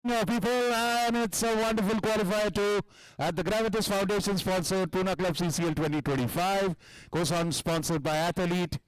People, and it's a wonderful qualifier too at the Gravitas Foundation sponsored Pune Club CCL 2025, co-sponsored by Athlete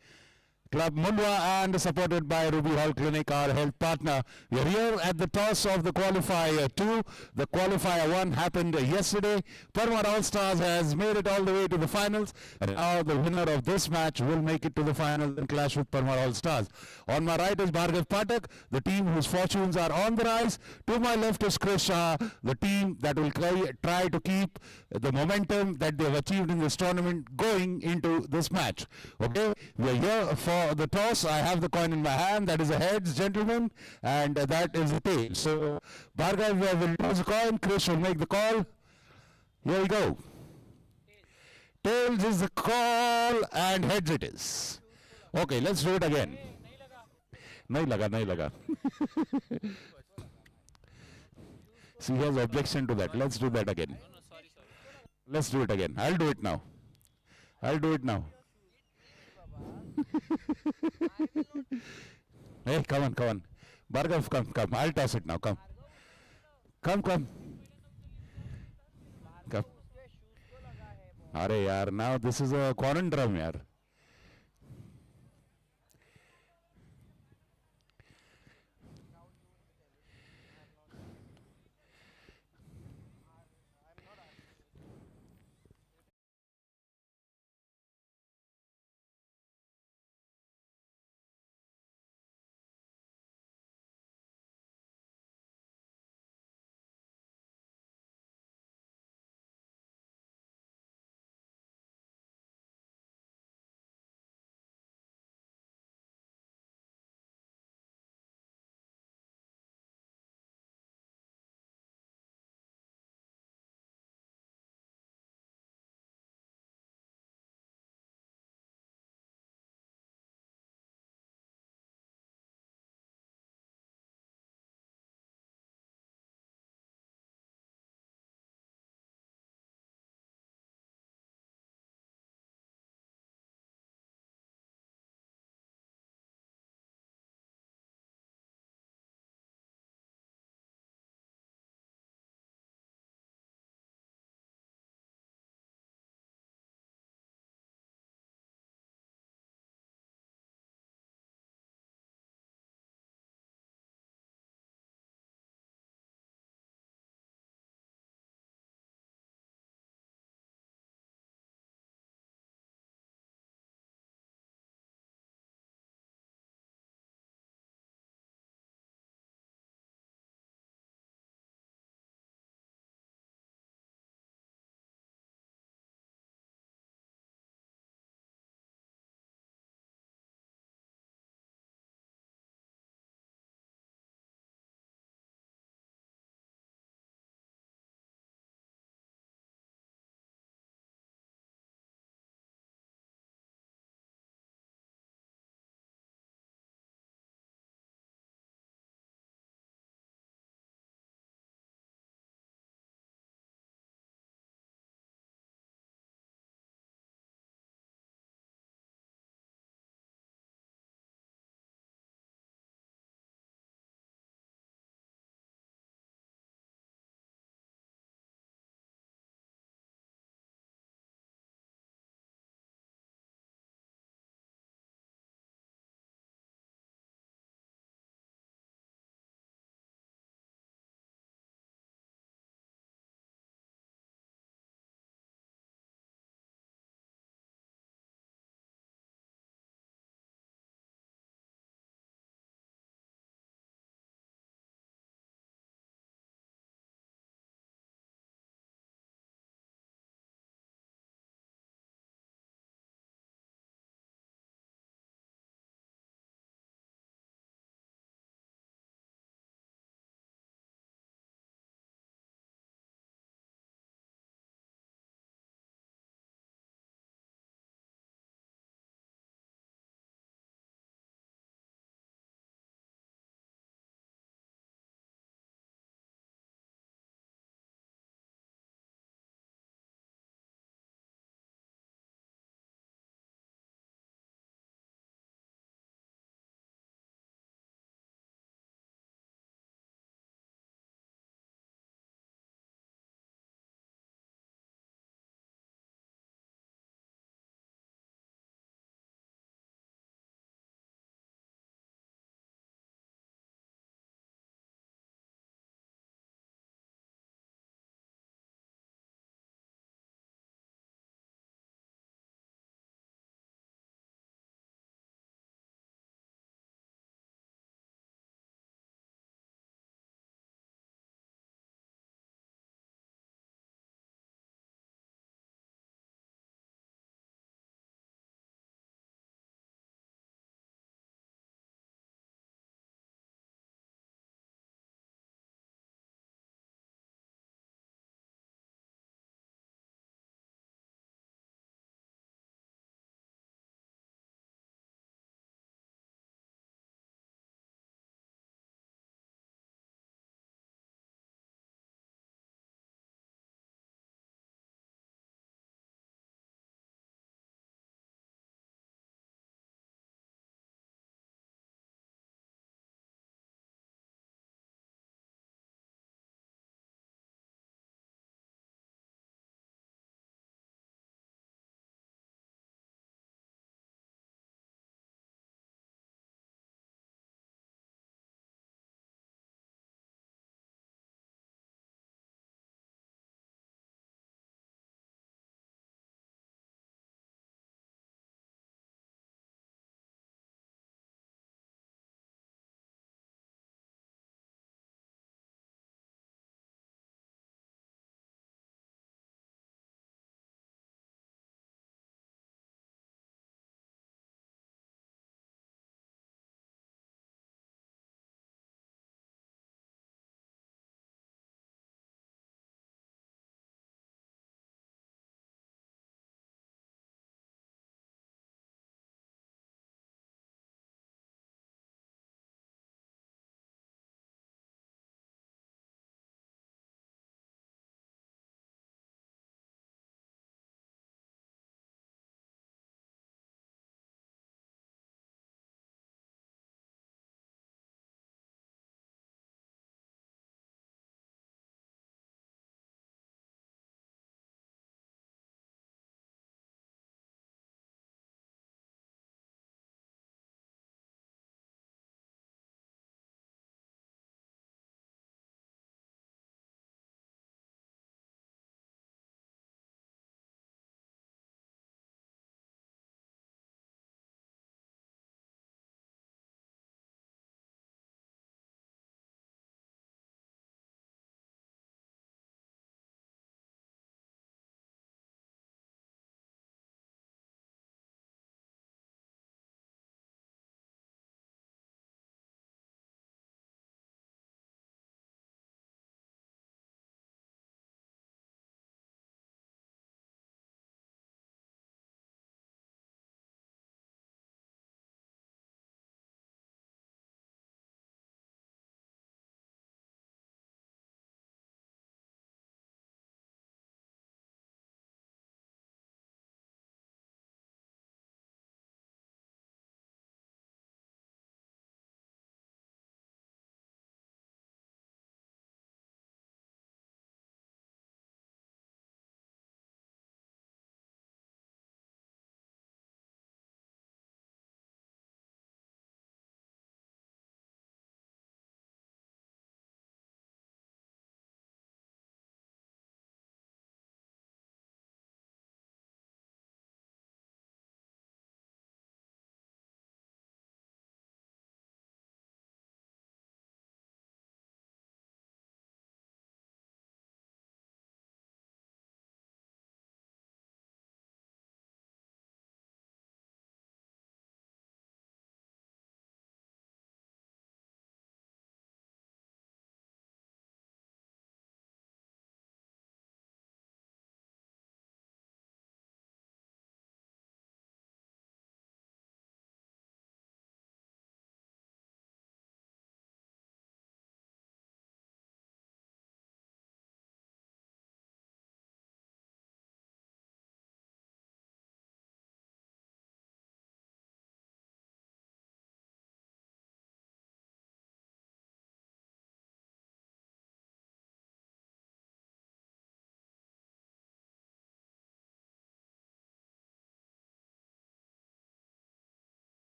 Club Mundwa and supported by Ruby Hall Clinic, our health partner. We are here at the toss of the qualifier 2. The qualifier 1 happened yesterday. Parmar All Stars has made it all the way to the finals, and now the winner of this match will make it to the finals and clash with Parmar All Stars. On my right is Bhargav Pathak, the team whose fortunes are on the rise. To my left is Chris Shah, the team that will try to keep the momentum that they have achieved in this tournament going into this match. Okay, we are here for the toss. I have the coin in my hand. That is a heads, gentlemen, and that is a tail. So Bhargav will toss the coin. Chris will make the call. Here we go. Tails is the call, and heads it is. Okay, let's do it again. Nahi laga. See, he has objection to that. Let's do that again. Let's do it again. I'll do it now. Hey, come on. Bhargav, come. I'll toss it now. Come. Come. अरे यार, now this is a conundrum यार.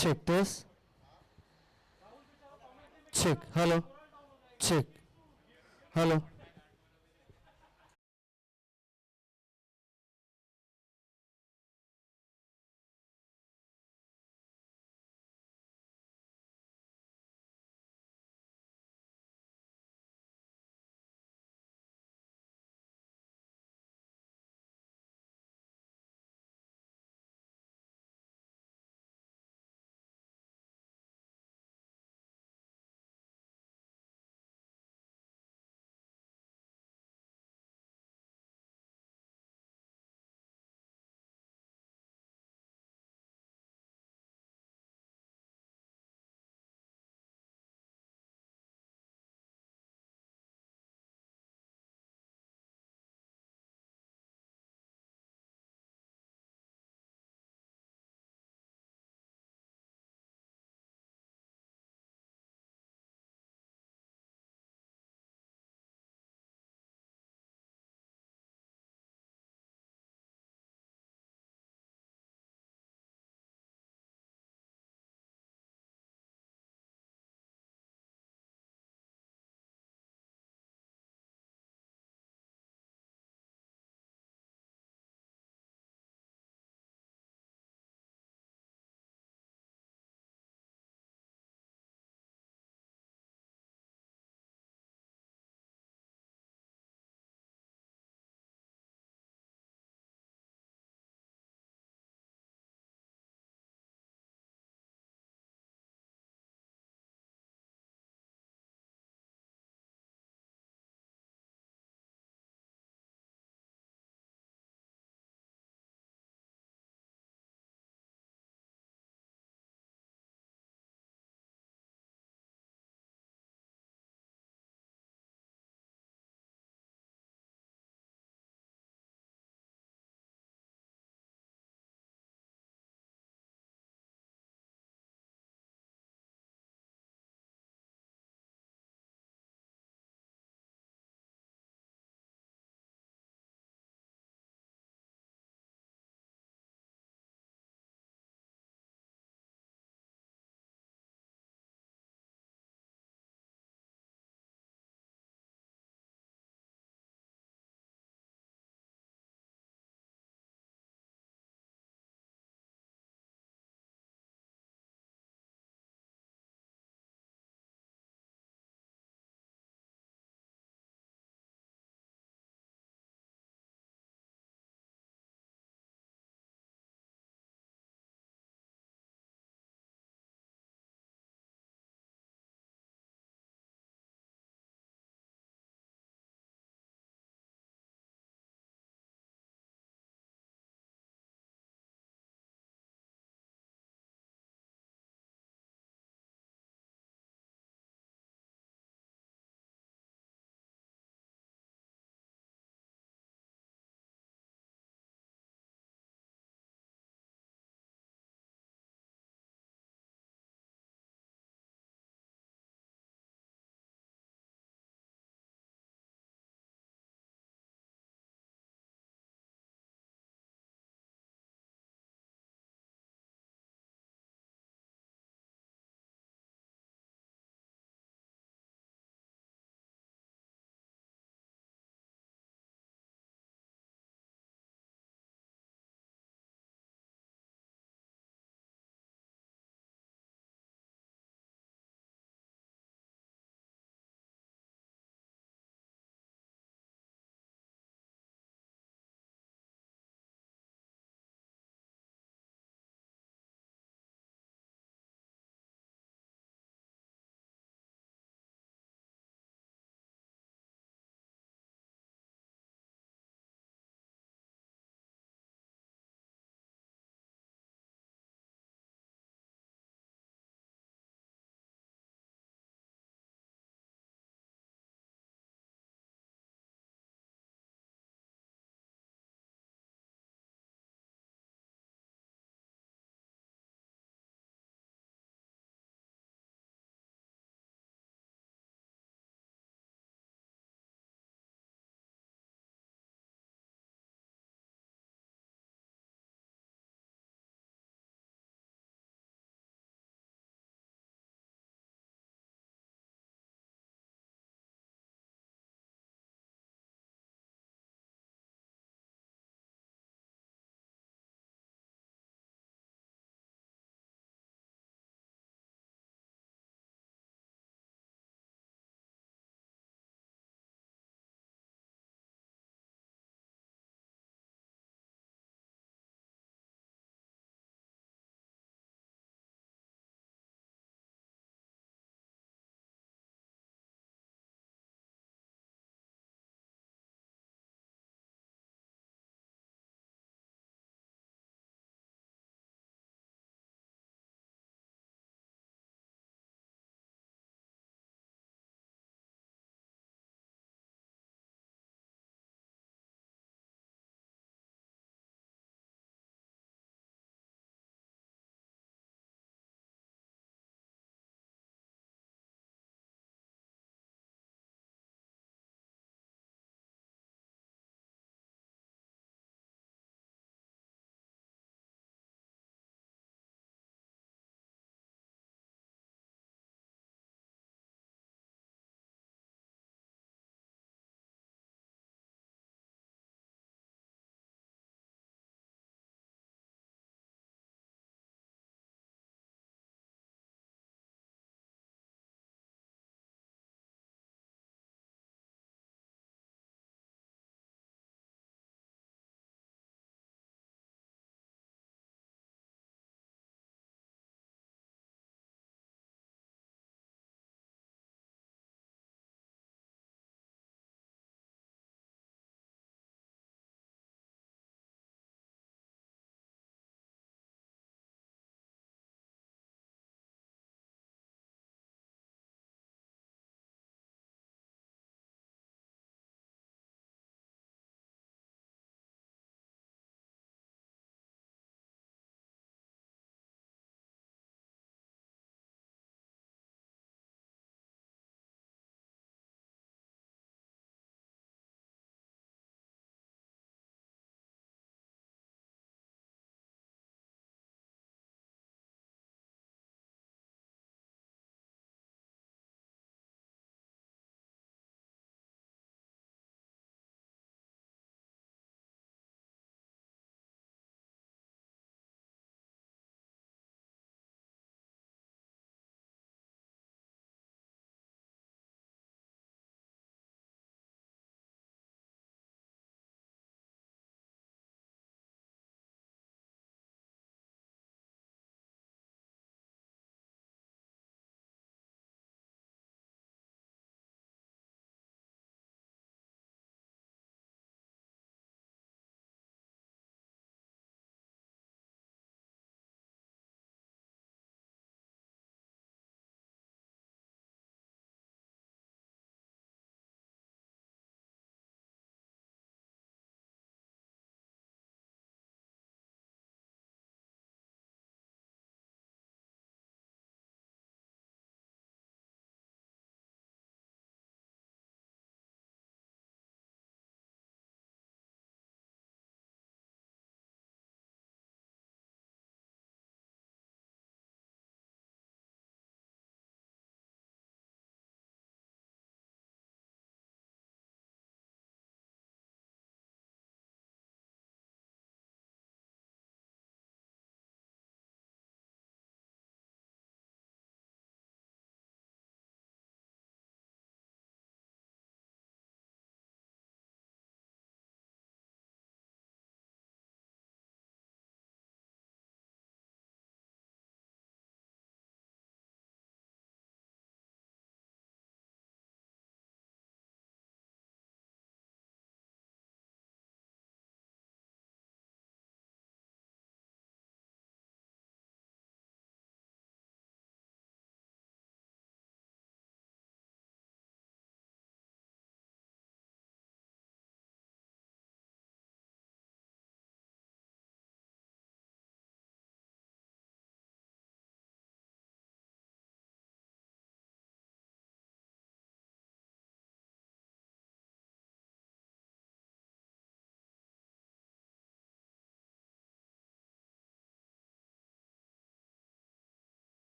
Check this. Check. Hello. Check. Hello.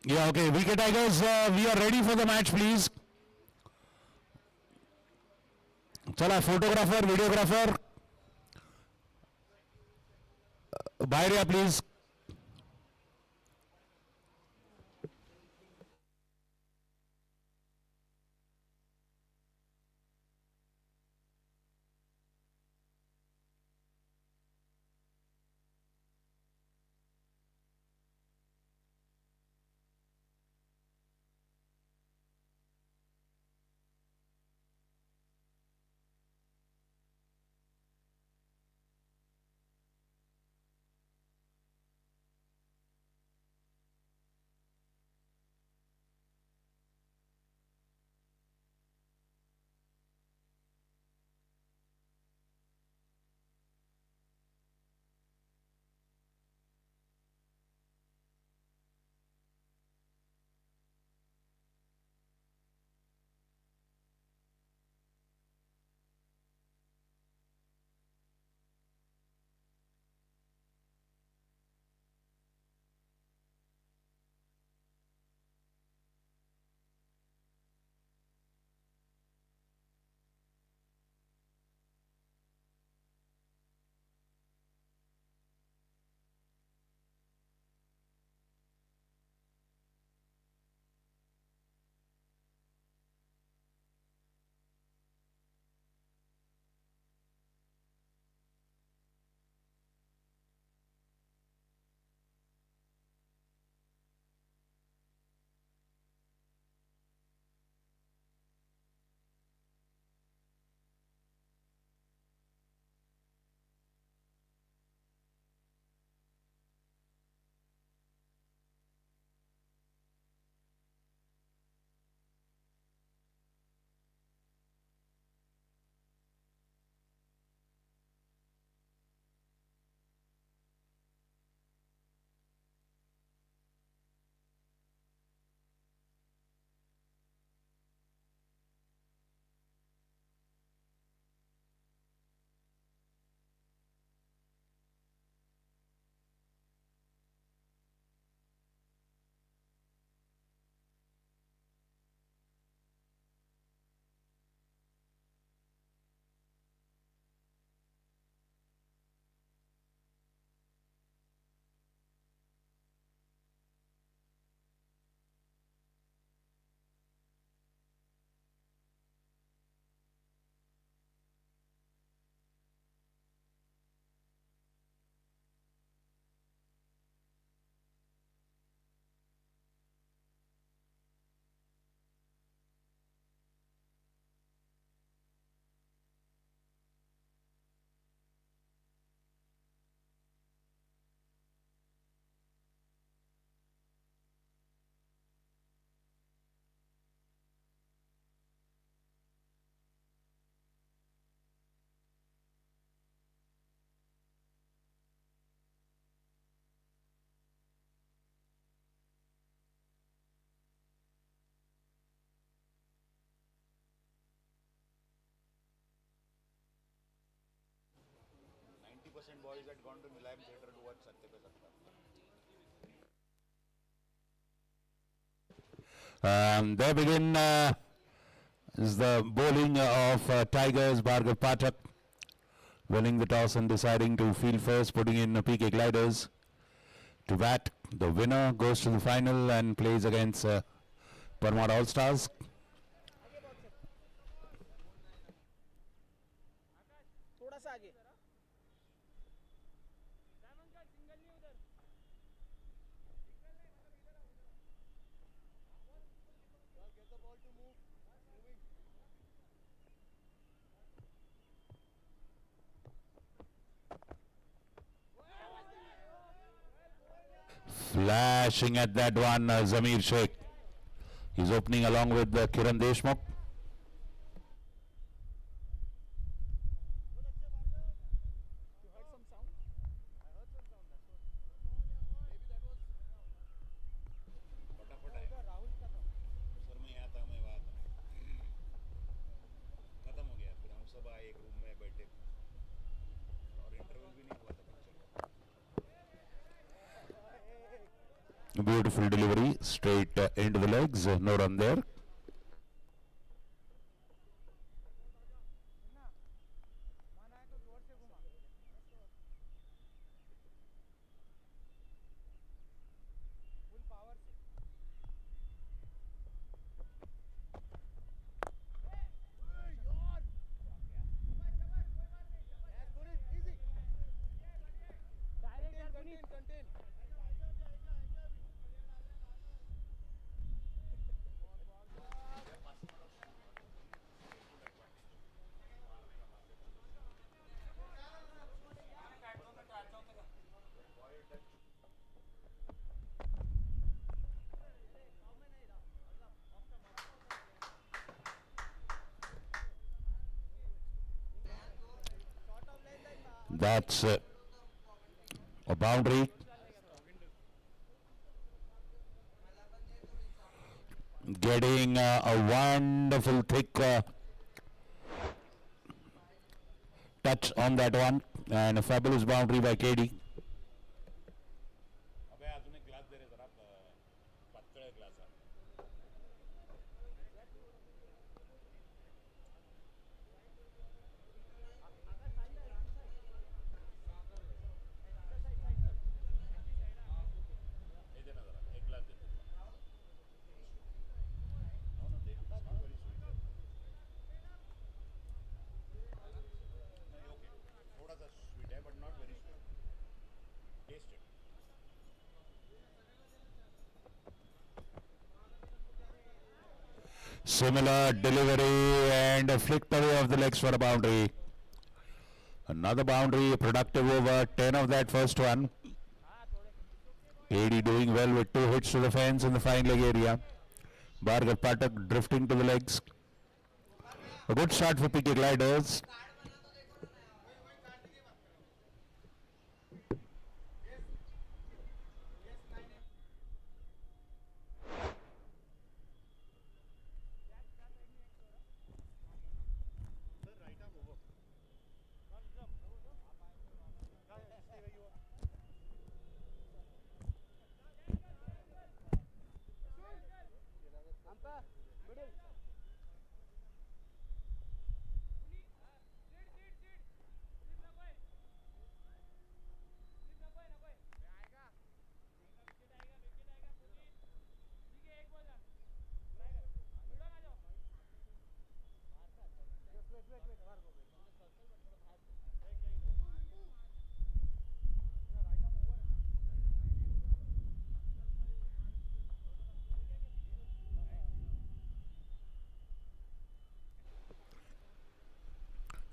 Yeah, okay. VK Tigers, we are ready for the match, please. चला photographer videographer बाहेर या please. Boys had gone to Milam Theatre to watch Satya Pe Satta. There begin is the bowling of Tigers. Bhargav Pathak winning the toss and deciding to field first, putting in PK Gliders to bat. The winner goes to the final and plays against Parmar All Stars. Flashing at that one, Zamir Sheikh. He's opening along with Kiran Deshmukh. Beautiful delivery, straight into the legs, no run there. That's a boundary. Getting a wonderful thick touch on that one, and a fabulous boundary by KD. अबे अजून एक glass दे रे जरा पातळ glass आहे. हे दे ना जरा एक glass they. No, no, they, it's not very sweet. नहीं, okay. थोड़ा सा sweet है, but not very sweet. Taste it. Similar delivery and flicked away off the legs for a boundary. Another boundary, a productive over, 10 of that first one. AD doing well with 2 hits to the fence in the fine leg area. Bhargav Pathak drifting to the legs. A good start for PK Gliders.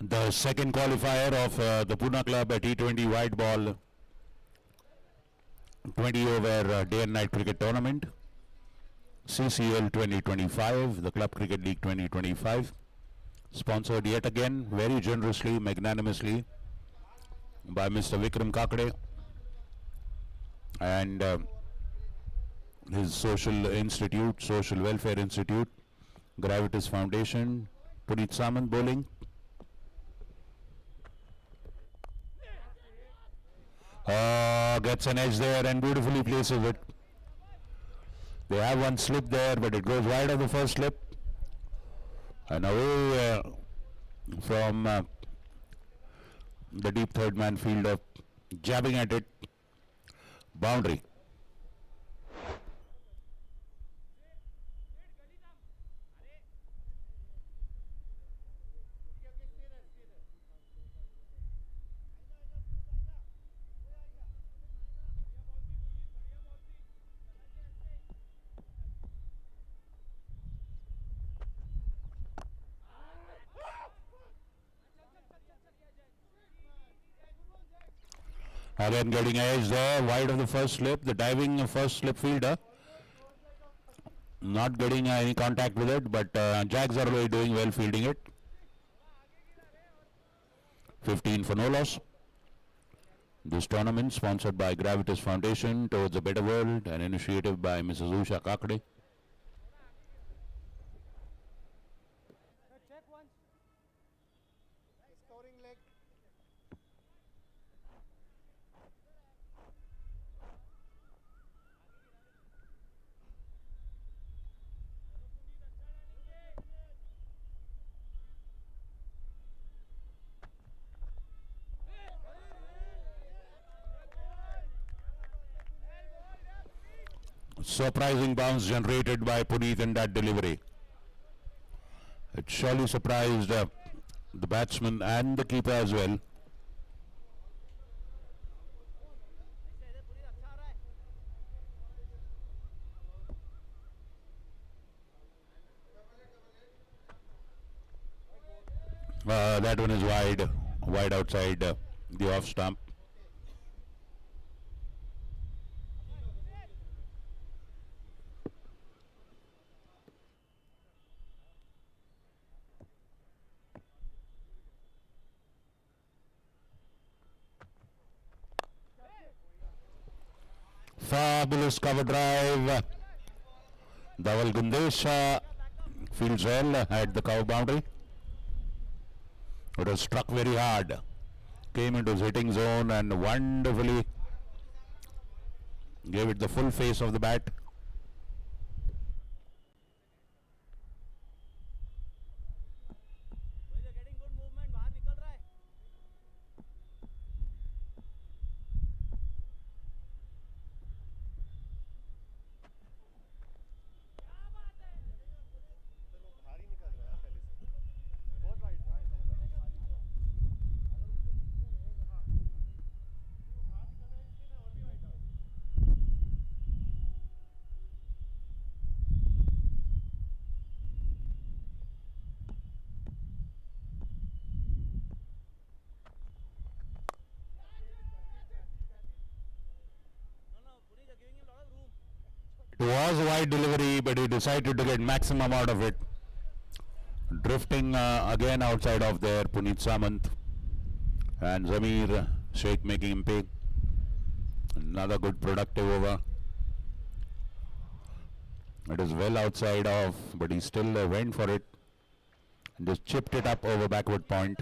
The second qualifier of the Pune Club at T20 white ball 20 over day and night cricket tournament, CCL 2025, the Club Cricket League 2025, sponsored yet again very generously, magnanimously by Mr. Vikram Kakade and his social institute, Social Welfare Institute, Gravitas Foundation. Puneet Samant bowling. Gets an edge there and beautifully places it. They have one slip there, but it goes wide of the first slip. And away from the deep third man fielder, jabbing at it. Boundary. Again getting edge there, wide of the first slip, the diving first slip fielder. Not getting any contact with it, but Jags are really doing well fielding it. 15 for no loss. This tournament sponsored by Gravitas Foundation Towards a Better World, an initiative by Mrs. Usha Kakade. Surprising bounce generated by Puneet in that delivery. It surely surprised the batsman and the keeper as well. That one is wide outside the off stump. Fabulous cover drive. Dhaval Gundesh fields well at the cover boundary. It was struck very hard. Came into his hitting zone and wonderfully gave it the full face of the bat. It was a wide delivery, but he decided to get maximum out of it. Drifting again outside of there, Puneet Samant and Zamir Sheikh making him pay. Another good productive over. It is well outside of, but he still went for it and just chipped it up over backward point.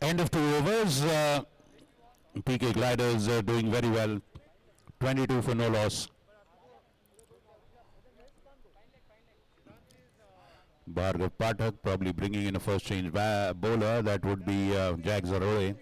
End of 2 overs. PK Gliders doing very well. 22 for no loss. Bhargav Pathak probably bringing in a first change bowler. That would be Jag Zaroe.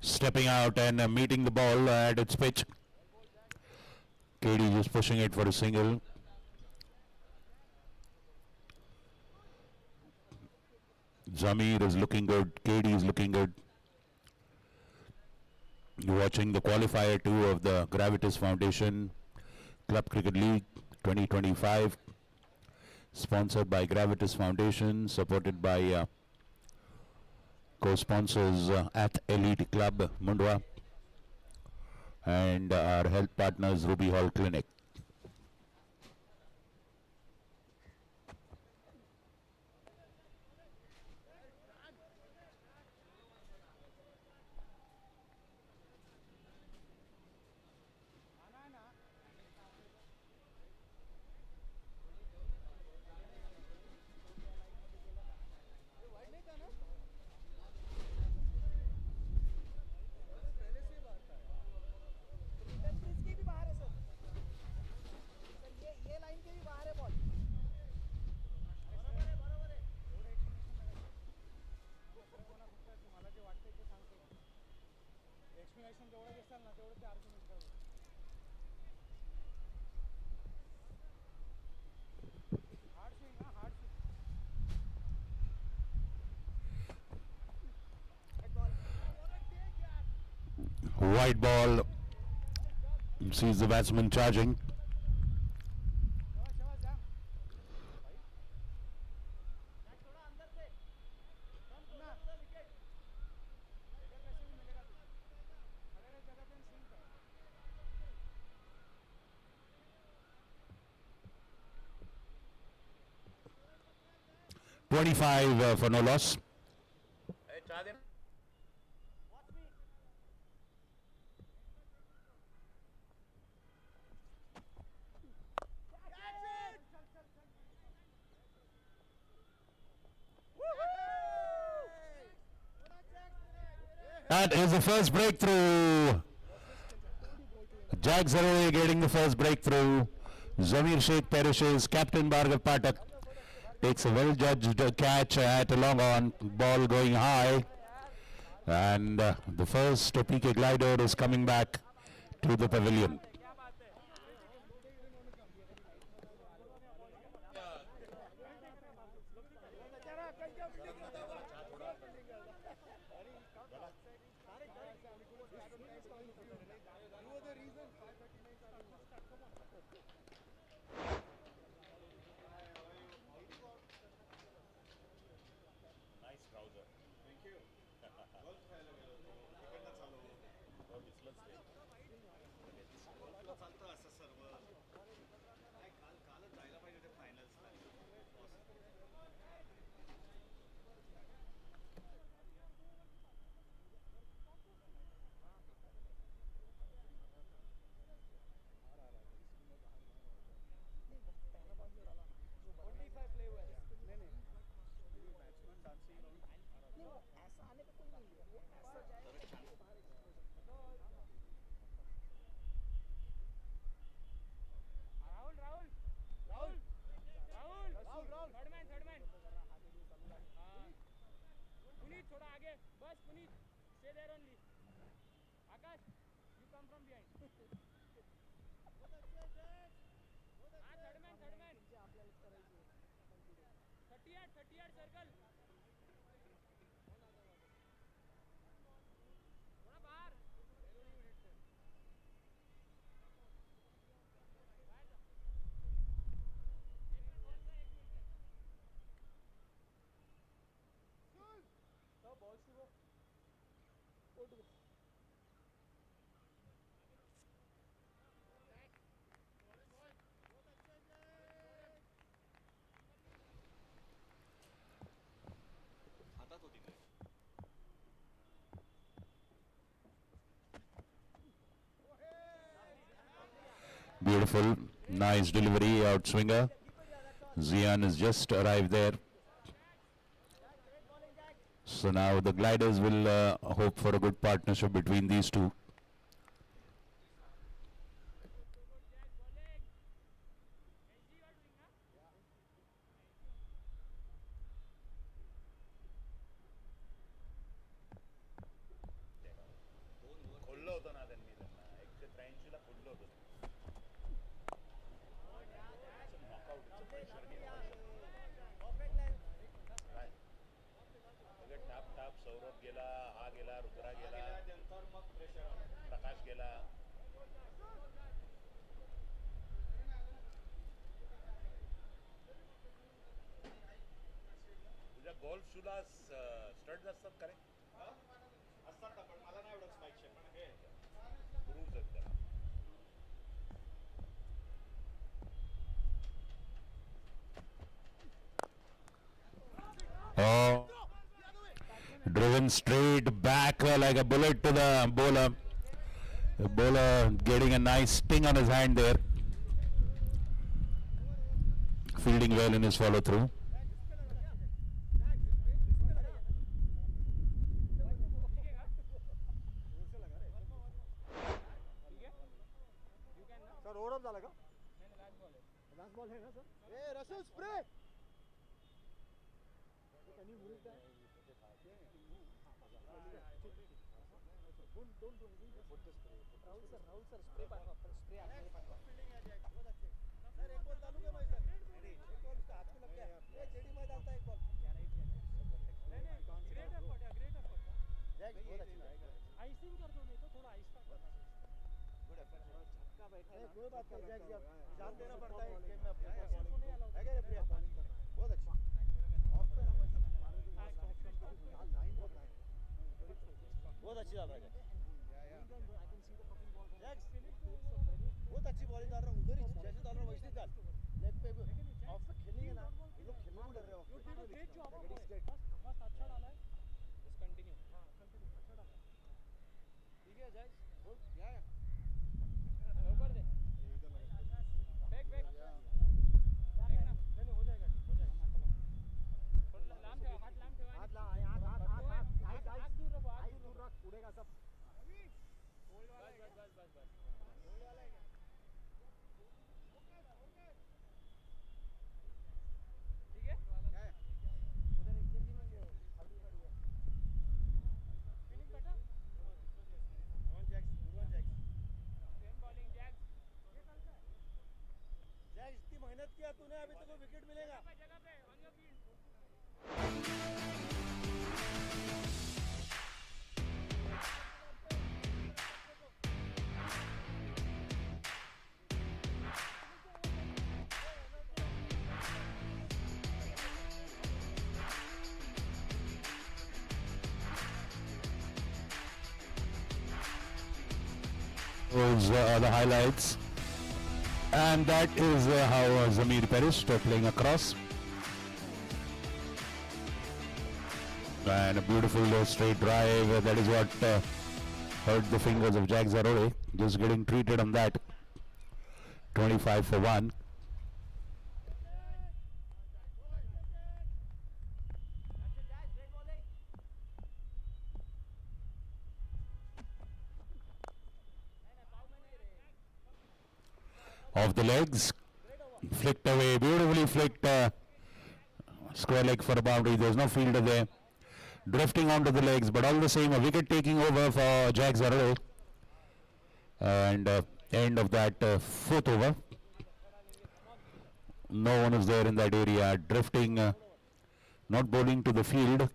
Stepping out and meeting the ball at its pitch. KD just pushing it for a single. Zamir is looking good. KD is looking good. You're watching the qualifier 2 of the Gravitas Foundation Club Cricket League 2025. Sponsored by Gravitas Foundation, supported by co-sponsors at Elite Club Mundwa and our health partners Ruby Hall Clinic. White ball, sees the batsman charging. $25 for no loss. That is the first breakthrough. Jack Zaroi getting the first breakthrough. Zamir Sheikh perishes. Captain Bhargav Patak takes a well-judged catch at a long on. Ball going high. And the first PK glider is coming back to the pavilion. Beautiful, nice delivery, outswinger. Zian has just arrived there. So now the gliders will hope for a good partnership between these two. Golf शूला studs असतात का रे? असतात पण मला नाही एवढं spike shape पण हे ब्रूज आहेत. Driven straight back like a bullet to the bowler. The bowler getting a nice sting on his hand there. Fielding well in his follow through. Sir over झाला का लास्ट बॉल है ना sir A Russell spray can you move that Rahul sir spray पाठवा spray आतमध्ये पाठवा sir एक ball चालू घ्या सर एक बॉल उसका हाथ में लग गया ए जेडी में डालता है एक बॉल ग्रेट एफर्ट जैक बहुत अच्छा आइसिंग कर दो नहीं तो थोड़ा आइस पैक करना गुड एफर्ट छक्का बैठा है कोई बात नहीं जैक जान देना पड़ता है गेम में अपने को नहीं अलाउ है क्या रेफरी बहुत अच्छा ऑफ पे ना लाइन बहुत अच्छी डाल रहा है बहुत अच्छी बॉलिंग डाल रहा हूँ उधर ही जैसे डाल रहा हूँ वैसे ही डाल लेग पे ऑफ पे खेलेंगे ना ये लोग खेलने में डर रहे हो ग्रेट जॉब मस्त अच्छा डाला है बस कंटिन्यू हां कंटिन्यू अच्छा डाला ठीक है जैक बोल या ऊपर दे बैक बैक देखना नहीं हो जाएगा थोड़ा लाम ठेवा हाथ दूर रखो हाथ दूर रख उड़ेगा सब बस होल्ड वाला है ठीक है उधर एक जल्दी में खाली पड़ी है फीलिंग बेटा one jacks same bowling jacks ये चलता है जैक्स इतनी मेहनत किया तूने अभी तो कोई विकेट मिलेगा जगह पे on your field Those are the highlights, and that is how Zamir Perish playing across, and a beautiful straight drive. That is what hurt the fingers of Jack Zarore, just getting treated on that. 25 for 1. Off the legs, flicked away, beautifully flicked, square leg for a boundary. There's no fielder there, drifting onto the legs, but all the same a wicket taking over for Jack Zarore, and end of that fourth over. No one is there in that area, drifting, not bowling to the field.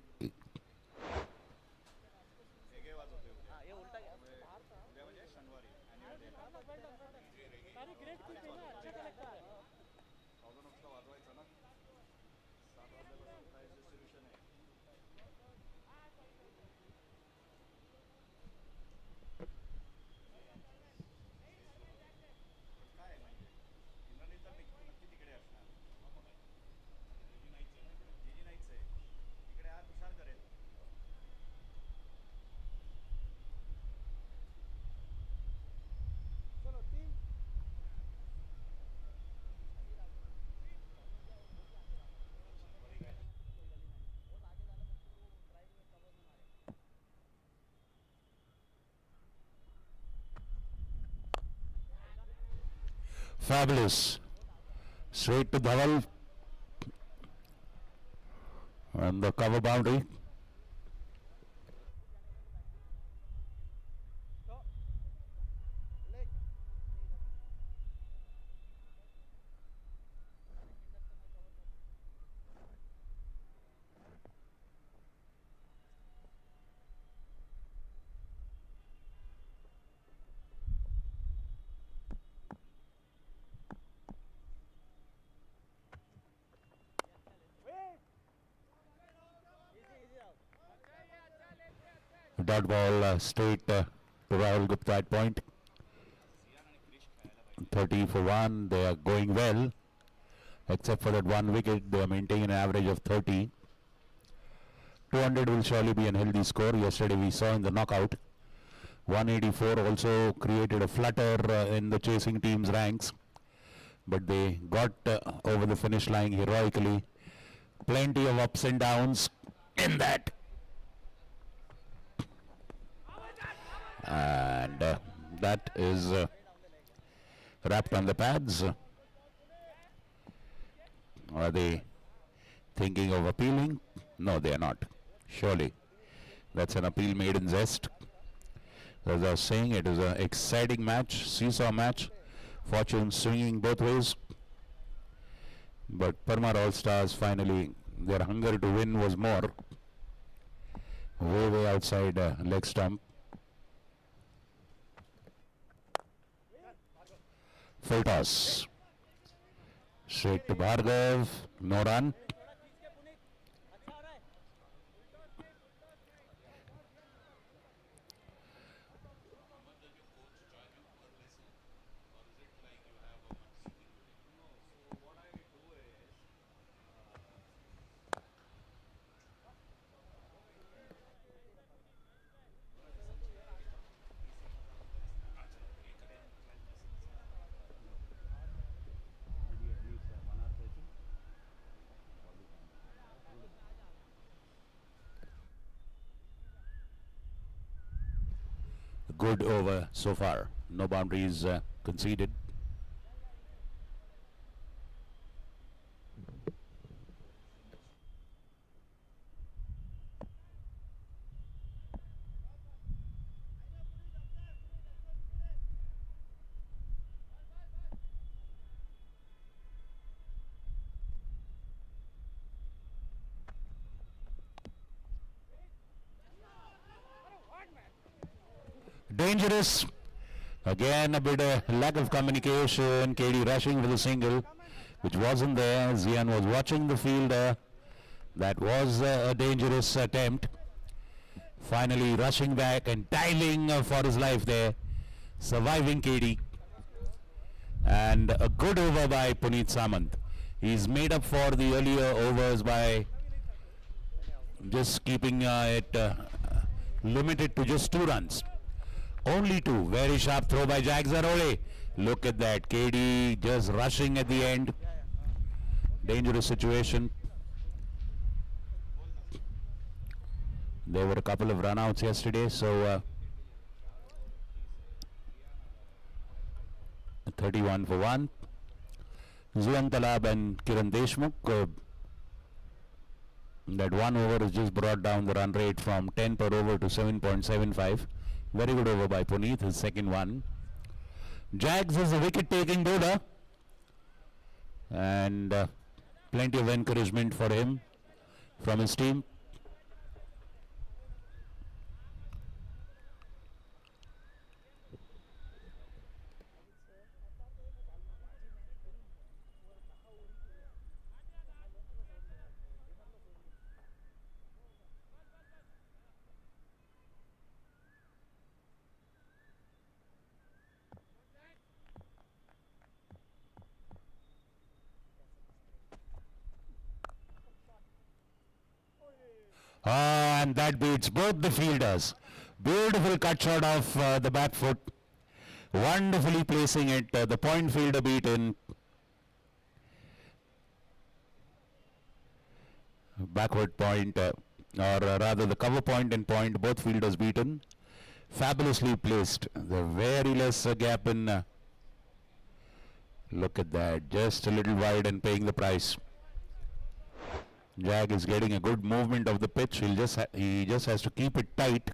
Fabulous. Straight to Dhaval. And the cover boundary. Dot ball straight to Rahul Gupta at point. 30 for 1. They are going well. Except for that one wicket, they are maintaining an average of 30. 200 will surely be an healthy score. Yesterday we saw in the knockout, 184 also created a flutter in the chasing team's ranks, but they got over the finish line heroically. Plenty of ups and downs in that. And that is wrapped on the pads. Are they thinking of appealing? No, they are not. Surely. That's an appeal made in zest. As I was saying, it is an exciting match, seesaw match. Fortune swinging both ways. But Parmar All-Stars finally, their hunger to win was more. Way outside leg stump. Full toss. Straight to Bhargav. No run. Good over so far. No boundaries conceded. Dangerous. Again, a bit of lack of communication. KD rushing for the single, which wasn't there. Zian was watching the fielder. That was a dangerous attempt. Finally rushing back and diving for his life there. Surviving KD. And a good over by Puneet Samant. He's made up for the earlier overs by just keeping it limited to just 2 runs. Only 2. Very sharp throw by Jack Zarole. Look at that. KD just rushing at the end. Dangerous situation. There were a couple of runouts yesterday, so 31 for 1. Zuan Talab and Kiran Deshmukh. That 1 over has just brought down the run rate from 10 per over to 7.75. Very good over by Puneet, his second one. Jags is a wicket-taking bowler. And plenty of encouragement for him from his team. And that beats both the fielders. Beautiful cut shot of the back foot. Wonderfully placing it. The point fielder beaten. Backward point, or rather the cover point and point, both fielders beaten. Fabulously placed. The very less gap in. Look at that. Just a little wide and paying the price. Jag is getting a good movement of the pitch. He just has to keep it tight.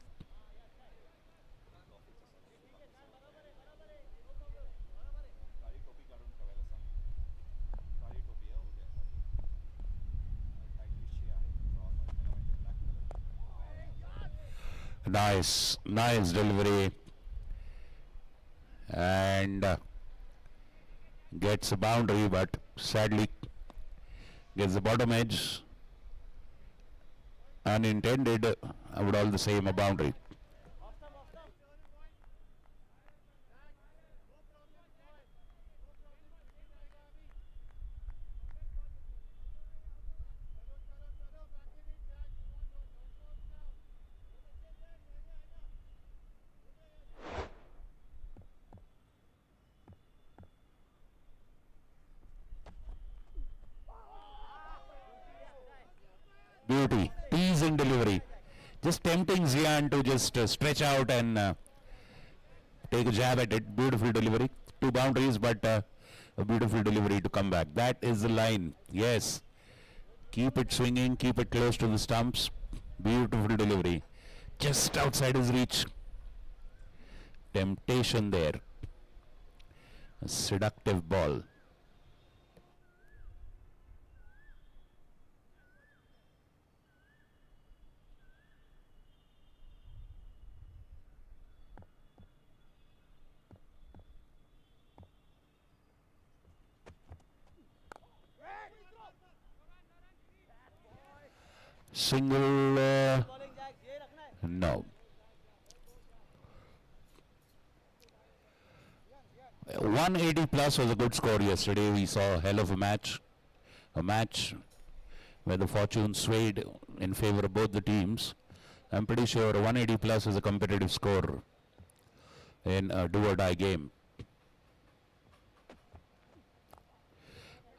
Nice delivery. And gets a boundary, but sadly gets the bottom edge. Unintended, I would all the same a boundary. beauty. Teasing delivery. Just tempting Zian to just stretch out and take a jab at it. Beautiful delivery. 2 boundaries, but a beautiful delivery to come back. That is the line. Yes. Keep it swinging. Keep it close to the stumps. Beautiful delivery. Just outside his reach. Temptation there. A seductive ball. Single, no. 180 plus was a good score yesterday. We saw a hell of a match where the fortune swayed in favor of both the teams. I'm pretty sure 180 plus is a competitive score in a do or die game.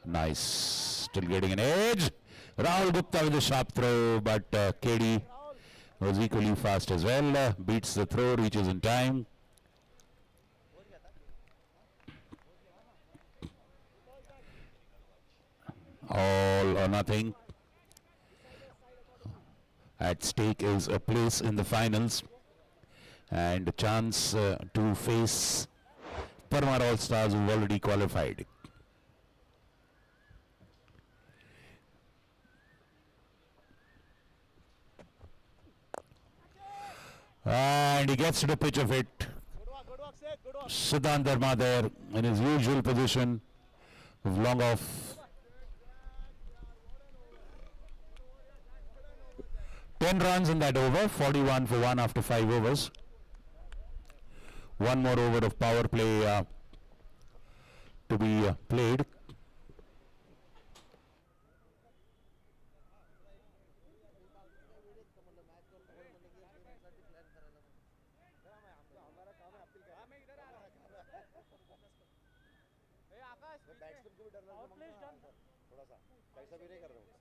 Nice, still getting an edge. Rahul Gupta with a sharp throw, but KD was equally fast as well. Beats the throw, reaches in time. All or nothing. At stake is a place in the finals and a chance to face Parmar All-Stars who've already qualified. And he gets to the pitch of it. Siddhant Dharma there in his usual position of long off. 10 runs in that over, 41 for 1 after 5 overs. One more over of power play to be played. Batsman को भी डर लग रहा है थोड़ा सा कैसा भी नहीं कर रहा हूँ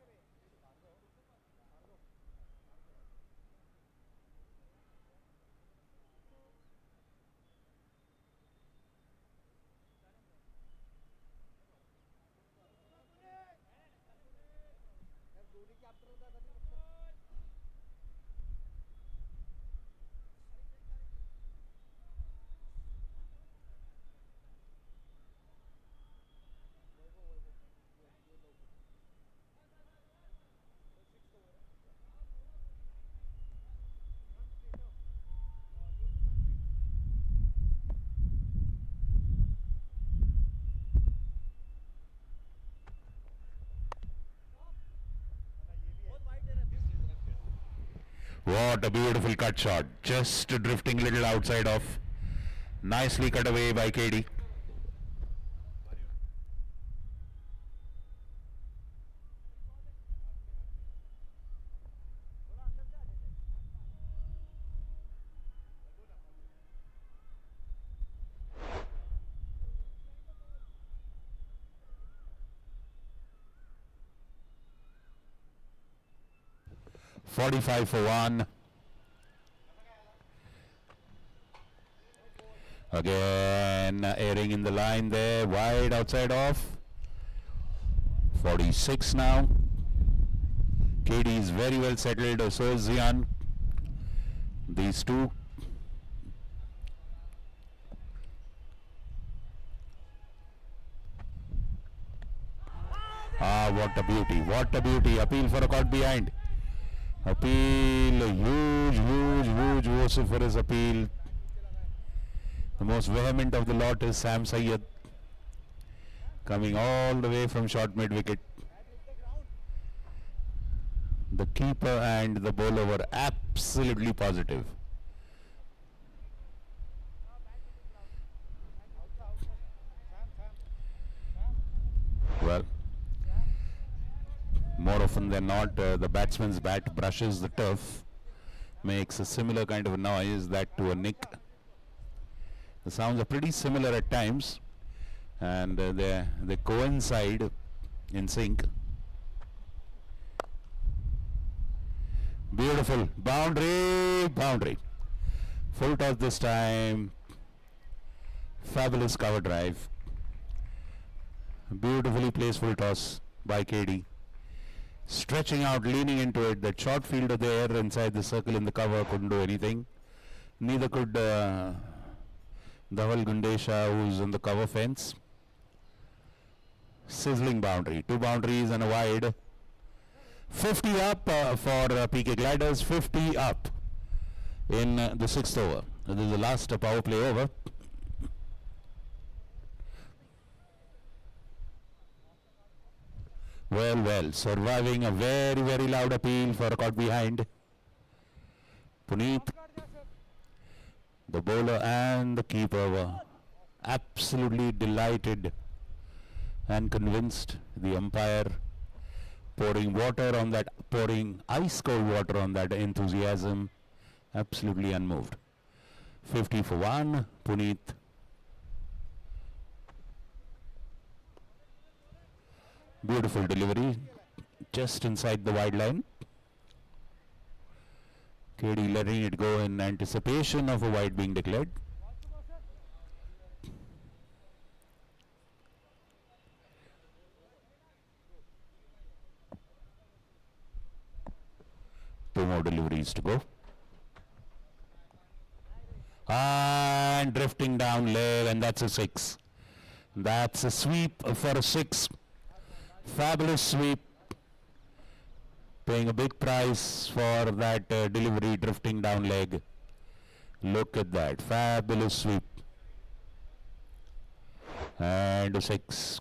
What a beautiful cut shot. Just drifting little outside of. Nicely cut away by KD. .45 for 1. Again airing in the line there, wide outside off. 46 now. KD is very well settled, so is Zian. These two. Ah, what a beauty, what a beauty. Appeal for a caught behind. Appeal, huge vociferous appeal. The most vehement of the lot is Sam Sayyed, coming all the way from short mid wicket. The keeper and the bowler were absolutely positive. Well, more often than not, the batsman's bat brushes the turf, makes a similar kind of a noise, that to a nick. The sounds are pretty similar at times, and they coincide in sync. Beautiful. Boundary. Boundary. Full toss this time. Fabulous cover drive. Beautifully placed full toss by KD. Stretching out, leaning into it. That short fielder there inside the circle in the cover couldn't do anything. Neither could Dhaval Gundesha, who's in the cover fence. Sizzling boundary. 2 boundaries and a wide. 50 up for PK Gliders. 50 up in the 6th over. This is the last power play over. Well, surviving a very, very loud appeal for a caught behind. Puneet, the bowler and the keeper were absolutely delighted and convinced. The umpire pouring ice cold water on that enthusiasm, absolutely unmoved. 50 for 1, Puneet. Beautiful delivery, just inside the wide line. KD letting it go in anticipation of a wide being declared. Two more deliveries to go. And drifting down leg, and that's a 6. That's a sweep for a 6. Fabulous sweep. Paying a big price for that delivery drifting down leg. Look at that. Fabulous sweep. And a 6.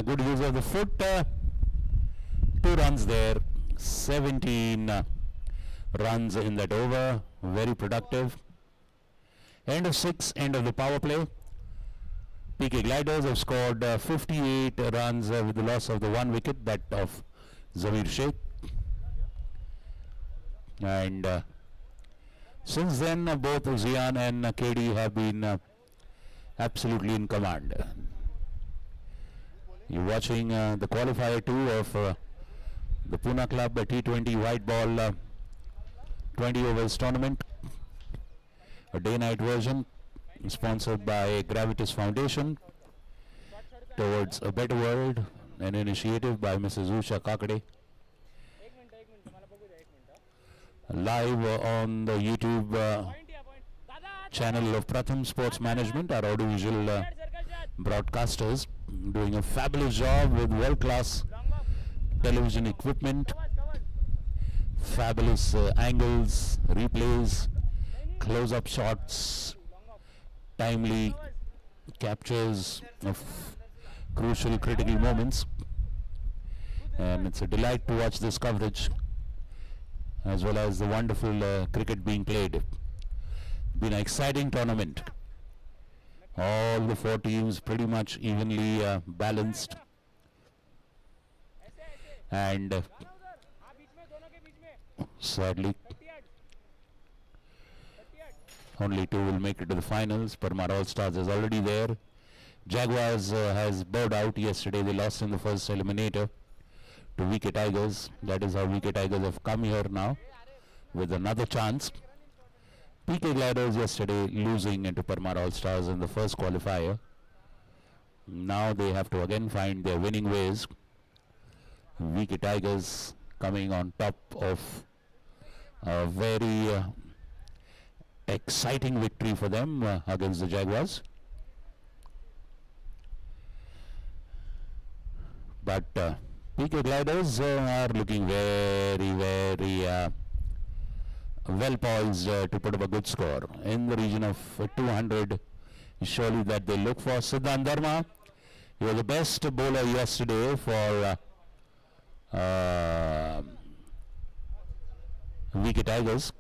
Good use of the foot. 2 runs there. 17 runs in that over. Very productive. End of 6, end of the power play. PK Gliders have scored 58 runs with the loss of the 1 wicket, that of Zamir Sheikh. And since then, both Zian and KD have been absolutely in command. You're watching the qualifier 2 of the Pune Club T20 white ball 20 overs tournament, a day-night version sponsored by Gravitas Foundation towards a better world, an initiative by Mrs. Usha Kakade. Live on the YouTube channel of Pratham Sports Management, our audiovisual broadcasters doing a fabulous job with world-class television equipment, fabulous angles, replays, close-up shots, timely captures of crucial critical moments, and it's a delight to watch this coverage as well as the wonderful cricket being played. Been an exciting tournament. All the 4 teams pretty much evenly balanced, and sadly only 2 will make it to the finals. Parmar All Stars is already there. Jaguars has bowed out yesterday. They lost in the first eliminator to VK Tigers. That is how VK Tigers have come here now with another chance. PK Gliders yesterday losing into Parmar All Stars in the first qualifier. Now they have to again find their winning ways. VK Tigers coming on top of a very exciting victory for them against the Jaguars. But PK Gliders are looking very, very well poised to put up a good score in the region of 200. Surely that they look for. Siddhant Dharma, he was the best bowler yesterday for VK Tigers.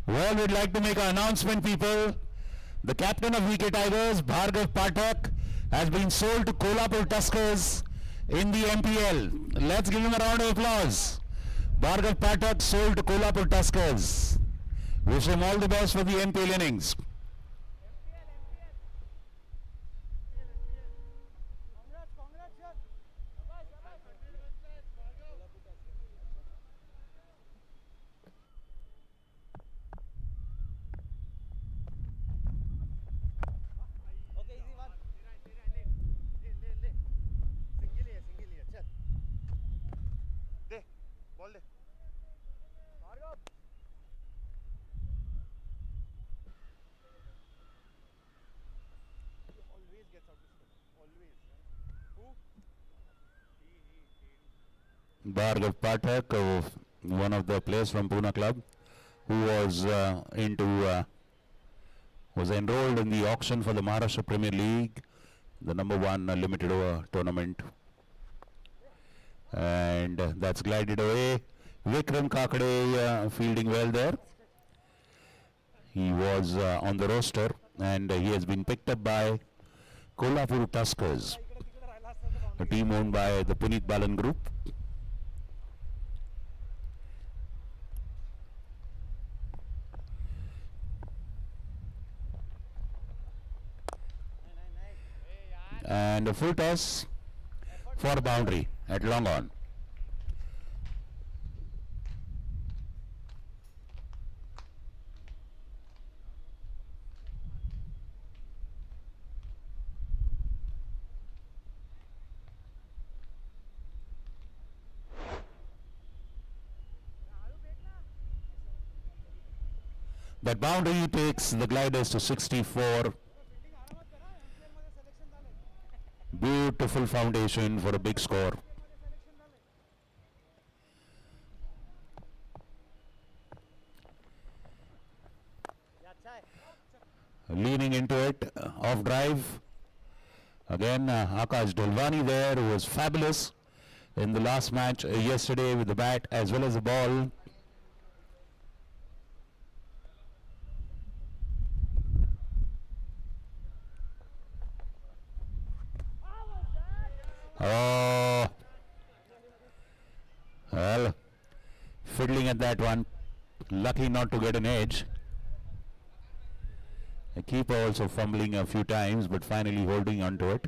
Well, we'd like to make an announcement, people. The captain of VK Tigers, Bhargav Pathak, has been sold to Kolhapur Tuskers in the MPL. Let's give him a round of applause. Bhargav Pathak sold to Kolhapur Tuskers. Wish him all the best for the MPL innings. Congrats, yaar. Okay, easy one. ले. Single ही है, चल. दे, ball they. Bhargav. He always gets out to spin. Always. Who? Bhargav Pathak, one of the players from Pune club, who was was enrolled in the auction for the Maharashtra Premier League, the #1 limited over tournament, and that's glided away. Vikram Kakade fielding well there. He was on the roster, and he has been picked up by Kolhapur Tuskers, a team owned by the Puneet Balan Group. And a full toss for a boundary at long on. That boundary takes the gliders to 64. Beautiful foundation for a big score. Leaning into it, off drive. Again, Akash Dolvani there, who was fabulous in the last match yesterday with the bat as well as the ball. Oh, well, fiddling at that one, lucky not to get an edge. The keeper also fumbling a few times, but finally holding on to it.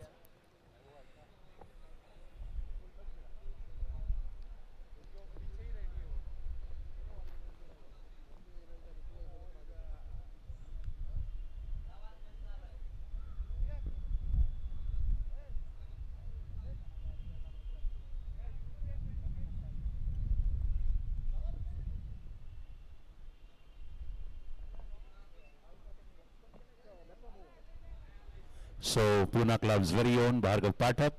So Pune Club's very own Bhargav Pathak,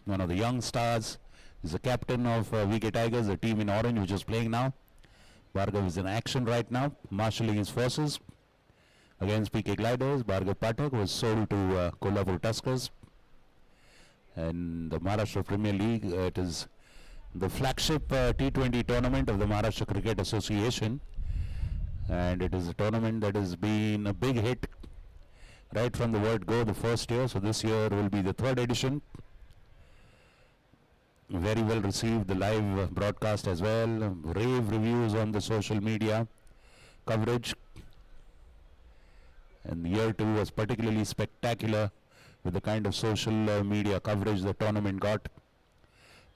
one of the young stars, is the captain of VK Tigers, the team in orange which is playing now. Bhargav is in action right now, marshalling his forces against PK Gliders. Bhargav Pathak was sold to Kolhapur Tuskers. And the Maharashtra Premier League, it is the flagship T20 tournament of the Maharashtra Cricket Association. And it is a tournament that has been a big hit right from the word go the first year. So this year will be the third edition. Very well received, the live broadcast as well. Rave reviews on the social media coverage. And year 2 was particularly spectacular with the kind of social media coverage the tournament got.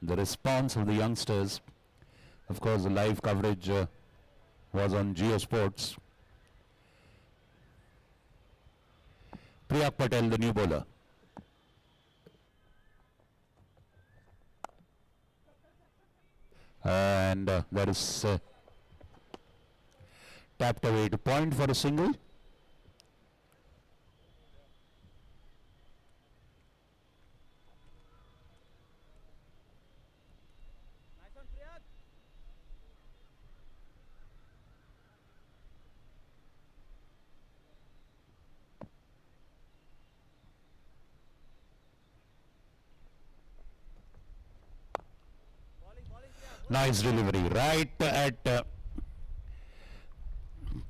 The response of the youngsters. Of course, the live coverage was on Geo Sports. Priyak Patel, the new bowler. And that is tapped away to point for a single. Nice one, Priyak. Nice delivery. Right at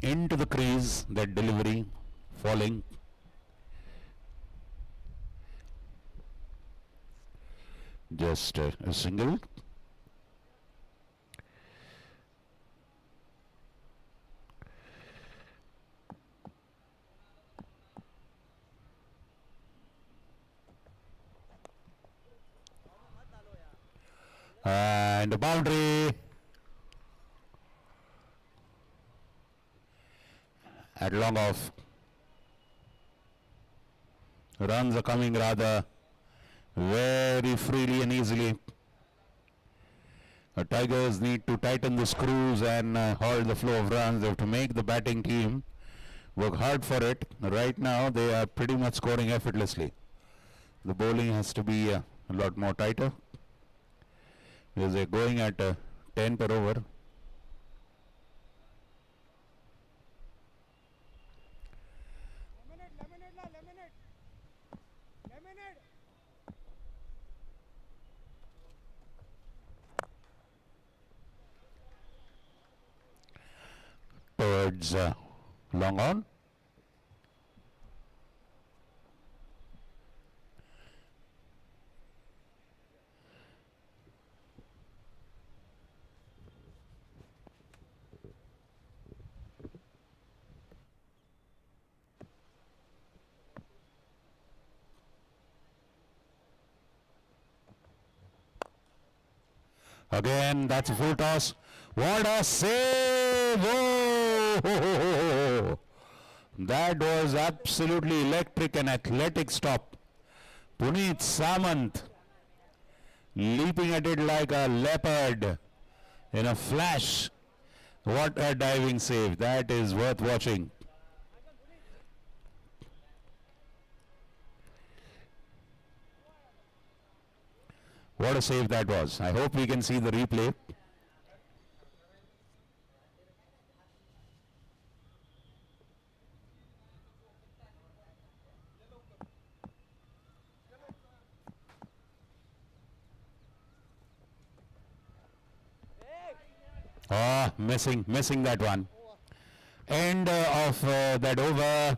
into the crease. That delivery falling. Just a single. And a boundary. At long off. Runs are coming rather very freely and easily. Tigers need to tighten the screws and hold the flow of runs. They have to make the batting team work hard for it. Right now they are pretty much scoring effortlessly. The bowling has to be a lot more tighter because they're going at 10 per over. Towards long on. Again, that's a full toss. What a save! Oh! That was absolutely electric and athletic stop. Puneet Samant leaping at it like a leopard in a flash. What a diving save. That is worth watching. What a save that was. I hope we can see the replay. Oh, missing that one. End of that over.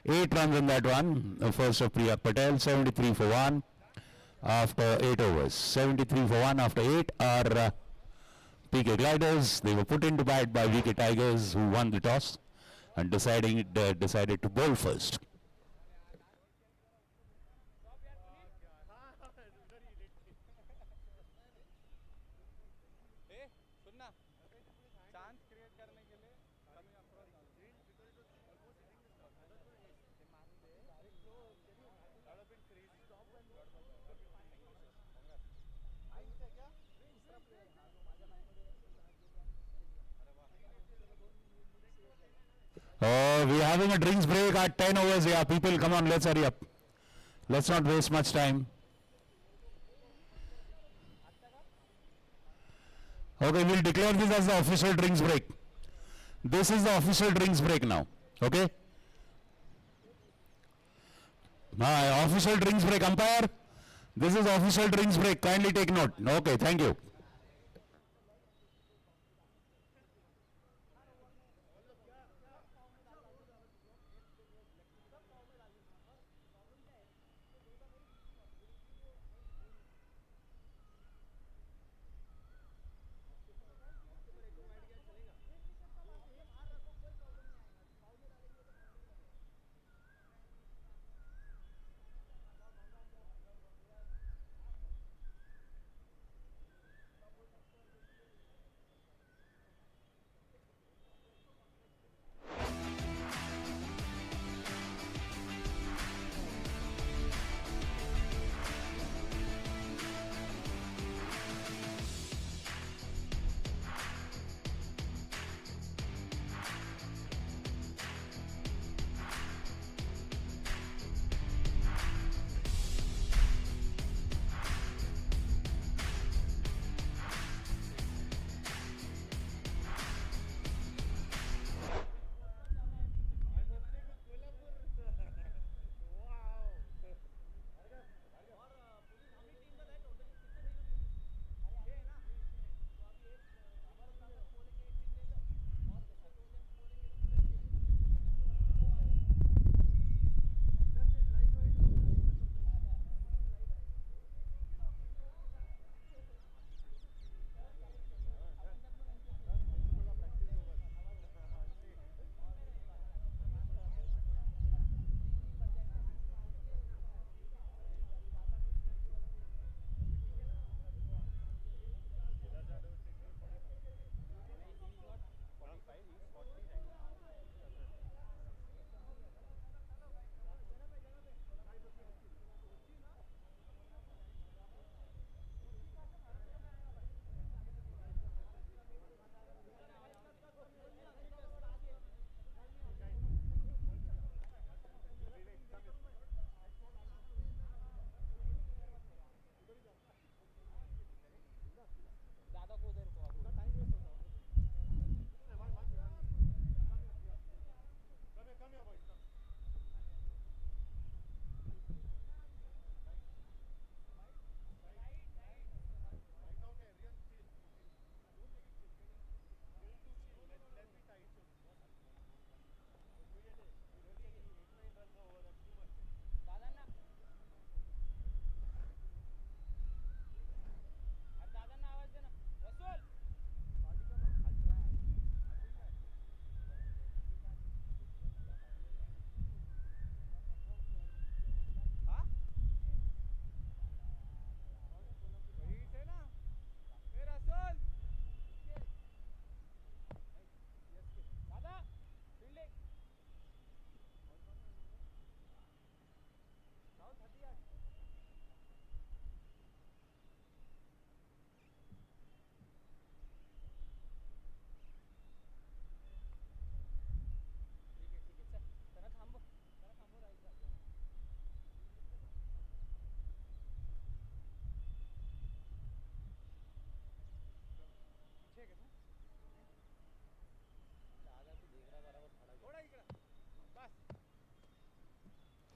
8 runs in that one. First of Priya Patel, 73 for 1 after 8 overs. 73 for 1 after 8 are PK Gliders. They were put into bat by VK Tigers, who won the toss and decided to bowl first. Oh, we are having a drinks break at 10 overs here. People, come on, let's hurry up. Let's not waste much time. Okay, we'll declare this as the official drinks break. This is the official drinks break now. Okay? Official drinks break. Umpire, this is official drinks break. Kindly take note. Okay, thank you.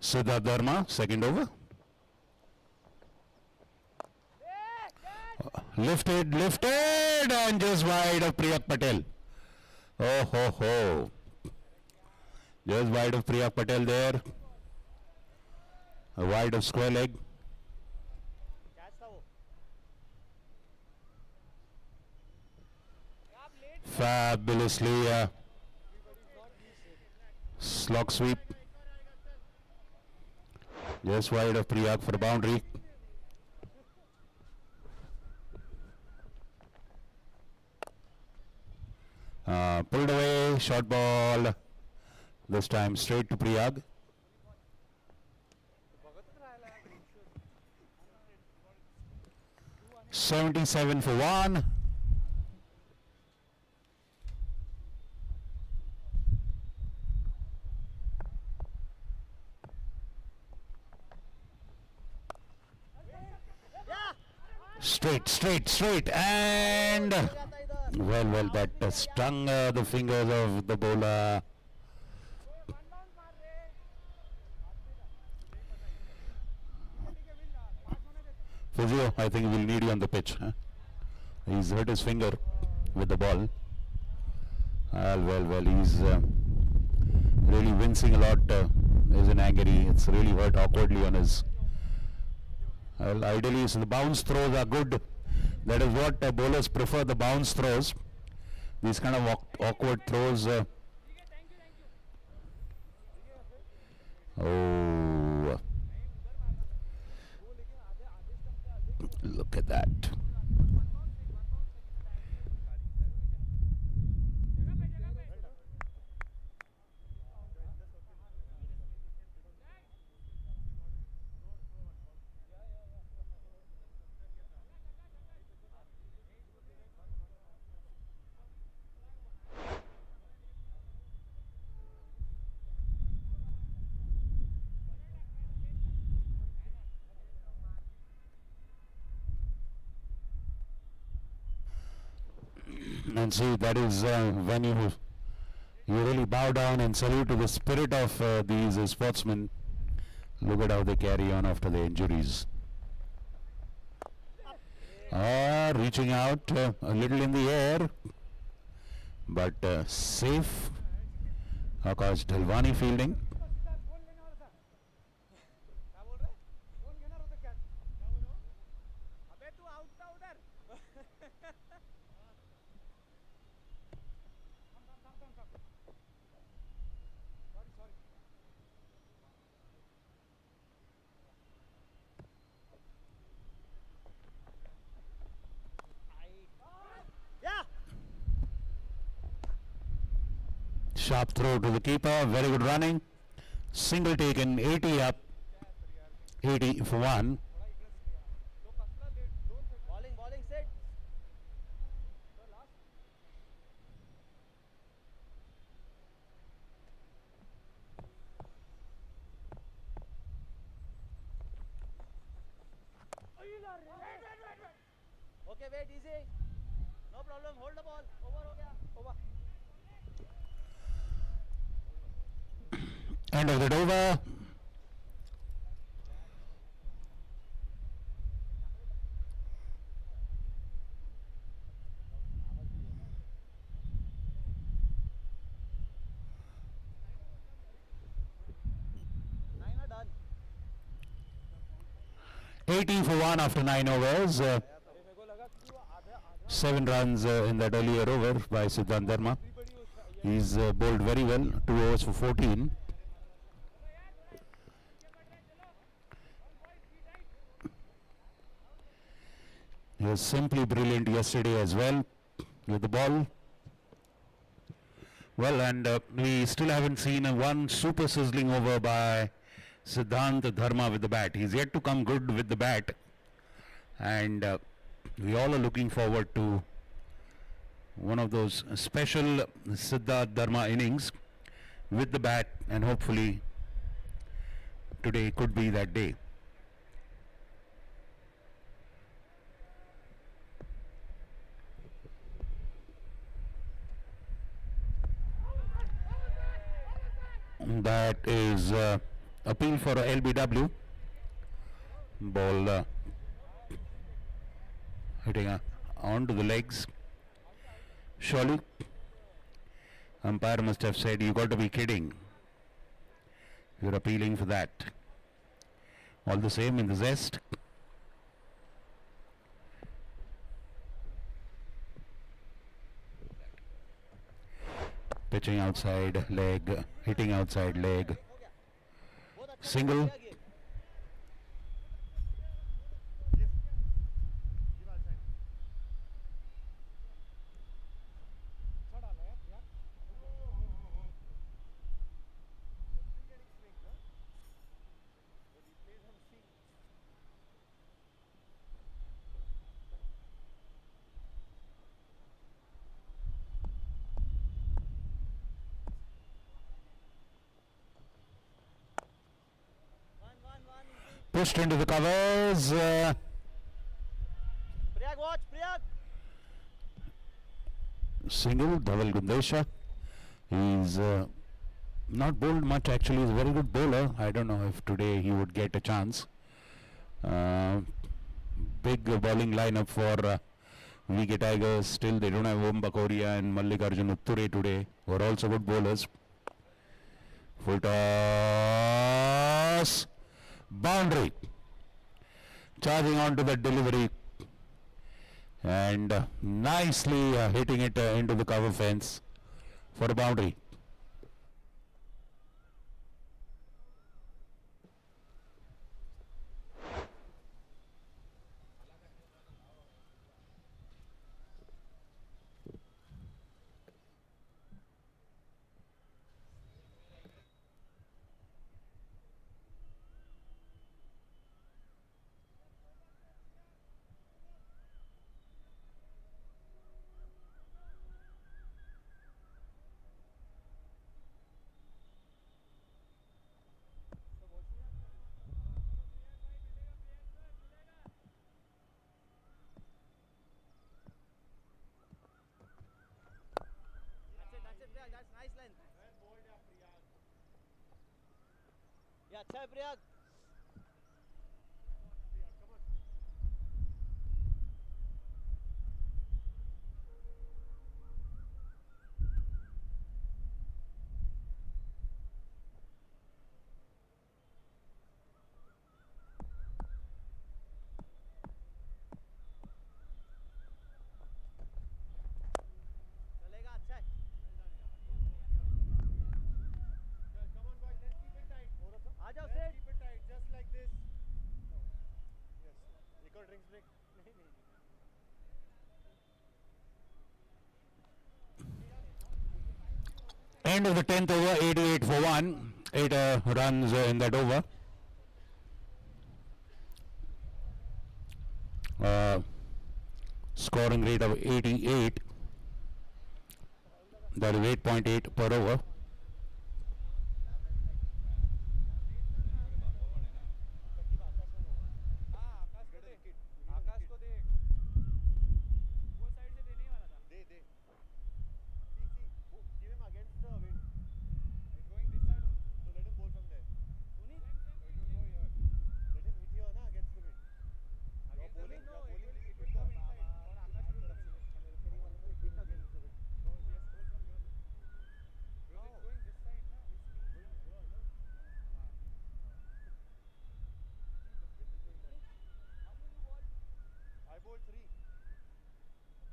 Siddharth Dharma, second over. Lifted, and just wide of Priyak Patel. Oh ho ho. Just wide of Priyak Patel there. Wide of square leg. Catch था वो Fabulously slog sweep. Just wide of Priyak for a boundary. Pulled away, short ball. This time straight to Priyag. भगत राहिला 77 for 1. Straight, and जाता इधर well, that stung the fingers of the bowler. Physio, I think we'll need you on the pitch. Huh? He's hurt his finger with the ball. Well, he's really wincing a lot. He's in agony. It's really hurt awkwardly on his. Well, ideally, so the bounce throws are good. That is what bowlers prefer, the bounce throws. These kind of awkward throws. Oh, look at that. And see, that is when you really bow down and salute to the spirit of these sportsmen. Look at how they carry on after the injuries. Reaching out a little in the air, but safe. Akash Dhalwani fielding. क्या बोल रहे कौन घेणार होतं catch क्या बोल अबे तू आउट था उधर सॉरी या Sharp throw to the keeper. Very good running. Single taken. 80 up. 80 for 1. Bowling set okay wait easy no problem hold the ball over हो गया over End of that over. Nine ना done 80 for 1 after 9 overs. मेरे को लगा कि वो आधा 7 runs in that earlier over by Siddharth Dharma. He's bowled very well. 2 overs for 14. He was simply brilliant yesterday as well with the ball. Well, and we still haven't seen one super sizzling over by Siddharth Dharma with the bat. He's yet to come good with the bat. And we all are looking forward to one of those special Siddharth Dharma innings with the bat, and hopefully today could be that day. That is appeal for a LBW. Ball hitting onto the legs. Surely, umpire must have said, "You got to be kidding. You're appealing for that." All the same, in the zest. Pitching outside leg, hitting outside leg. बहुत अच्छा Single. किया game one easy Pushed into the covers. Prayag watch Prayag Single. Dhaval Gundesha. He's not bowled much actually. He's a very good bowler. I don't know if today he would get a chance. Big bowling lineup for VK Tigers. Still they don't have Om Bakoria and Mallikarjun Utture today, who are also good bowlers. Full toss. Boundary. Charging on to the delivery. And nicely hitting it into the cover fence for a boundary. That's nice length. Yeah, अच्छा है प्रयाग चलेगा अच्छा है आ जाओ सेठ Keep it tight, just like this. Yes. एक और drinks break. नहीं नहीं. End of the 10th over, 88 for 1. 8 runs in that over. Scoring rate of 88. That is 8.8 per over. आकाश को देख वो साइड से देने ही वाला था दे दे give him against the wind it's going this side only so let him bowl from there Puni it will go here let him hit here na against the wind you're bowling it will come inside और आकाश will come inside hit against the wind no he has bowl from here because it's going this side na which means going here I bowled 3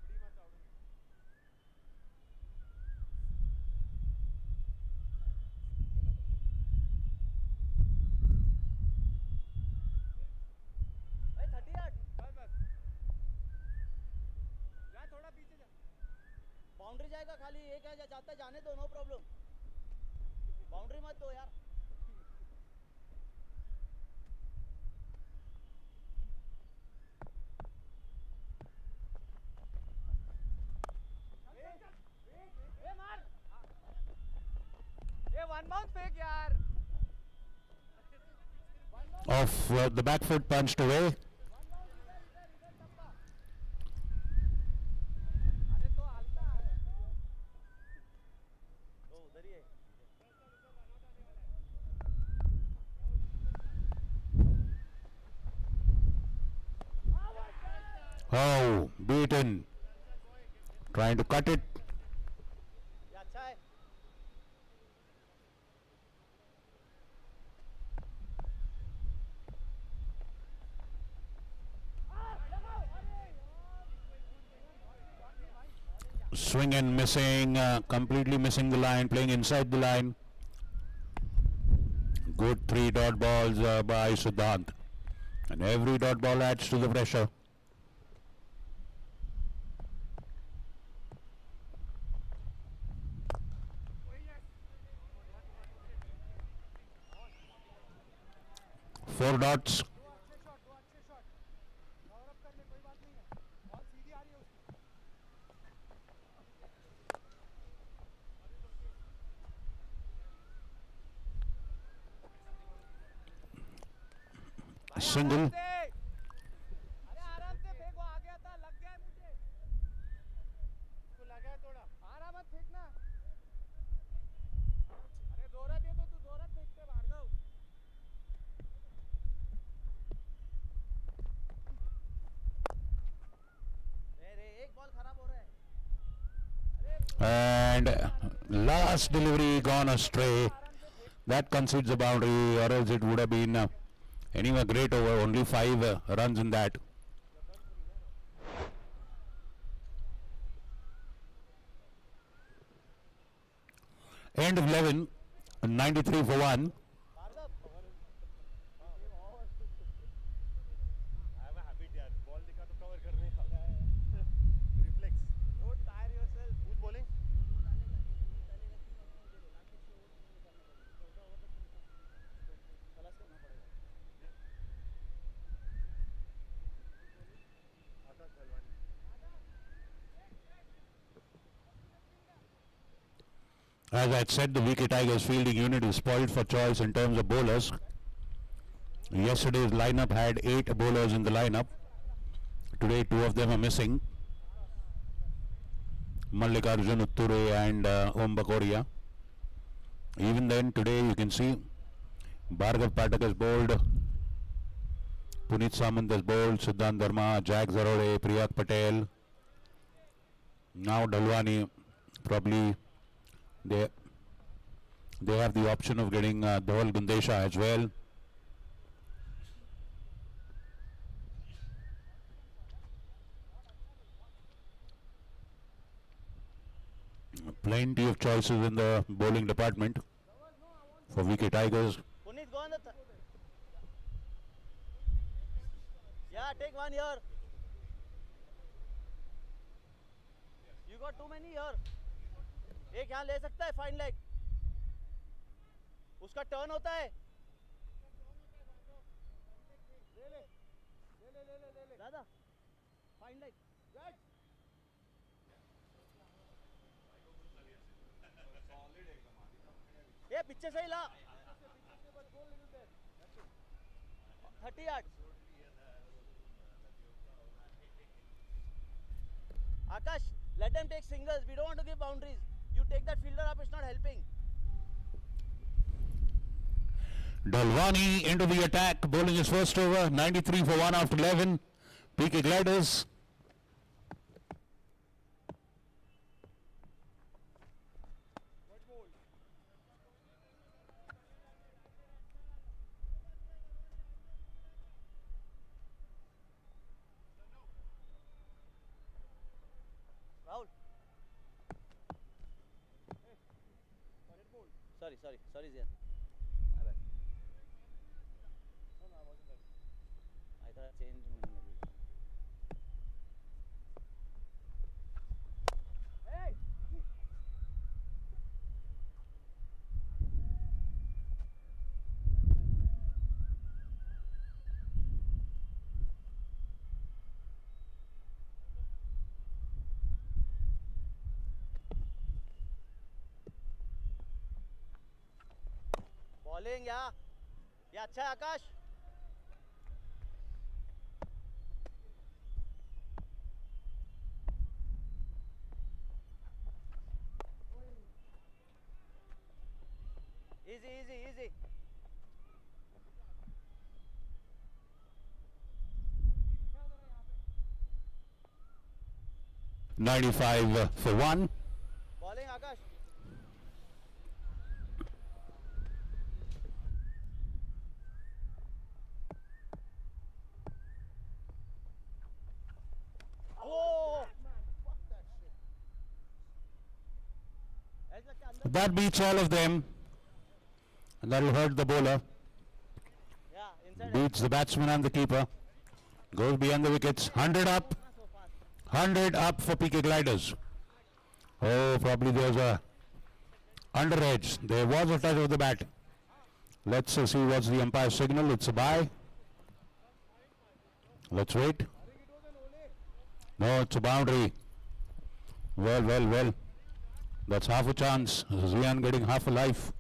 pretty much out of it भाई 38 बस जा थोड़ा पीछे जा boundary जाएगा खाली ये क्या जाता है जाने दो नो प्रॉब्लम बाउंड्री मत दो यार ये मार ये वन बाउंस फेंक यार Off the back foot punched away. अरे तो हल्का है ओ उधर ही है Oh, beaten. Trying to cut it. ये अच्छा है Swing and missing, completely missing the line, playing inside the line. Good 3 dot balls by Siddhant. And every dot ball adds to the pressure. Four dots. दो अच्छे shot cover up कर ले कोई बात नहीं है बॉल सीधी आ रही है उसकी Single. अरे आराम से फेंको आ गया था लग गया है मुझे इसको लगा है थोड़ा आराम मत फेंकना अरे जोरात येतो तू जोरात फेकते भार्गव अरे एक बॉल खराब हो रहा है And last delivery gone astray. That concedes a boundary, or else it would have been anyway great over. Only 5 runs in that. End of 11, 93 for 1. I have a habit यार बॉल दिखा तो cover करने का reflex don't tyre yourself who's bowling खलास करना पड़ेगा आकाश भलवानी As I said, the Wicket Tigers fielding unit is spoiled for choice in terms of bowlers. Yesterday's lineup had 8 bowlers in the lineup. Today 2 of them are missing. Mallikarjun Utture and Om Bakoria. Even then, today you can see Bhargav Pathak has bowled, Puneet Samant has bowled, Siddhant Dharma, Jack Zarore, Priyak Patel. Now Dalwani, probably they have the option of getting Dhawal Gundesha as well. Plenty of choices in the bowling department for Wicket Tigers. Puneet, go on the yeah, take one here. You got too many here. एक यहाँ ले सकता है fine leg उसका turn होता है ले ले दादा फाइन लेग ये पीछे से ही ला 30 yards Akash let them take singles we don't want to give boundaries you take that fielder up it's not helping Dalwani into the attack, bowling his first over, 93 for 1 after 11. PK Gliders. Rahul sorry Zian my bad no I wasn't ready I thought I changed in the middle hey bowling ये अच्छा है आकाश easy 95 for 1. Bowling Akash. Oh! Fuck that shit. ऐसे लगता है अंदर. That beats all of them. And that will hurt the bowler. Yeah, inside. Beats the batsman and the keeper. Goes beyond the wickets. 100 up. So fast. 100 up for PK Gliders. Oh, probably there's a underedge. There was a touch of the bat. Let's see what's the umpire's signal. It's a bye. Let's wait. No, it's a boundary. Well, well, well. That's half a chance. Zian getting half a life.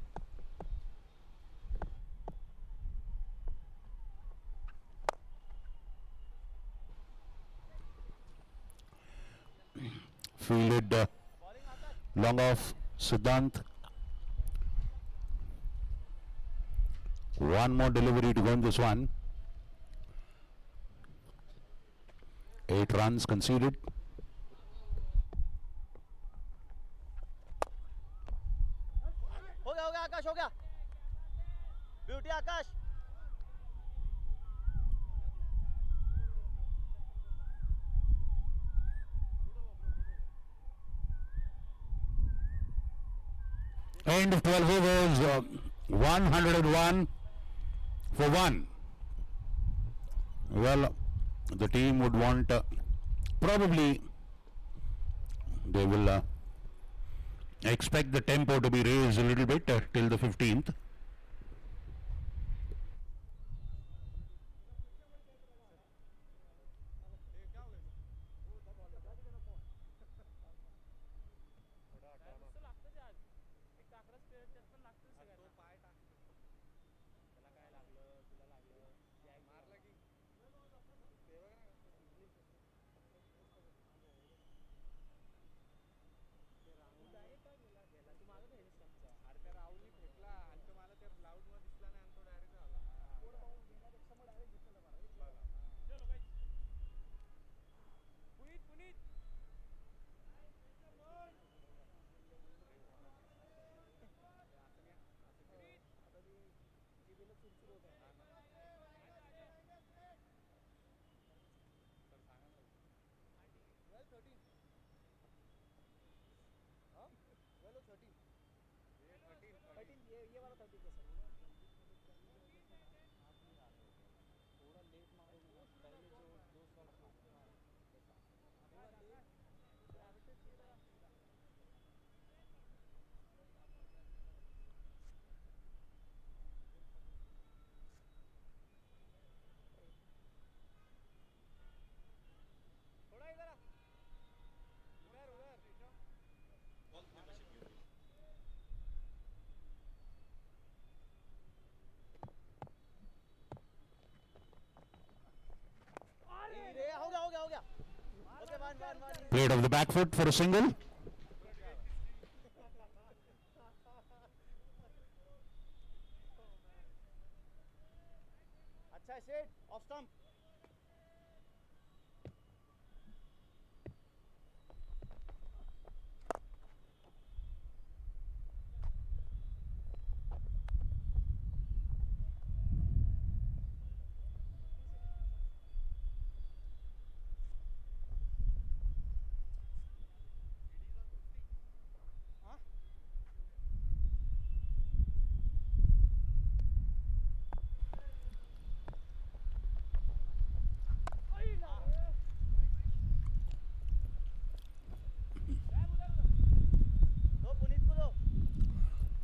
Fielded long off. Siddhant. One more delivery to go in this one. 8 runs conceded. हो गया आकाश हो गया. Beauty Akash. End of 12 overs. 101 for 1. Well, the team would want probably they will expect the tempo to be raised a little bit till the 15th. ये वाला 30 का sir. थोड़ा late मारेंगे ना पहले जो 2 शॉट मारे. थोड़ा इधर आ. हो गया. Okay, one. Played off the back foot for a single. अच्छा है set off stump.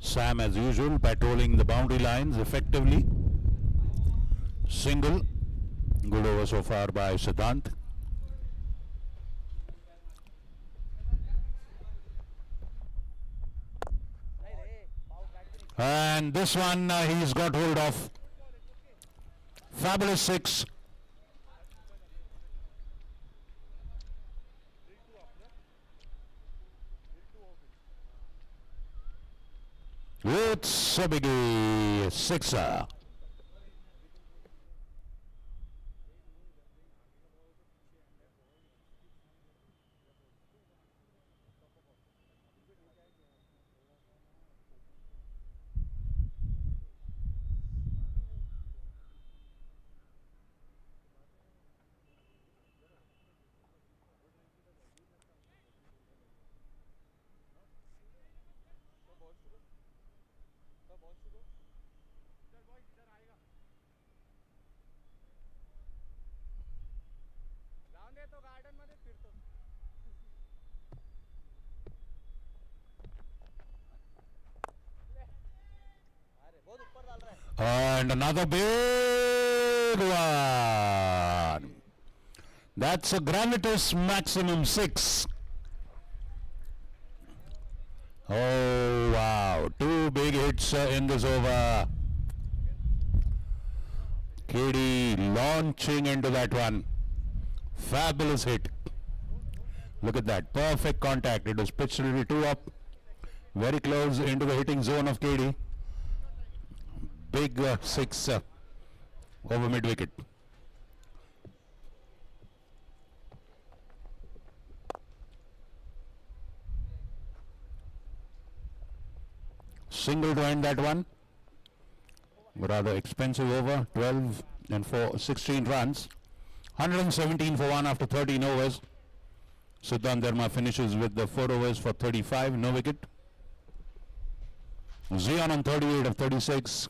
Sam, as usual, patrolling the boundary lines effectively. Single. Good over so far by Siddhant. And this one he's got hold of. Fabulous 6. It's a biggie 6er. अरे बहुत ऊपर डाल रहा है. And another big one. That's a Granitus maximum 6. Oh wow, 2 big hits in this over. KD launching into that one. Fabulous hit. Look at that, perfect contact. It was pitched a little too up, very close into the hitting zone of KD. Big 6 over mid wicket. Single to end that one. Rather expensive over, 12 and 16 runs. 117 for 1 after 13 overs. Siddhant Dharma finishes with the 4 overs for 35, no wicket. Zion on 38 of 36.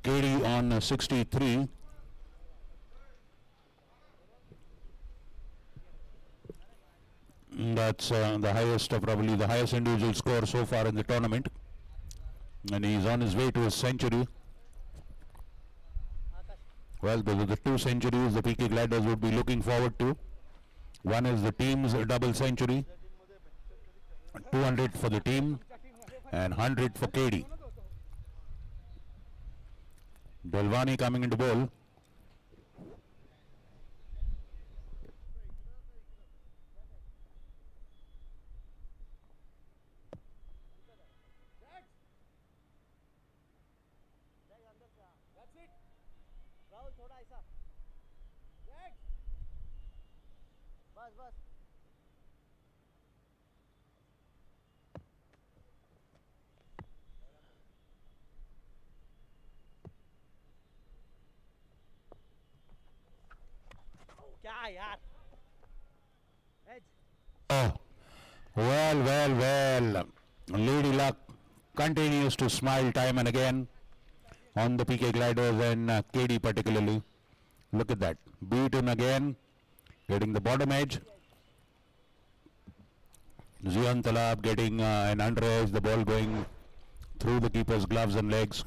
KD on 63. That's the highest, probably the highest individual score so far in the tournament. And he's on his way to his century. Well, those are the 2 centuries the PK Gliders would be looking forward to. One is the team's double century, 200 for the team and 100 for KD. Delvani coming into bowl. Rahul थोड़ा ऐसा. बस बस. क्या यार. Oh, well. Lady Luck continues to smile time and again on the PK Gliders and KD particularly. Look at that. Beaten again, getting the bottom edge. Zion Talab getting an under edge, the ball going through the keeper's gloves and legs.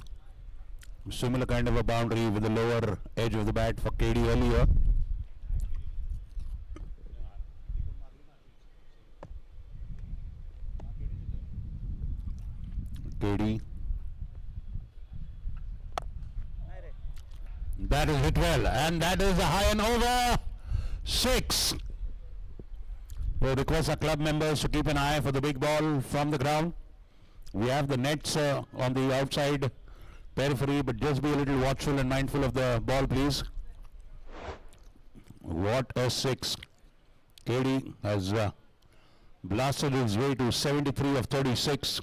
Similar kind of a boundary with the lower edge of the bat for KD earlier. KD. That is hit well, and that is a high and over 6. We request our club members to keep an eye for the big ball from the ground. We have the nets on the outside periphery, but just be a little watchful and mindful of the ball, please. What a 6. KD has blasted his way to 73 of 36.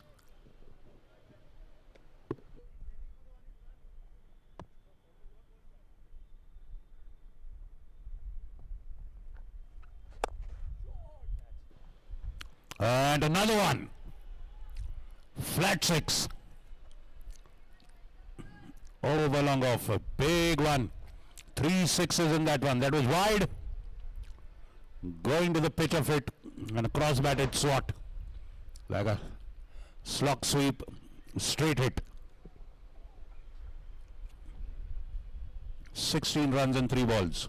And another one. Flat 6. Over long off. A big one. 3 sixes in that one. That was wide. Going to the pitch of it. And a cross batted swat. Like a slog sweep. Straight hit. 16 runs and 3 balls.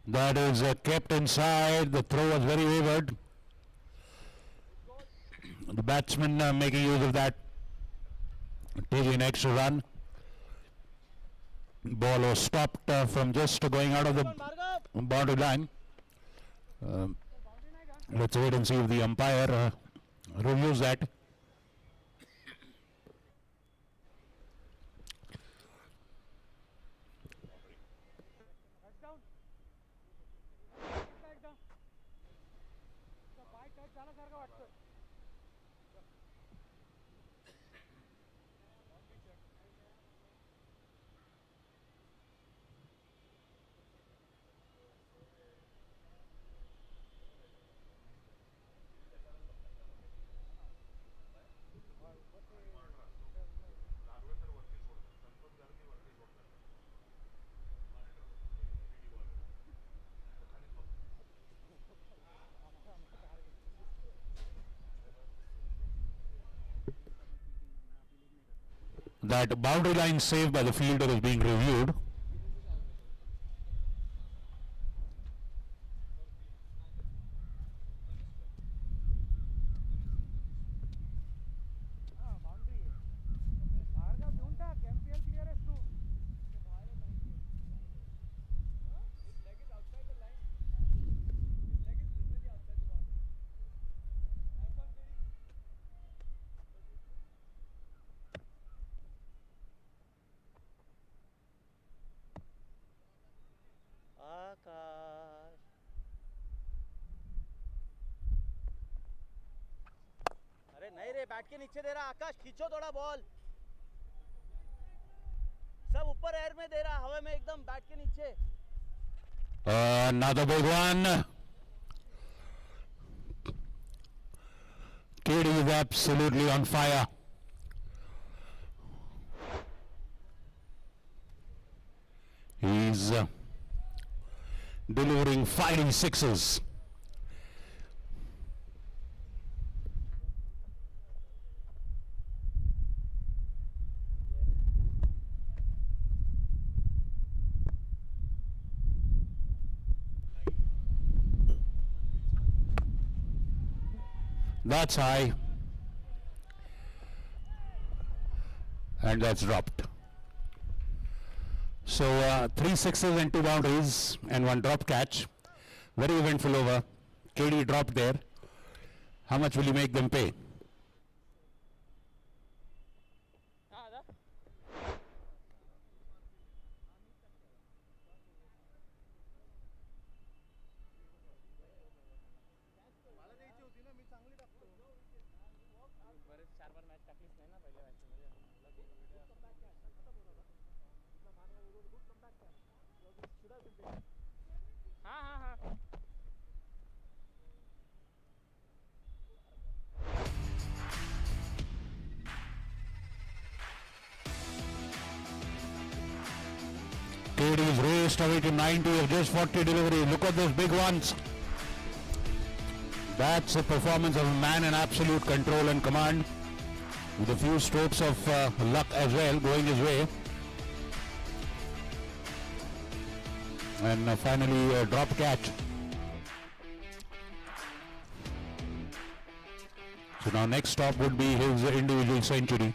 That is kept inside. The throw was very wayward. The batsman making use of that, taking an extra run. Ball was stopped from just going out of the boundary line. Let's wait and see if the umpire reviews that. That boundary line save by the fielder is being reviewed. आकाश अरे नहीं रे bat के नीचे दे रहा आकाश खींचो थोड़ा ball सब ऊपर एयर में दे रहा हवा में एकदम बैट के नीचे Another big one. KD is absolutely on fire. He's delivering fighting sixes. That's high. And that's dropped. So 3 sixes and 2 boundaries and 1 drop catch. Very eventful over. KD dropped there. How much will you make them pay? KD is raced away to 90 of just 40 delivery. Look at those big ones. That's a performance of a man in absolute control and command, with a few strokes of luck as well going his way. And finally a drop catch. So now next stop would be his individual century.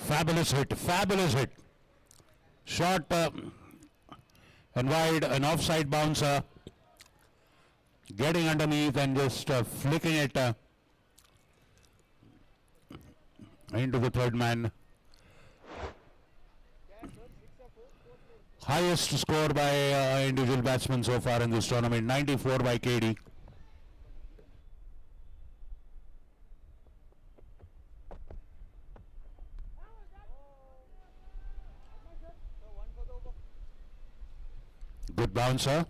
Fabulous hit. Short and wide, an offside bouncer. Getting underneath and just flicking it into the third man. Highest score by individual batsman so far in this tournament, 94 by KD. Good bouncer.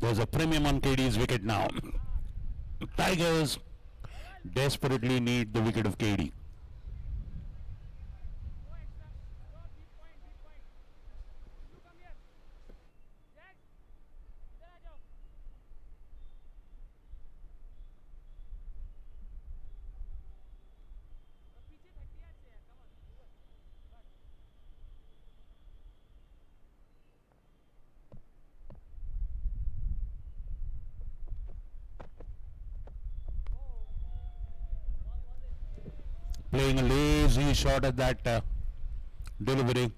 There's a premium on KD's wicket now. Tigers desperately need the wicket of KD. Playing a lazy shot at that delivery.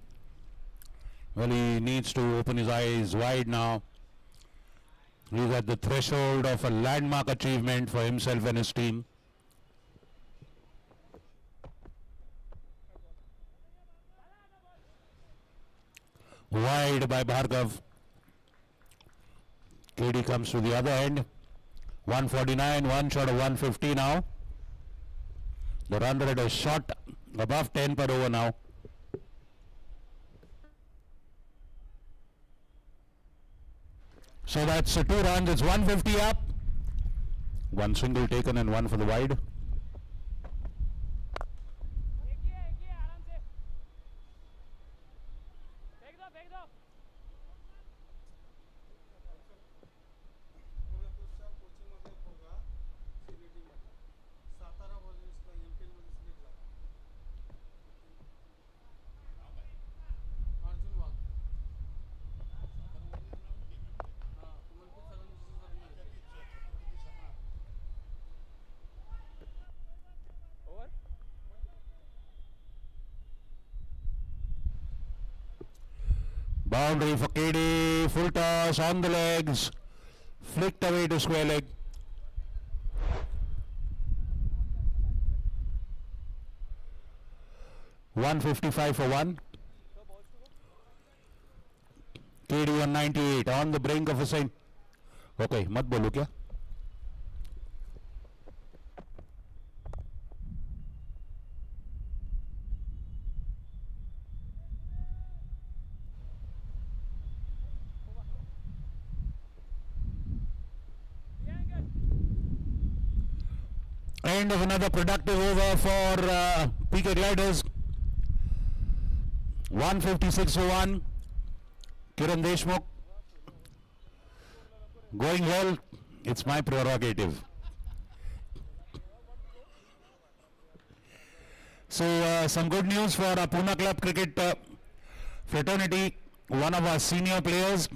Well, he needs to open his eyes wide now. He's at the threshold of a landmark achievement for himself and his team. Wide by Bhargav. KD comes to the other end. 149, one shot of 150 now. The run rate is shot above 10 per over now. So that's 2 runs, it's 150 up. One single taken and one for the wide. Boundary for KD, full toss on the legs, flicked away to square leg. $155 for one. KD 198 on the brink of a century. Okay, मत बोलो क्या? End of another productive over for PK Gliders. 156 for 1. Kiran Deshmukh. Going well. It's my prerogative. So some good news for our Pune Club cricket fraternity. One of our senior players,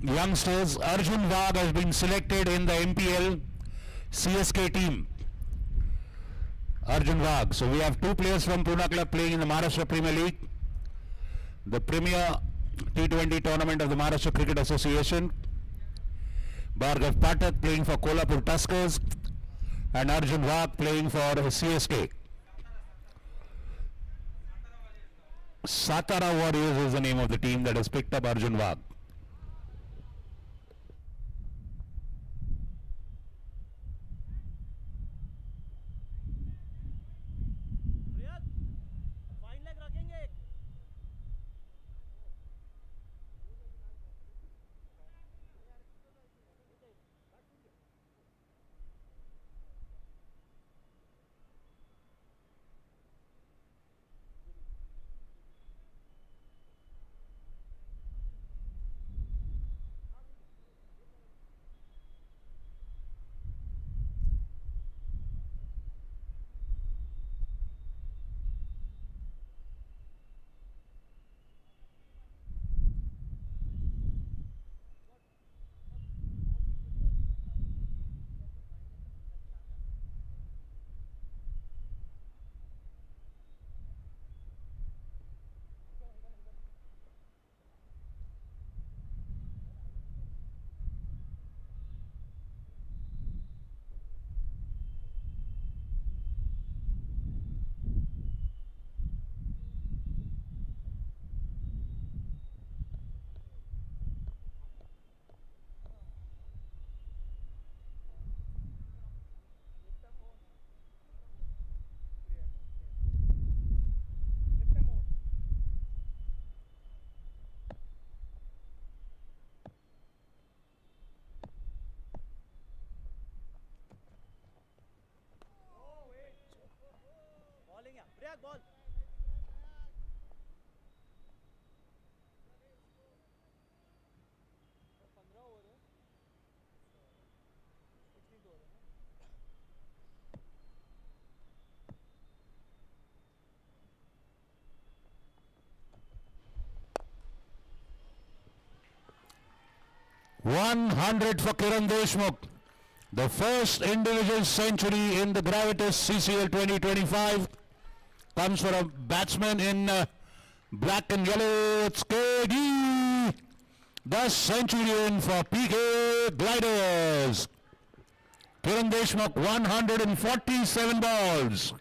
youngsters, Arjun Wagh, has been selected in the MPL CSK team. Arjun Wagh. So we have 2 players from Pune Club playing in the Maharashtra Premier League, the Premier T20 tournament of the Maharashtra Cricket Association. Bhargav Pathak playing for Kolhapur Tuskers and Arjun Wagh playing for CSK. Satara Warriors is the name of the team that has picked up Arjun Wagh. ball. $100 for Kiran Deshmukh. The first individual century in the Gravitas CCL 2025 comes for a batsman in black and yellow. It's KD, the centurion for PK Gliders. Kiran Deshmukh, 147 balls.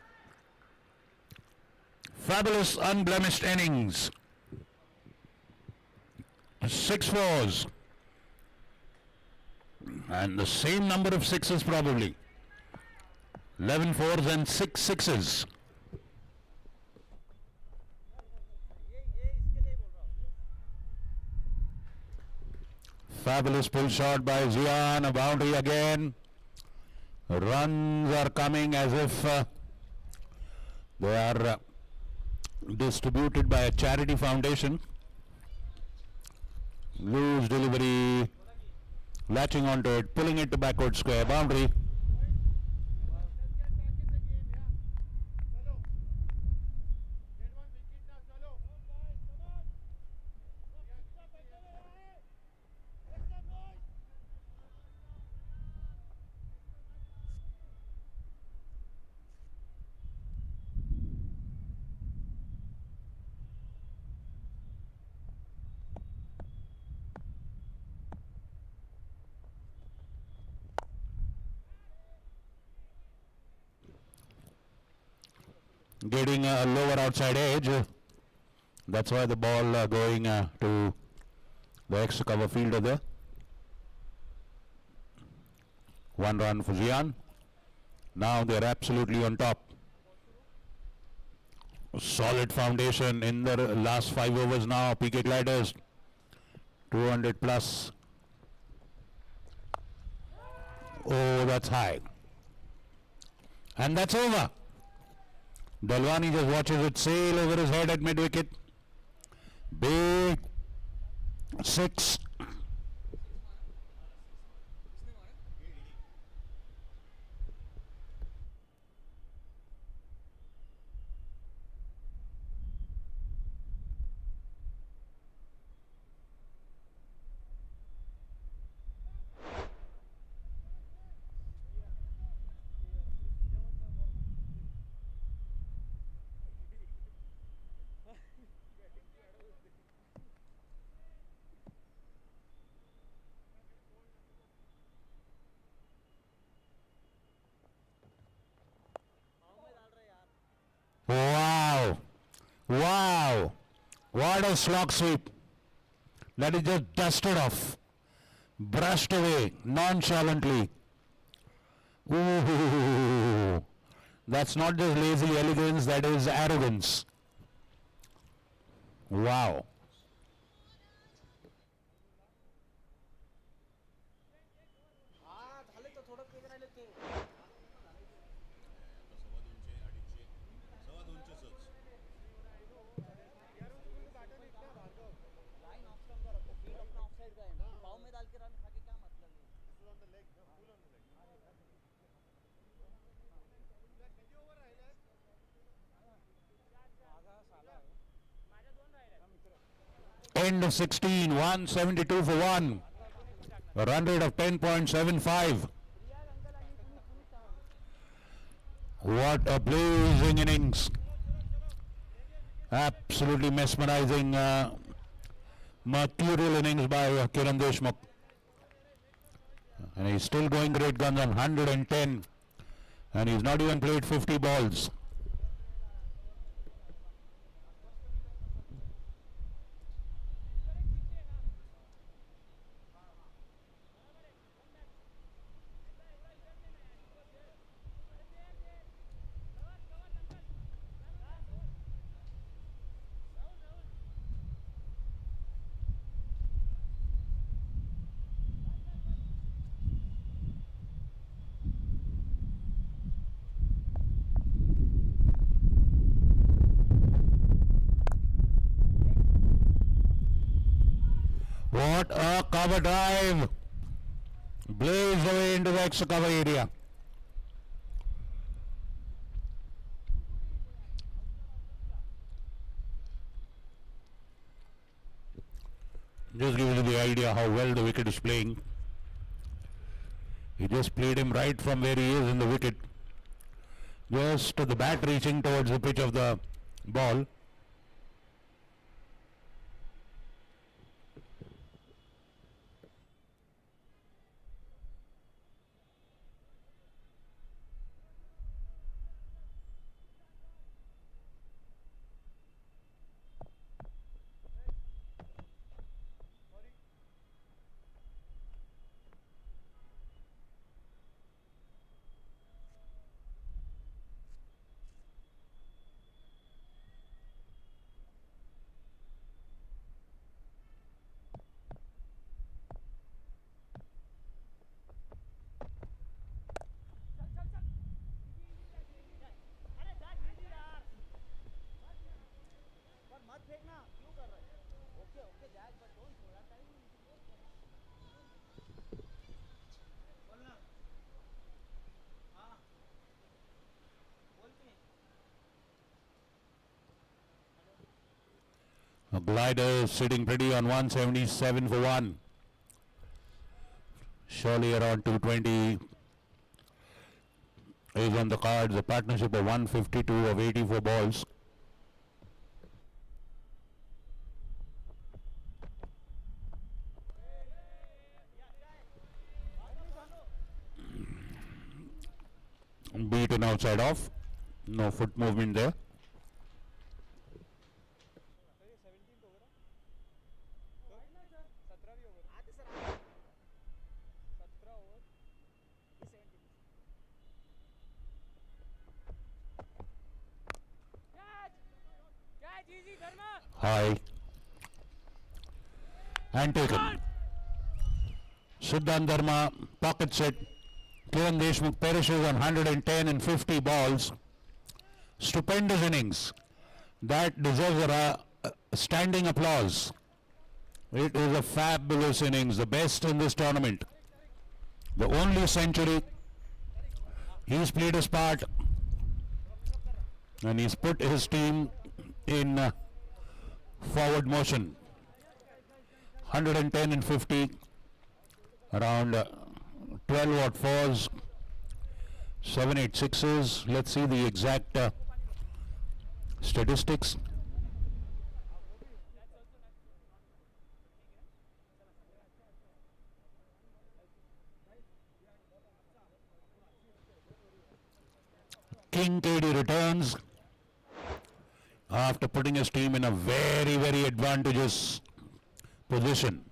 Fabulous unblemished innings. 6 fours. And the same number of sixes probably. 11 fours and 6 sixes. ये इसके लिए बोल रहा हूँ. Fabulous pull shot by Zian, a boundary again. Runs are coming as if they are distributed by a charity foundation. Loose delivery, latching onto it, pulling it to backward square, boundary. Getting a lower outside edge. That's why the ball going to the extra cover fielder there. 1 run for Zian. Now they're absolutely on top. Solid foundation in the last 5 overs now. PK Gliders 200 plus. Oh, that's high. And that's over. Dalwani just watches it sail over his head at mid-wicket. Big 6. Wow. Wow. What a slog sweep. That is just dusted off. Brushed away nonchalantly. Ooh. That's not just lazy elegance, that is arrogance. Wow. हाँ झाले तो थोडं तेज राहिले ते. Line off stump का रखो. Field अपना of side का है ना. पाव में डाल के रन खा के क्या मतलब है. End of 16, 172 for 1. A run rate of 10.75. What a blazing innings. Absolutely mesmerizing, mercurial innings by Kiran Deshmukh. And he's still going great guns on 110. And he's not even played 50 balls. cover drive. Blazed away into the extra cover area. Just gives you the idea how well the wicket is playing. He just played him right from where he is in the wicket. Just the bat reaching towards the pitch of the ball. पर मत फेंकना क्यों कर रहा है okay okay jack but don't थोड़ा time बोलना हाँ बोल के A glider sitting pretty on 177 for 1. Surely around 220 is on the cards. A partnership of 152 of 84 balls. Beaten outside off. No foot movement there. High. And taken. Siddhant Dharma, pocket set. Kiran Deshmukh perishes on 110 and 50 balls. Stupendous innings. That deserves a standing applause. It is a fabulous innings, the best in this tournament. The only century. He's played his part. And he's put his team in forward motion. 110 and 50. Around 12 odd fours, 7 8 sixes. Let's see the exact statistics. King KD returns after putting his team in a very, very advantageous position.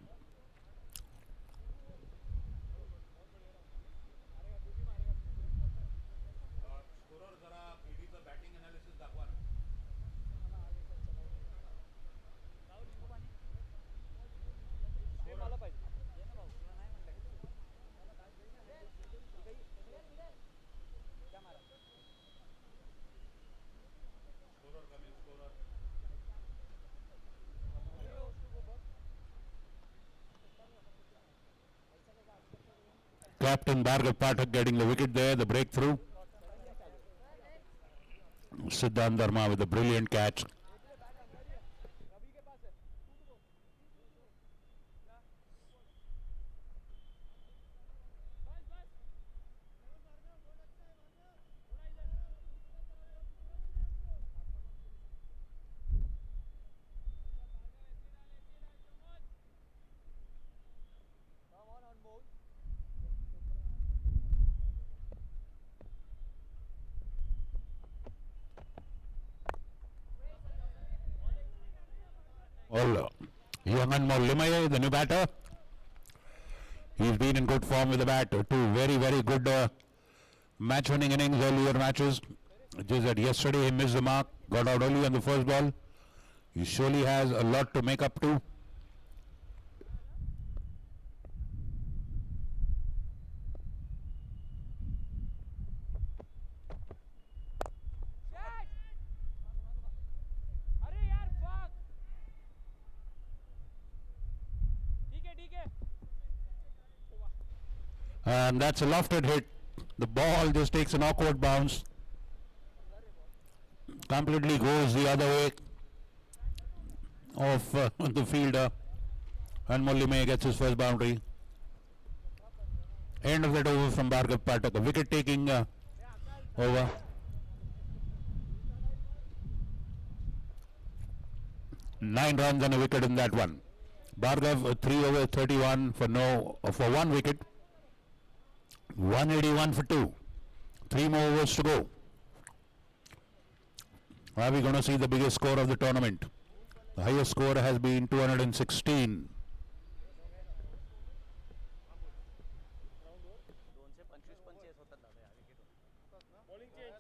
Captain Bhargav Pathak getting the wicket there, the breakthrough. Siddhant Dharma with a brilliant catch. Well, young Anmol Limaye, the new batter. He's been in good form with the bat. Two very, very good match-winning innings, earlier matches. Just that yesterday he missed the mark, got out early on the first ball. He surely has a lot to make up to. And that's a lofted hit. The ball just takes an awkward bounce. Completely goes the other way of the fielder. And Mullime gets his first boundary. End of that over from Bhargav Pathak. A wicket taking over. Nine runs and a wicket in that one. Bhargav 3 over 31 for 1 wicket. 181 for 2. 3 more overs to go. Are we going to see the biggest score of the tournament? The highest score has been 216. Bowling change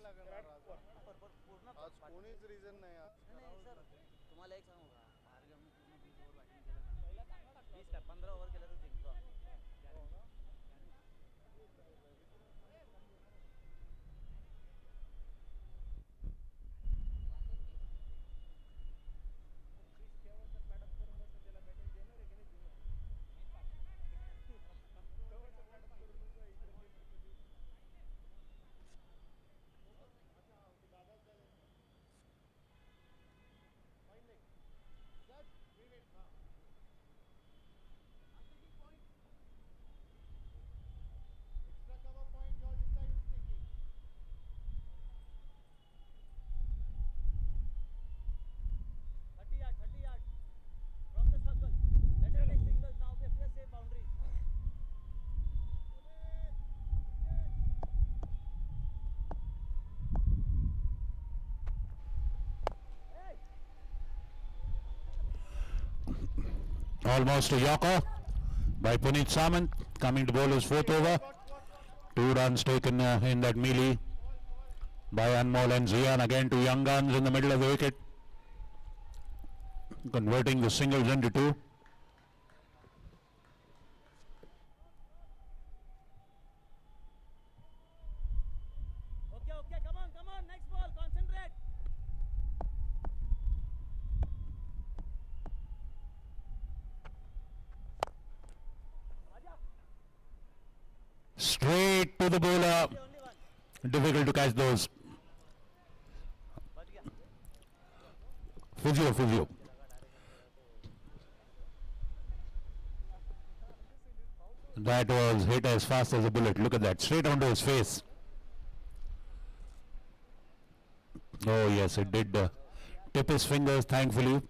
आज कोणीच reason नाही आज तुम्हाला एक सांगू का भार्गवने पूर्ण 20 over batting केलं ना 20 काय 15 ओव्हर केलं तर जिंकतो आम्ही. Extra cover point you all decide who's taking. Thirty yard from the circle. Let them take singles now. We have safe boundaries. Almost a yorker by Puneet Samant, coming to bowl his 4th over. 2 runs taken in that melee by Anmol and Zian. Again 2 young guns in the middle of the wicket, converting the singles into 2. Okay, come on, next ball, concentrate. Straight to the bowler. Only one. Difficult to catch those. Physio. That was hit as fast as a bullet. Look at that. Straight onto his face. Oh yes, it did tip his fingers, thankfully.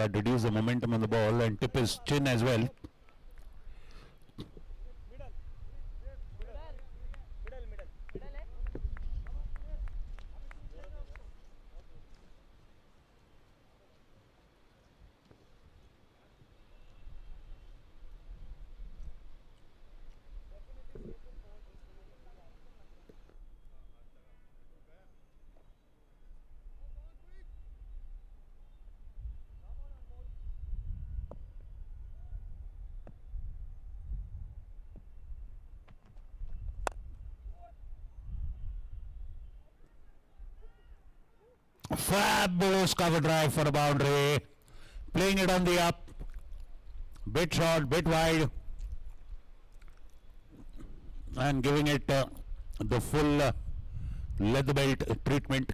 That reduced the momentum on the ball and tip his chin as well. Fabulous cover drive for a boundary. Playing it on the up. Bit short, bit wide. And giving it the full leather belt treatment.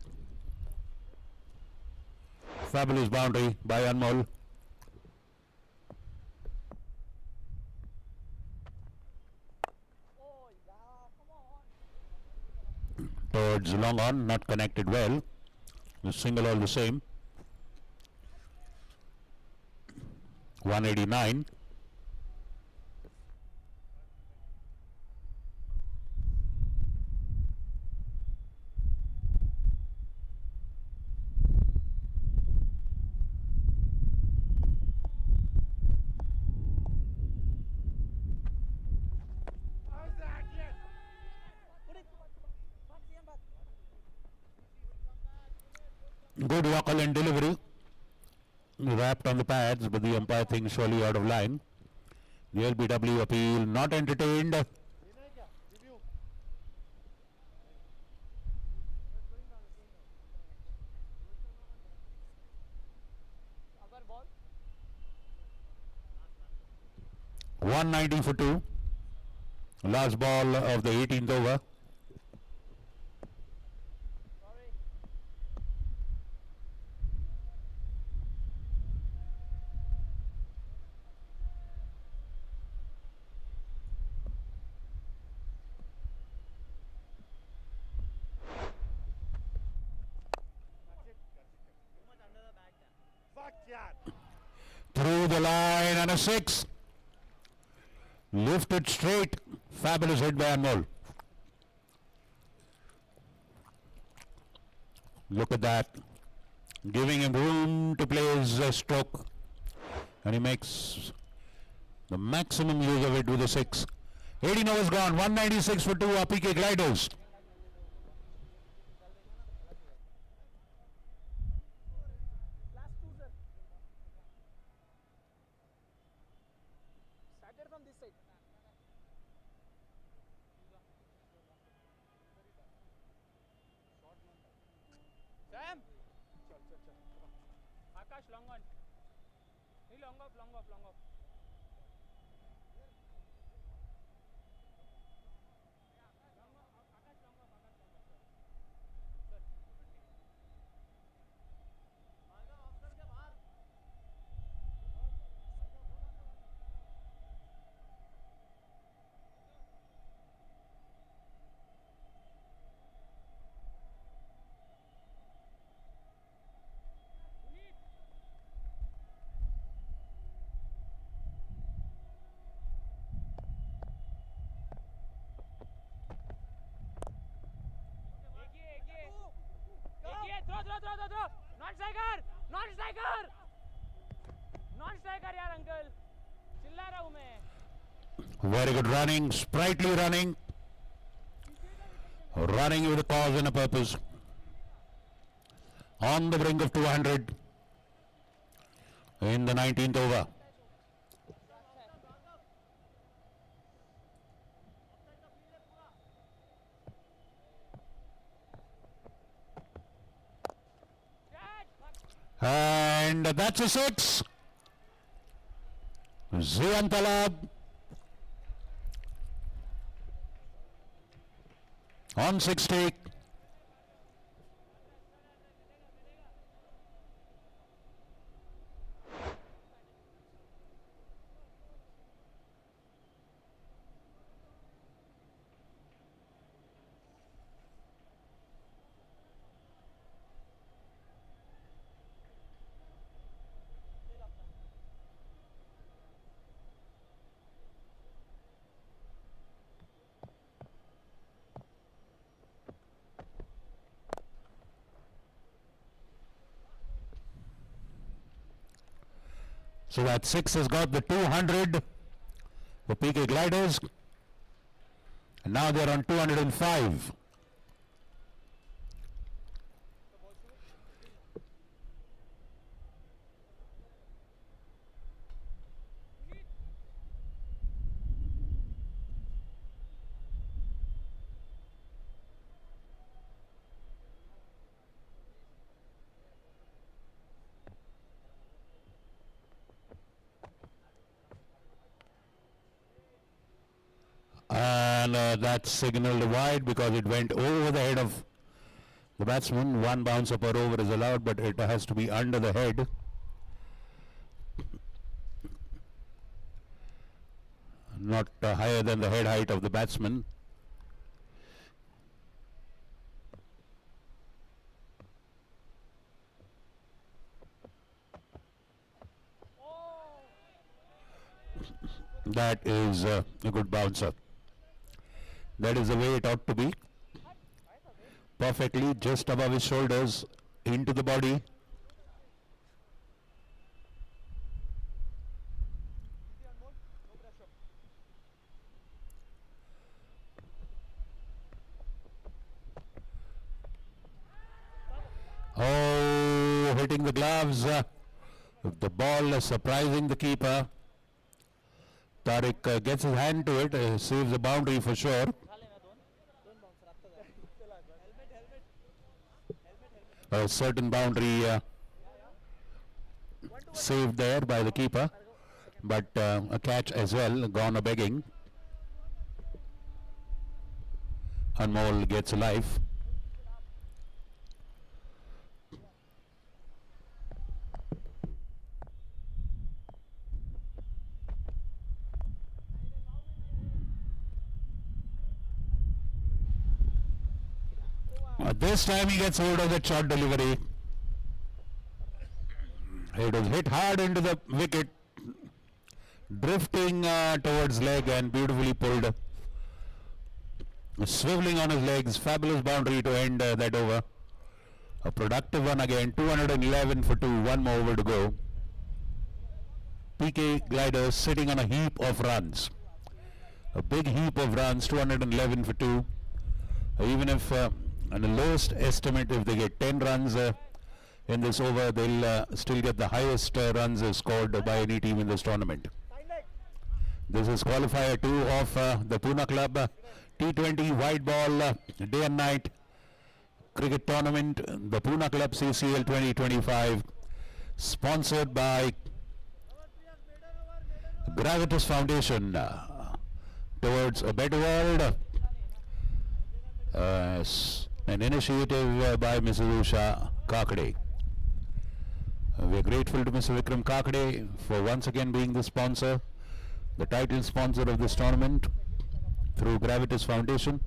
Fabulous boundary by Anmol. Towards long on, not connected well. The single all the same. 189. Good Walker and delivery. Wrapped on the pads, but the umpire thinks surely out of line. The LBW appeal not entertained. Review. Other ball. 190 for 2. Last ball of the 18th over. Too much under the bat. Fuck yaar. Through the line and a 6. Lifted straight. Fabulous hit by Anmol. Look at that. Giving him room to play his stroke. And he makes the maximum use of it with a 6. 18 overs gone. 196 for 2 PK Gliders. Last two, sir. Started from this side. Sam, Chal, chal, chal. Come on. Akash, long on. He long off, long off, long off. Long off, Akash, long off, Akash, long off. Sir, मारना option के बाहर. एक ये, throw. Non striker यार uncle. चिल्ला रहा हूँ मैं. Very good running. Sprightly running. Running with a cause and a purpose. On the brink of 200 in the 19th over. And that's a 6. Ziyan Talab on 60. So that 6 has got the 200 for PK Gliders. And now they're on 205. And that's signaled wide because it went over the head of the batsman. One bouncer per over is allowed, but it has to be under the head. Not higher than the head height of the batsman. That is a good bouncer. That is the way it ought to be. Perfectly just above his shoulders, into the body. Easy on ball. No pressure. Oh, hitting the gloves. The ball surprising the keeper. Tariq gets his hand to it, saves the boundary for sure. खा ले मैं दोन bouncer आता है. Helmet. A certain boundary saved there by the keeper, but a catch as well, gone a begging. Anmol gets a life. This time he gets hold of the short delivery. It was hit hard into the wicket, drifting towards leg and beautifully pulled. Swiveling on his legs, fabulous boundary to end that over. A productive one again, 211 for 2, one more over to go. PK Gliders sitting on a heap of runs. A big heap of runs, 211 for 2. Even if on the lowest estimate, if they get 10 runs in this over, they'll still get the highest runs scored by any team in this tournament. This is qualifier 2 of the Pune Club T20 white ball day and night cricket tournament, the Pune Club CCL 2025, sponsored by Gravitas Foundation towards a better world. An initiative by Mrs. Usha Kakade. We are grateful to Mr. Vikram Kakade for once again being the sponsor, the title sponsor of this tournament through Gravitas Foundation.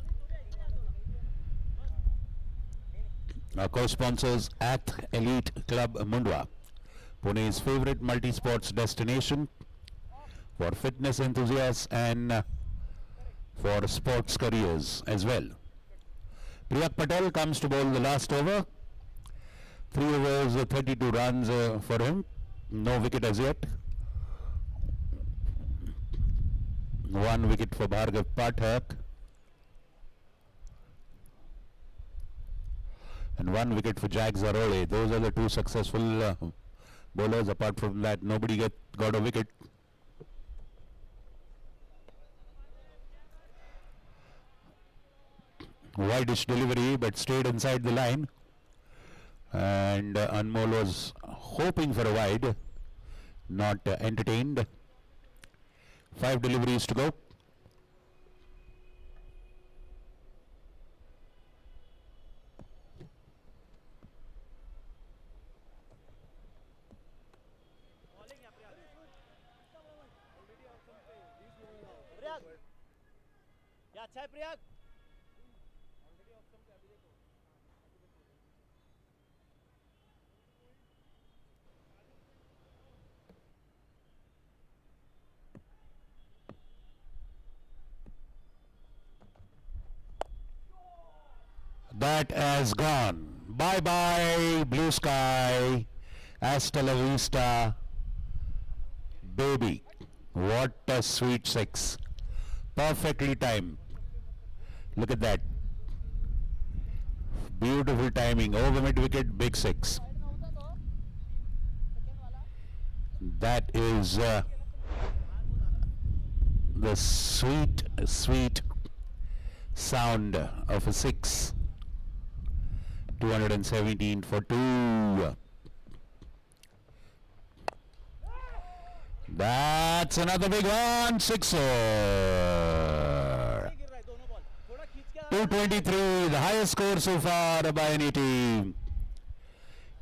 Our co-sponsors at Elite Club Mundwa, Pune's favorite multi-sports destination for fitness enthusiasts and for sports careers as well. Priyak Patel comes to bowl the last over. 3 overs, 32 runs for him. No wicket as yet. 1 wicket for Bhargav Pathak. And 1 wicket for Jack Zarole. Those are the 2 successful bowlers. Apart from that, nobody got a wicket. Wide-ish delivery, but stayed inside the line. And Anmol was hoping for a wide, not entertained. 5 deliveries to go. क्या अच्छा है Prayag? That has gone. Bye bye, blue sky. Hasta la vista, baby. What a sweet 6. Perfectly timed. Look at that. Beautiful timing. Over mid wicket, big 6. That is the sweet, sweet sound of a 6. 217 for 2. That's another big one. 6er. 223, the highest score so far by any team.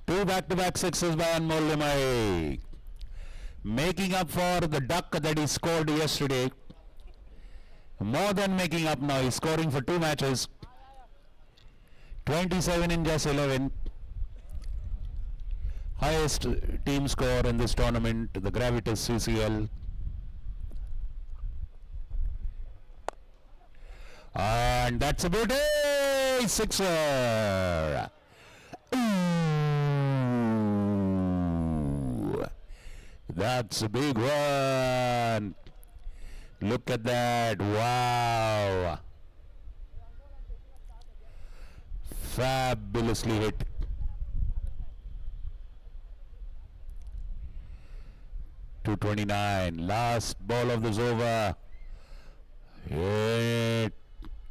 2 back-to-back 6s by Anmol Limai. Making up for the duck that he scored yesterday. More than making up now. He's scoring for 2 matches. 27 in just 11. Highest team score in this tournament, the Gravitas CCL. And that's a beauty! 6er. Ooh, that's a big one. Look at that. Wow. Fabulously hit. .229. Last ball of this over.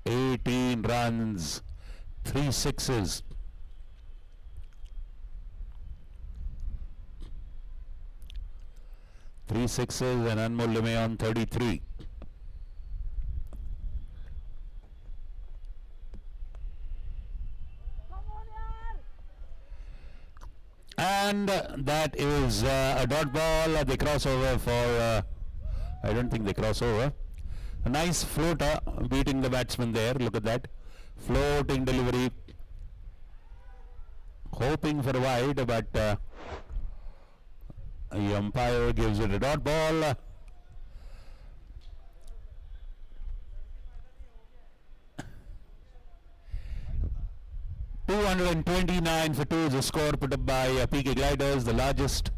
18 runs. 3 6s. Three sixes and Anmol Limay on 33. And that is a dot ball. They cross over for, I don't think they cross over. A nice floater beating the batsman there. Look at that. Floating delivery. Hoping for a wide, but the umpire gives it a dot ball. $229 for 2 is the score put up by PK Gliders, the largest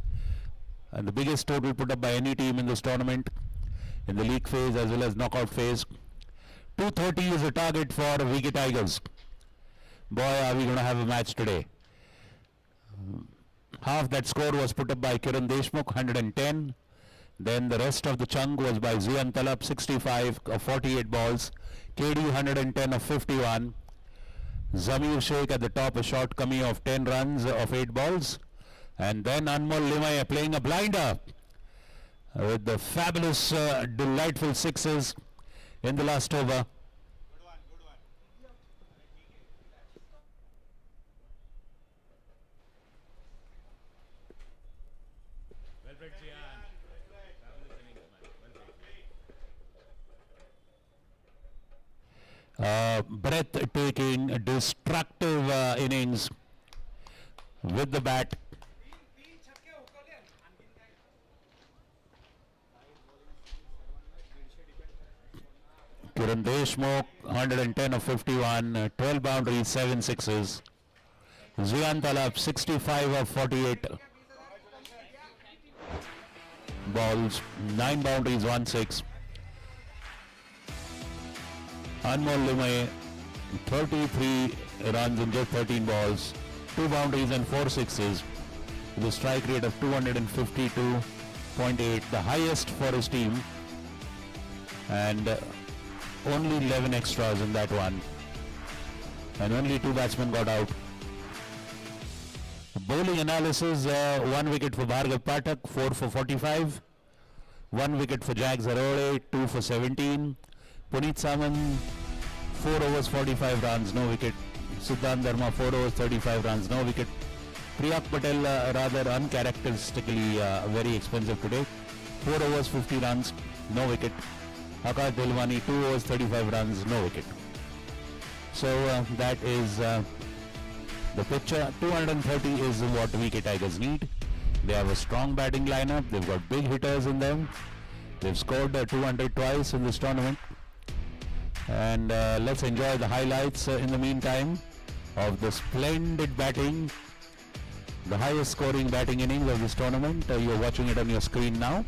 and the biggest total put up by any team in this tournament in the league phase as well as knockout phase. 230 is the target for VK Tigers. Boy, are we going to have a match today. Half that score was put up by Kiran Deshmukh, 110. Then the rest of the chunk was by Zian Talab, 65 of 48 balls. KD, 110 of 51. Zamir Sheikh at the top, a shortcoming of 10 runs of 8 balls. And then Anmol Limaya playing a blinder with the fabulous, delightful sixes in the last over. Breathtaking, destructive innings with the bat. Kiran Deshmukh, 110 of 51, 12 boundaries, 7 sixes. Zian Talab, 65 of 48 balls, 9 boundaries, 1 6. Anmol Limay, 33 runs in just 13 balls, 2 boundaries and 4 sixes, with a strike rate of 252.8, the highest for his team, and only 11 extras in that one, and only 2 batsmen got out. Bowling analysis, 1 wicket for Bhargav Pathak, 4 for 45, 1 wicket for Jags Arore, 2 for 17. Puneet Samant, 4 overs 45 runs, no wicket. Siddhant Dharma, 4 overs 35 runs, no wicket. Priyak Patel, rather uncharacteristically very expensive today. 4 overs 50 runs, no wicket. Akash Dilwani, 2 overs 35 runs, no wicket. So that is the picture. 230 is what VK Tigers need. They have a strong batting lineup. They've got big hitters in them. They've scored 200 twice in this tournament. And let's enjoy the highlights in the meantime of the splendid batting, the highest scoring batting innings of this tournament. You're watching it on your screen now.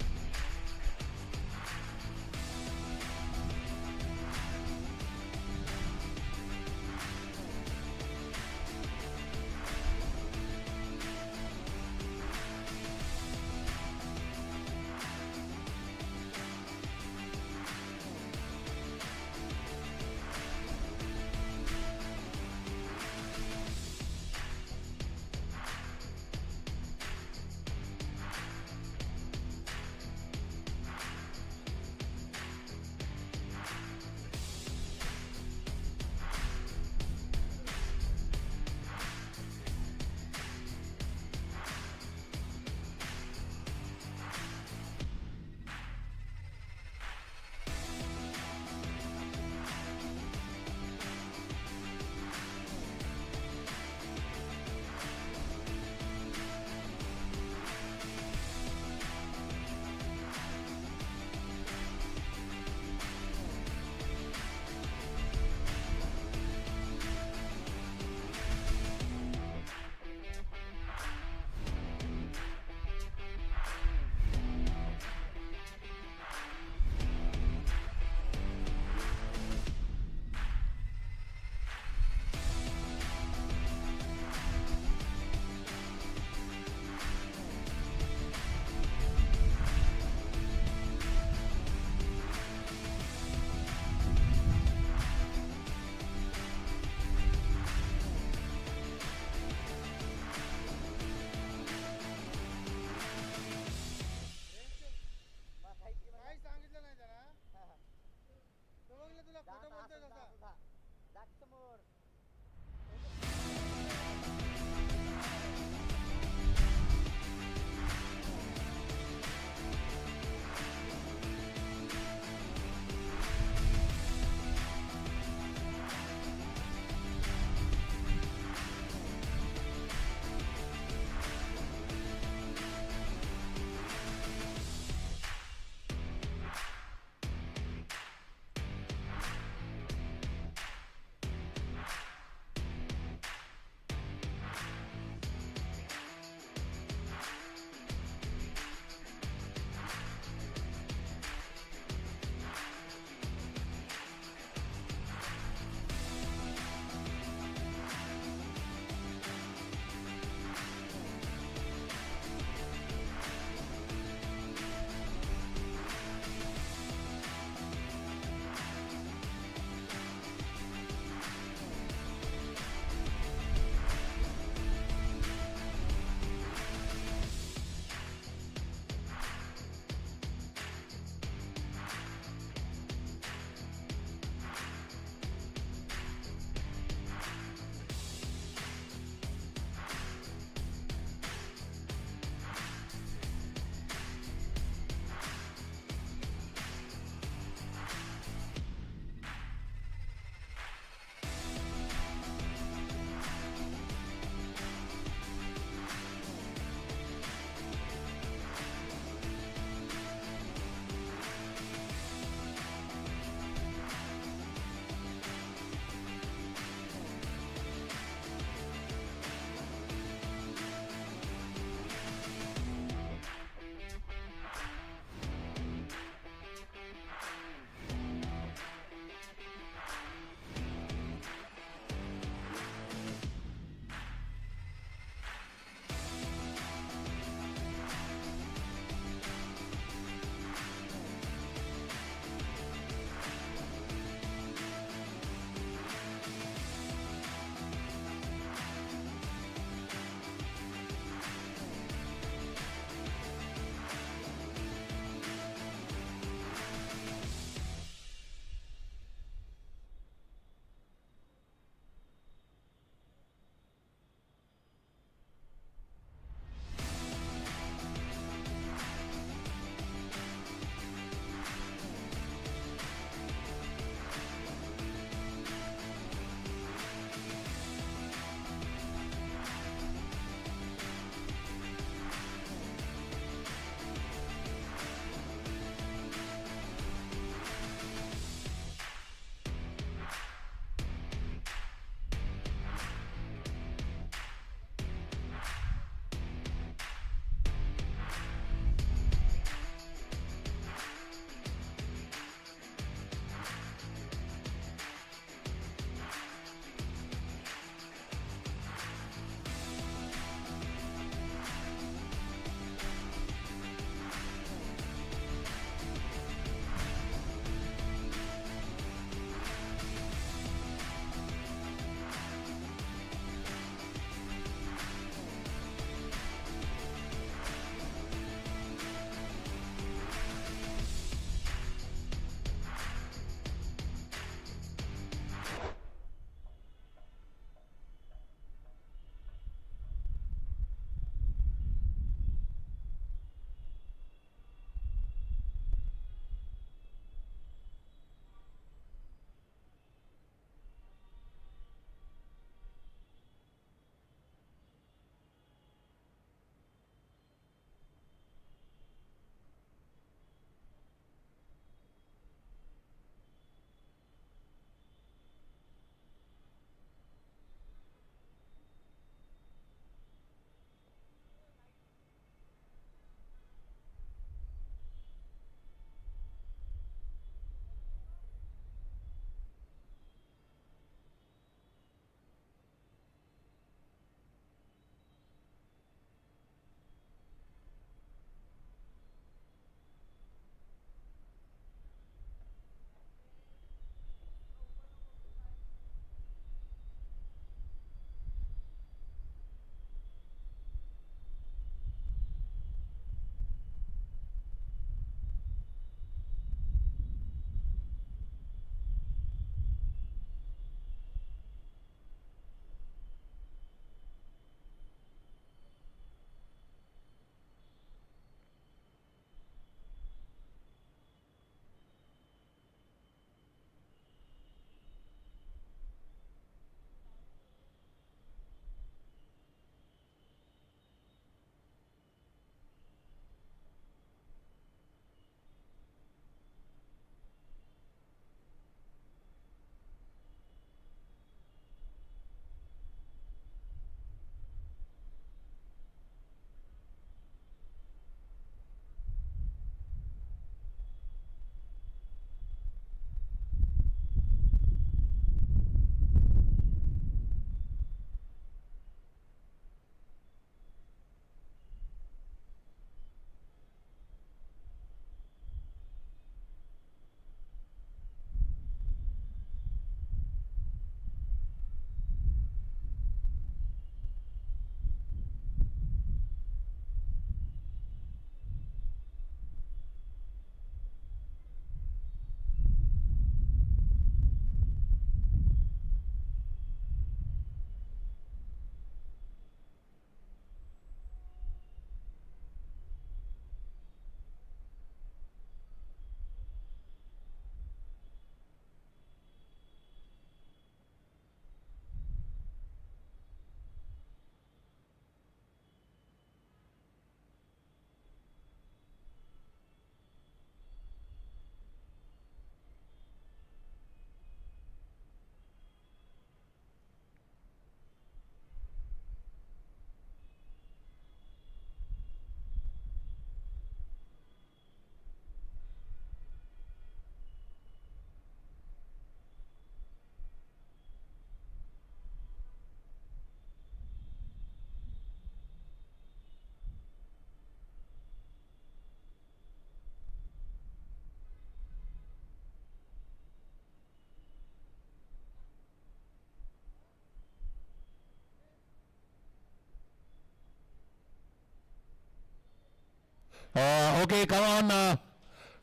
Okay, come on.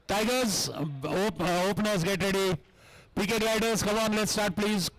Tigers, openers, get ready. PK gliders, come on, let's start, please.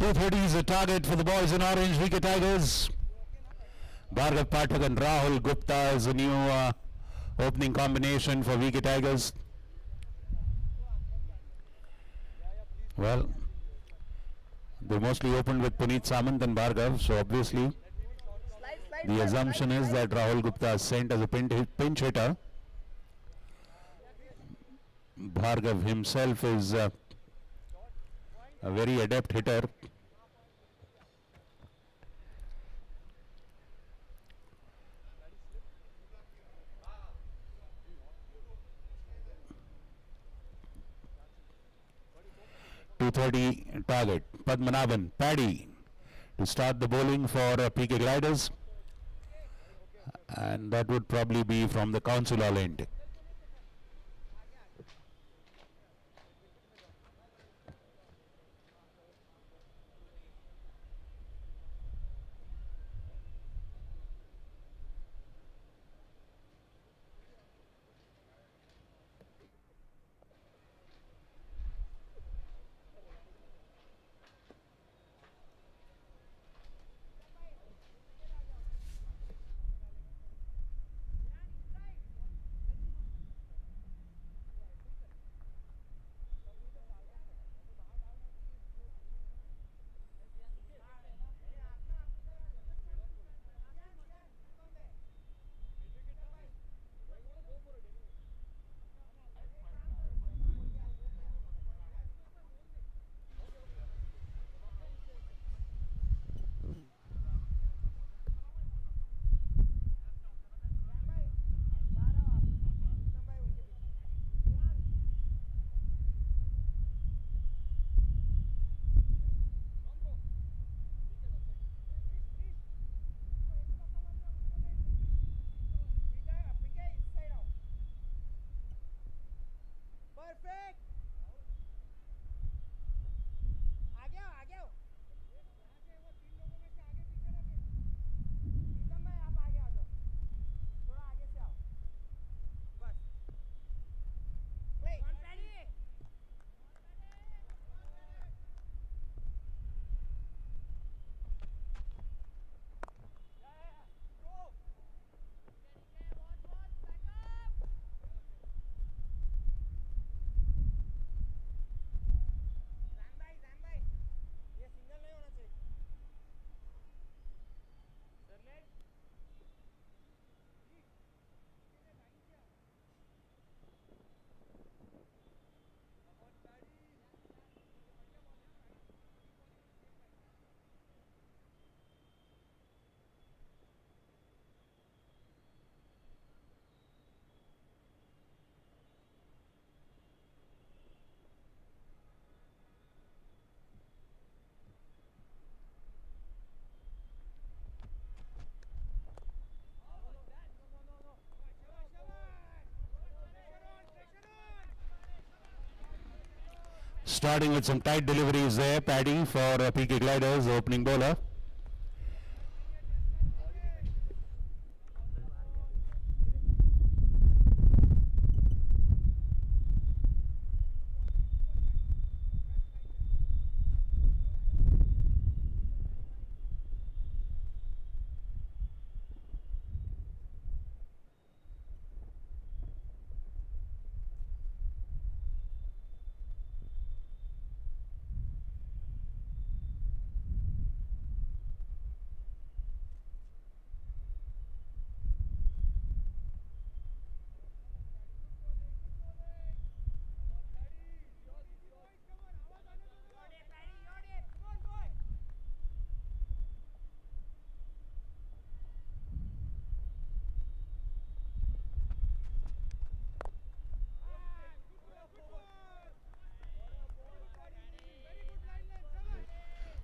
230 is a target for the boys in orange, VK Tigers. Bhargav Pathak and Rahul Gupta is a new opening combination for VK Tigers. Well, they mostly opened with Puneet Samant and Bhargav, so obviously the assumption is that Rahul Gupta is sent as a pinch hitter. Bhargav himself is a very adept hitter. .230 target. Padmanabhan, Paddy to start the bowling for PK Gliders, and that would probably be from the Council end. Perfect आगे आओ आगे आओ यहाँ से वो तीन लोगों में से आगे पीछे रखे प्रीतम भाई आप आगे आ जाओ थोड़ा आगे से आओ बस play on paddy Starting with some tight deliveries there, Paddy for PK Gliders, the opening bowler.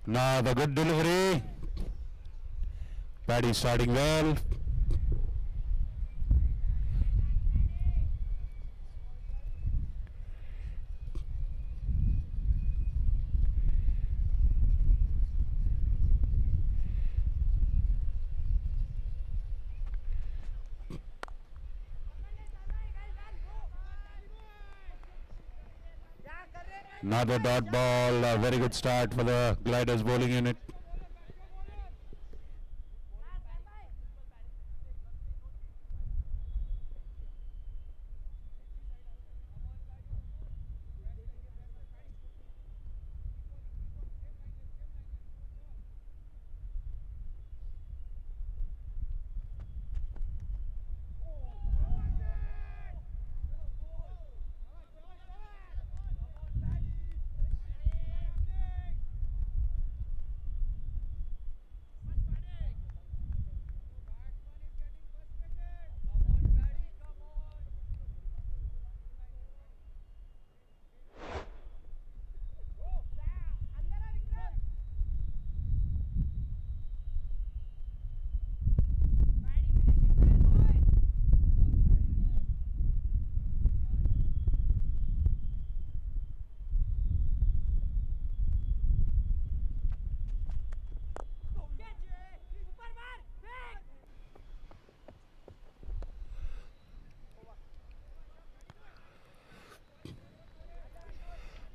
Now the good delivery. Paddy starting well. क्या कर रहे हैं Another dot ball. A very good start for the Gliders bowling unit.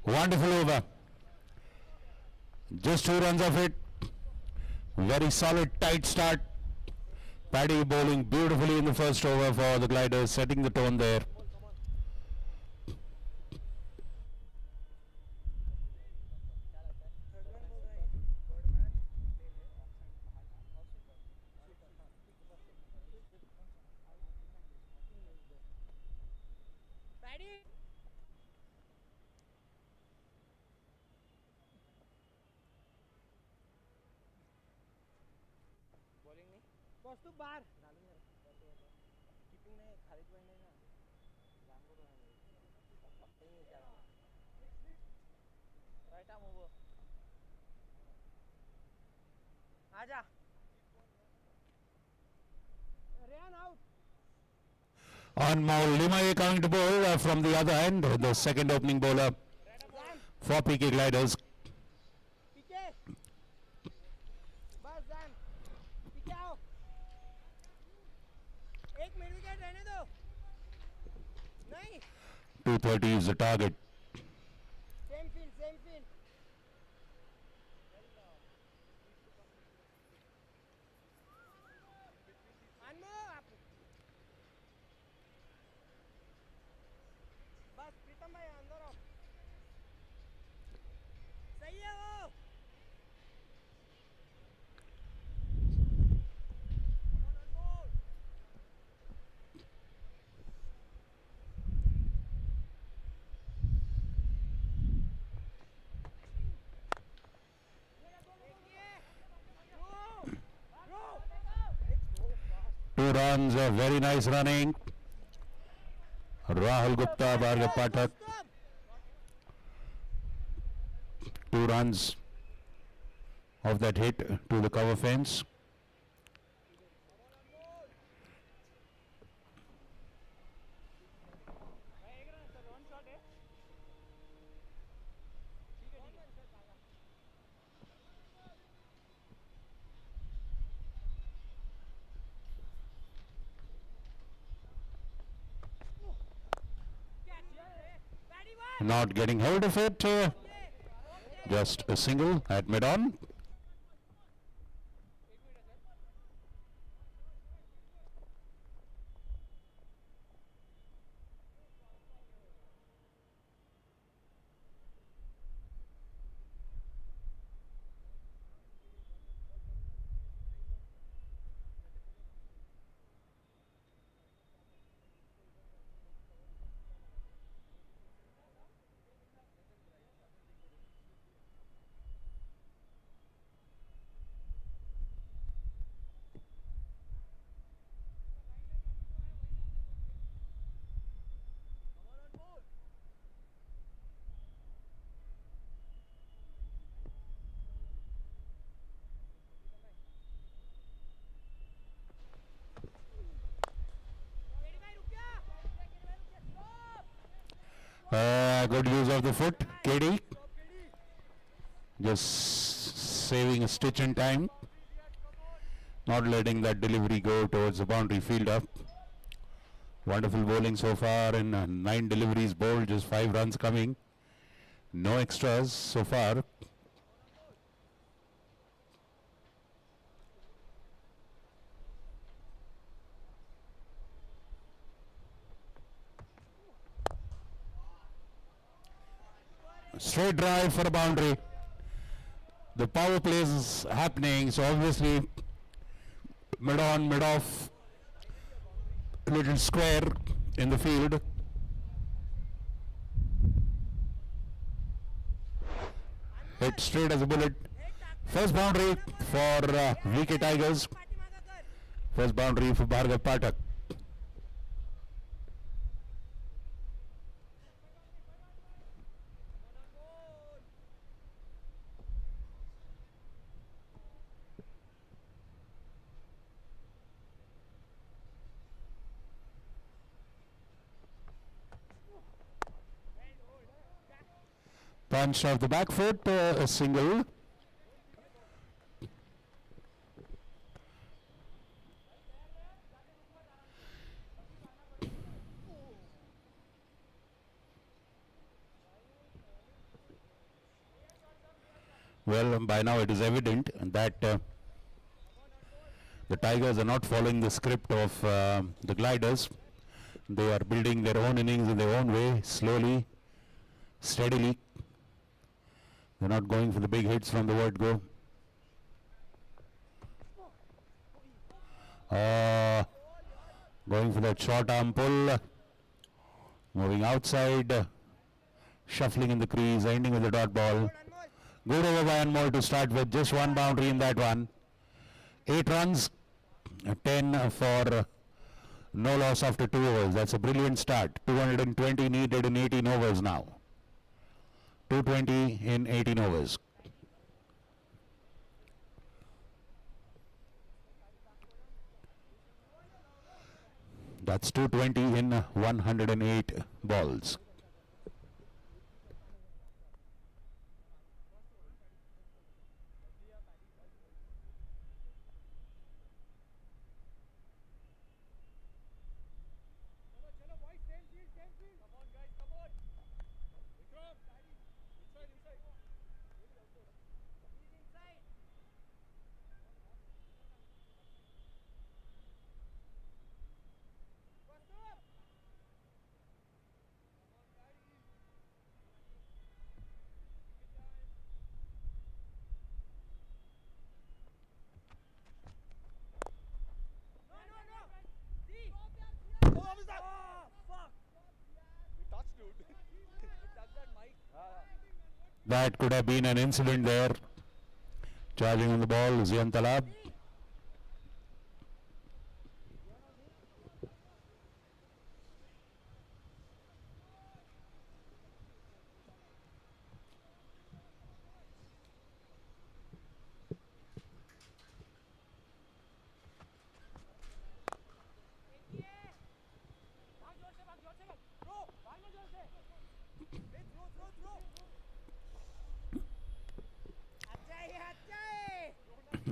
Wonderful over. Just 2 runs of it. Very solid, tight start. Paddy bowling beautifully in the first over for the Gliders, setting the tone there. Bowling नहीं कौस्तुभ बाहर डालूंगा keeping नहीं खालिद भाई नहीं ना जान को तो है नहीं क्या राइट आर्म ओवर आजा Rehan out On Limaye coming to bowl from the other end, the second opening bowler for PK Gliders. पीके बस जान पीके आओ 1 मिनट विकेट रहने दो नहीं 230 is the target. Same field अनमो आप बस प्रीतम भाई अंदर आओ सही है वो Two runs, very nice running. Rahul Gupta, Bhargav Pathak. 2 runs of that hit to the cover fence. Not getting hold of it. Just a single at mid-on. Good use of the foot, KD. Just saving a stitch in time. Not letting that delivery go towards the boundary fielder. Wonderful bowling so far in 9 deliveries bowled, just 5 runs coming. No extras so far. Straight drive for a boundary. The power play is happening, so obviously mid on, mid off, little square in the field. Hit straight as a bullet. First boundary for VK Tigers. पाठीमागं कर. First boundary for Bhargav Pathak. Punched off the back foot, a single. Well, by now it is evident that the Tigers are not following the script of the Gliders. They are building their own innings in their own way, slowly, steadily. They're not going for the big hits from the word go. Going for that short arm pull. Moving outside. Shuffling in the crease, ending with the dot ball. Good over by Anmol to start with. Just one boundary in that one. 8 runs. 10 for no loss after 2 overs. That's a brilliant start. 220 needed in 18 overs now. 220 in 18 overs. That's 220 in 108 balls. That could have been an incident there. Charging on the ball, Zian Talab.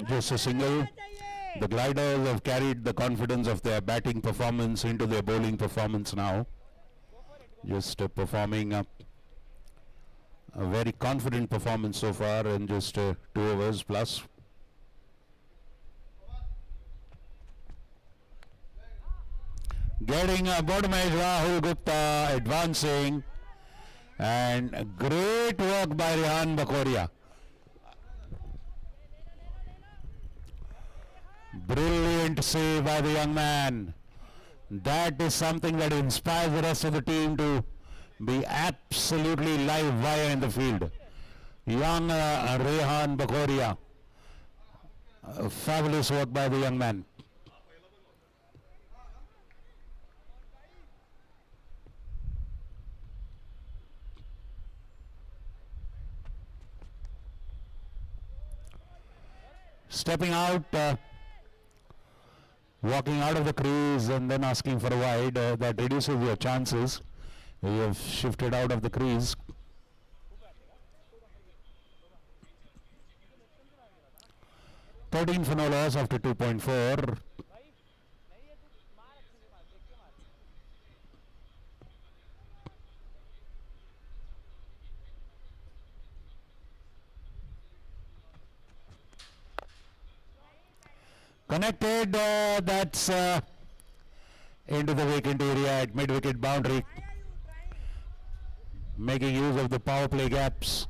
Just a single. The Gliders have carried the confidence of their batting performance into their bowling performance now. Just performing a very confident performance so far in just 2 overs plus. Getting a bottom edge, Rahul Gupta advancing, and great work by Rehan Bakoria. Brilliant save by the young man. That is something that inspires the rest of the team to be absolutely live wire in the field. Young Rehan Bakoria. Fabulous work by the young man. Stepping out, walking out of the crease and then asking for a wide, that reduces your chances. You have shifted out of the crease. $13 for no loss after 2.4. Connected, that's into the vacant area at mid-wicket boundary. Why are you trying? Making use of the power play gaps.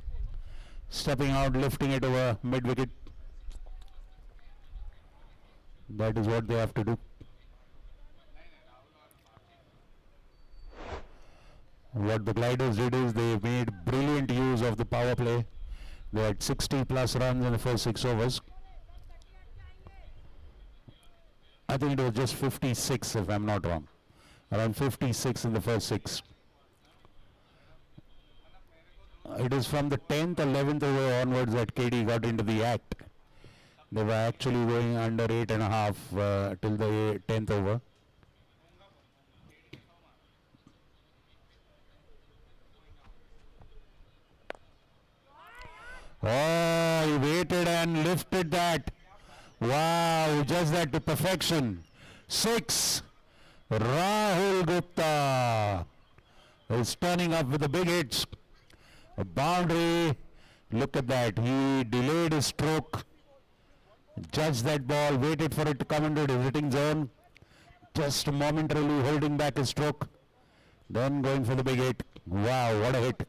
Stepping out, lifting it over mid-wicket. That is what they have to do. What the Gliders did is they made brilliant use of the power play. They had 60 plus runs in the first 6 overs. I think it was just 56 if I'm not wrong. Around 56 in the first 6. It is from the 10th, 11th over onwards that KD got into the act. They were actually going under 8.5 till the 10th over. Oh, he waited and lifted that. Wow, just that to perfection. 6. Rahul Gupta is turning up with the big hits. A boundary. Look at that. He delayed his stroke. Judged that ball, waited for it to come into the hitting zone. Just momentarily holding back his stroke. Then going for the big hit. Wow, what a hit.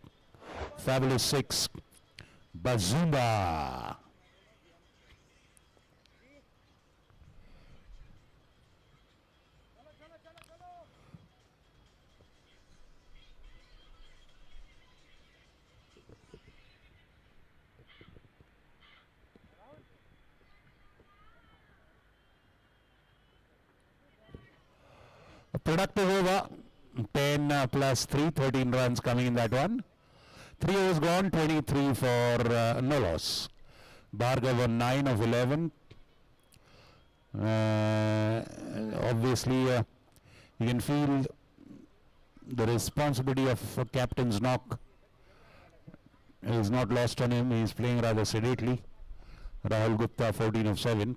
Fabulous 6. Bazumba. A productive over. 10 plus 3, 13 runs coming in that one. 3 overs gone, 23 for no loss. Bhargav on 9 of 11. Obviously, you can feel the responsibility of a captain's knock is not lost on him. He is playing rather sedately. Rahul Gupta 14 of 7.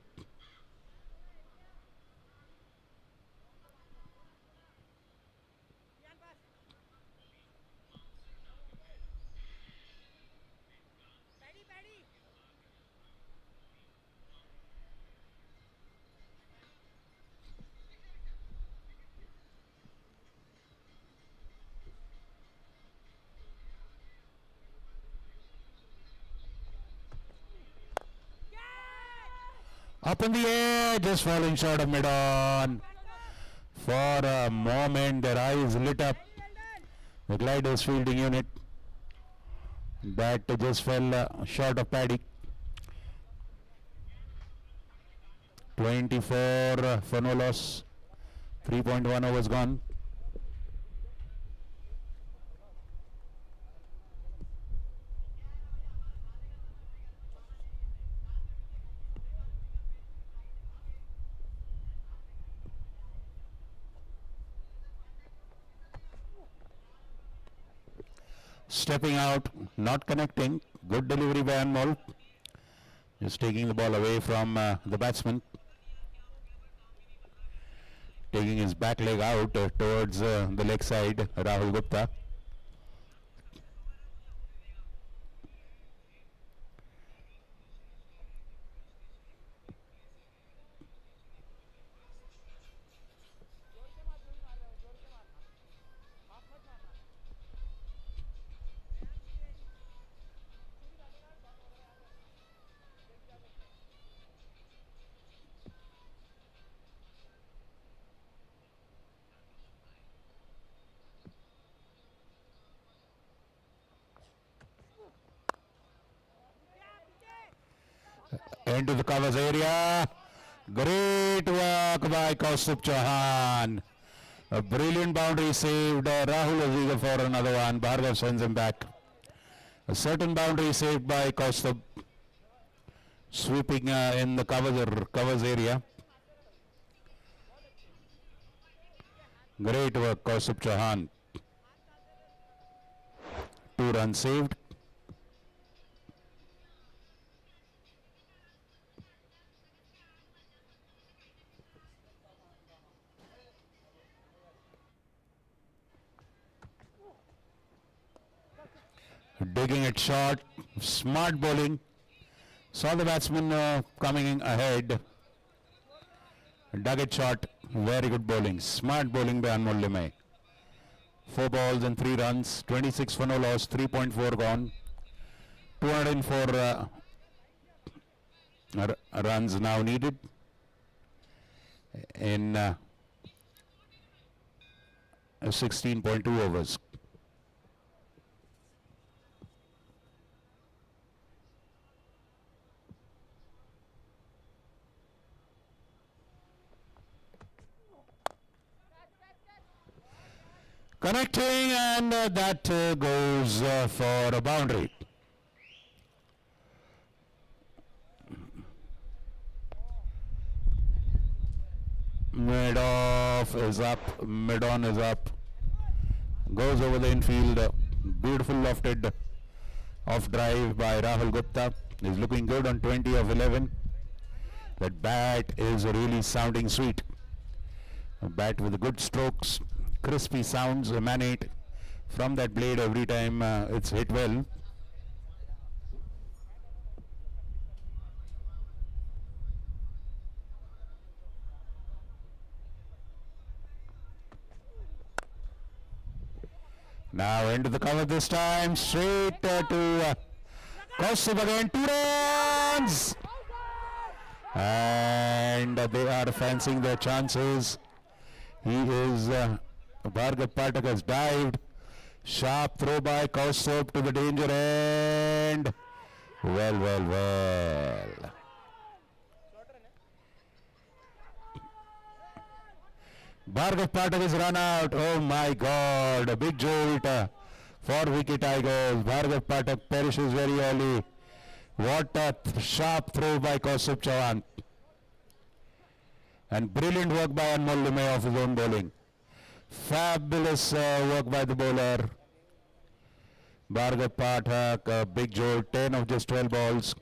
Up in the air, just falling short of mid-on. For a moment, their eyes lit up. The Gliders fielding unit. That just fell short of Paddy. 24 for no loss. 3.1 overs gone. Stepping out, not connecting. Good delivery by Anmol. Just taking the ball away from the batsman. Taking his back leg out towards the leg side, Rahul Gupta. Into the covers area. Great work by Kaustubh Chauhan. A brilliant boundary saved. Rahul is eager for another one. Bhargav sends him back. A certain boundary saved by Kaustubh. Sweeping in the covers area. Great work, Kaustubh Chauhan. 2 runs saved. Digging it short, smart bowling. Saw the batsman coming ahead. Dug it short. Very good bowling. Smart bowling by Anmol Limay. 4 balls and 3 runs. 26 for no loss. 3.4 gone. 204 runs now needed in 16.2 overs. Connecting, and that goes for a boundary. Mid-off is up, mid-on is up. Goes over the infield. Beautiful lofted off drive by Rahul Gupta. He's looking good on 20 of 11. That bat is really sounding sweet. A bat with good strokes. Crispy sounds emanate from that blade every time it's hit well. Now into the cover this time, straight to Kaustup again, 2 runs! And they are fancying their chances. He is, Bhargav Pathak has dived. Sharp throw by Kaustup to the danger end. Well. Bhargav Pathak is run out. Oh my God, a big jolt for wicket Tigers. Bhargav Pathak perishes very early. What a sharp throw by Kaustup Chauhan. And brilliant work by Anmol Limay off his own bowling. Fabulous work by the bowler. Bhargav Pathak, a big jolt, 10 of just 12 balls.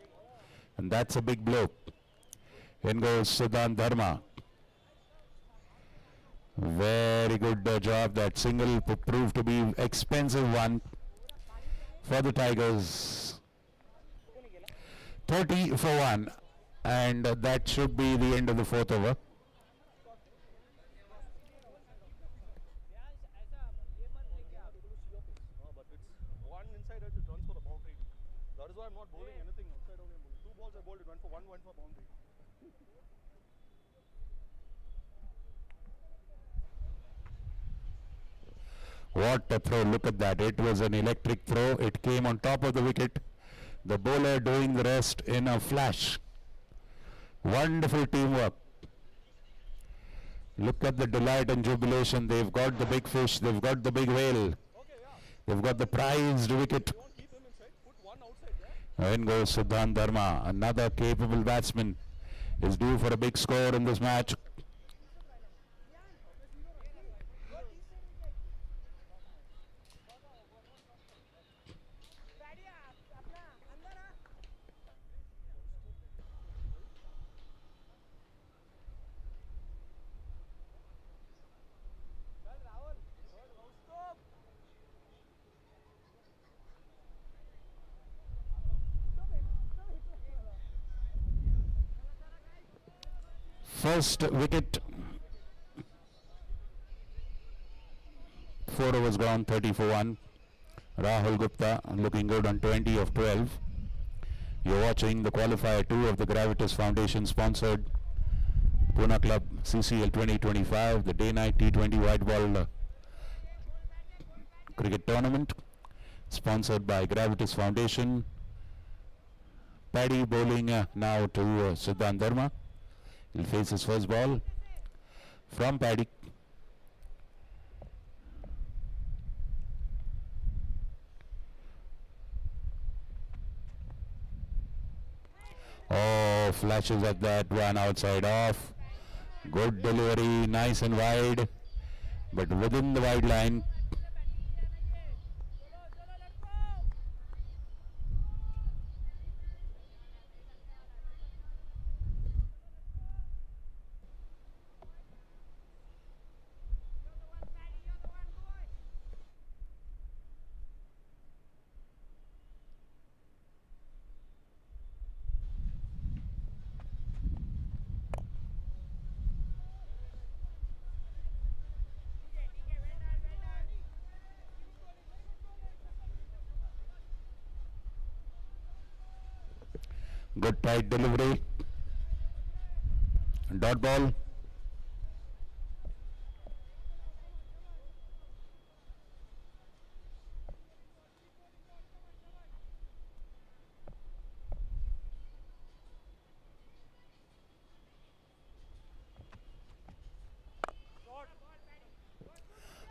And that's a big blow. In goes Siddhant Dharma. Very good job. That single proved to be expensive one for the Tigers. 30 for 1, and that should be the end of the 4th over. But it's one inside edge, it runs for a boundary. That is why I'm not bowling anything outside only. 2 balls I bowled, it went for went for boundary. What a throw, look at that. It was an electric throw. It came on top of the wicket. The bowler doing the rest in a flash. Wonderful teamwork. Look at the delight and jubilation. They've got the big fish. They've got the big whale. They've got the prized wicket. Keep him inside, put one outside there. In goes Siddhant Dharma. Another capable batsman is due for a big score in this match. First wicket. 4 overs gone, 30 for 1. Rahul Gupta looking good on 20 of 12. You're watching the qualifier 2 of the Gravitas Foundation sponsored Pune Club CCL 2025, the day-night T20 white ball cricket tournament sponsored by Gravitas Foundation. Paddy bowling now to Siddhant Dharma. He'll face his first ball from Paddy. Oh, flashes at that one outside off. Good delivery, nice and wide, but within the wide line. Good tight delivery. Dot ball.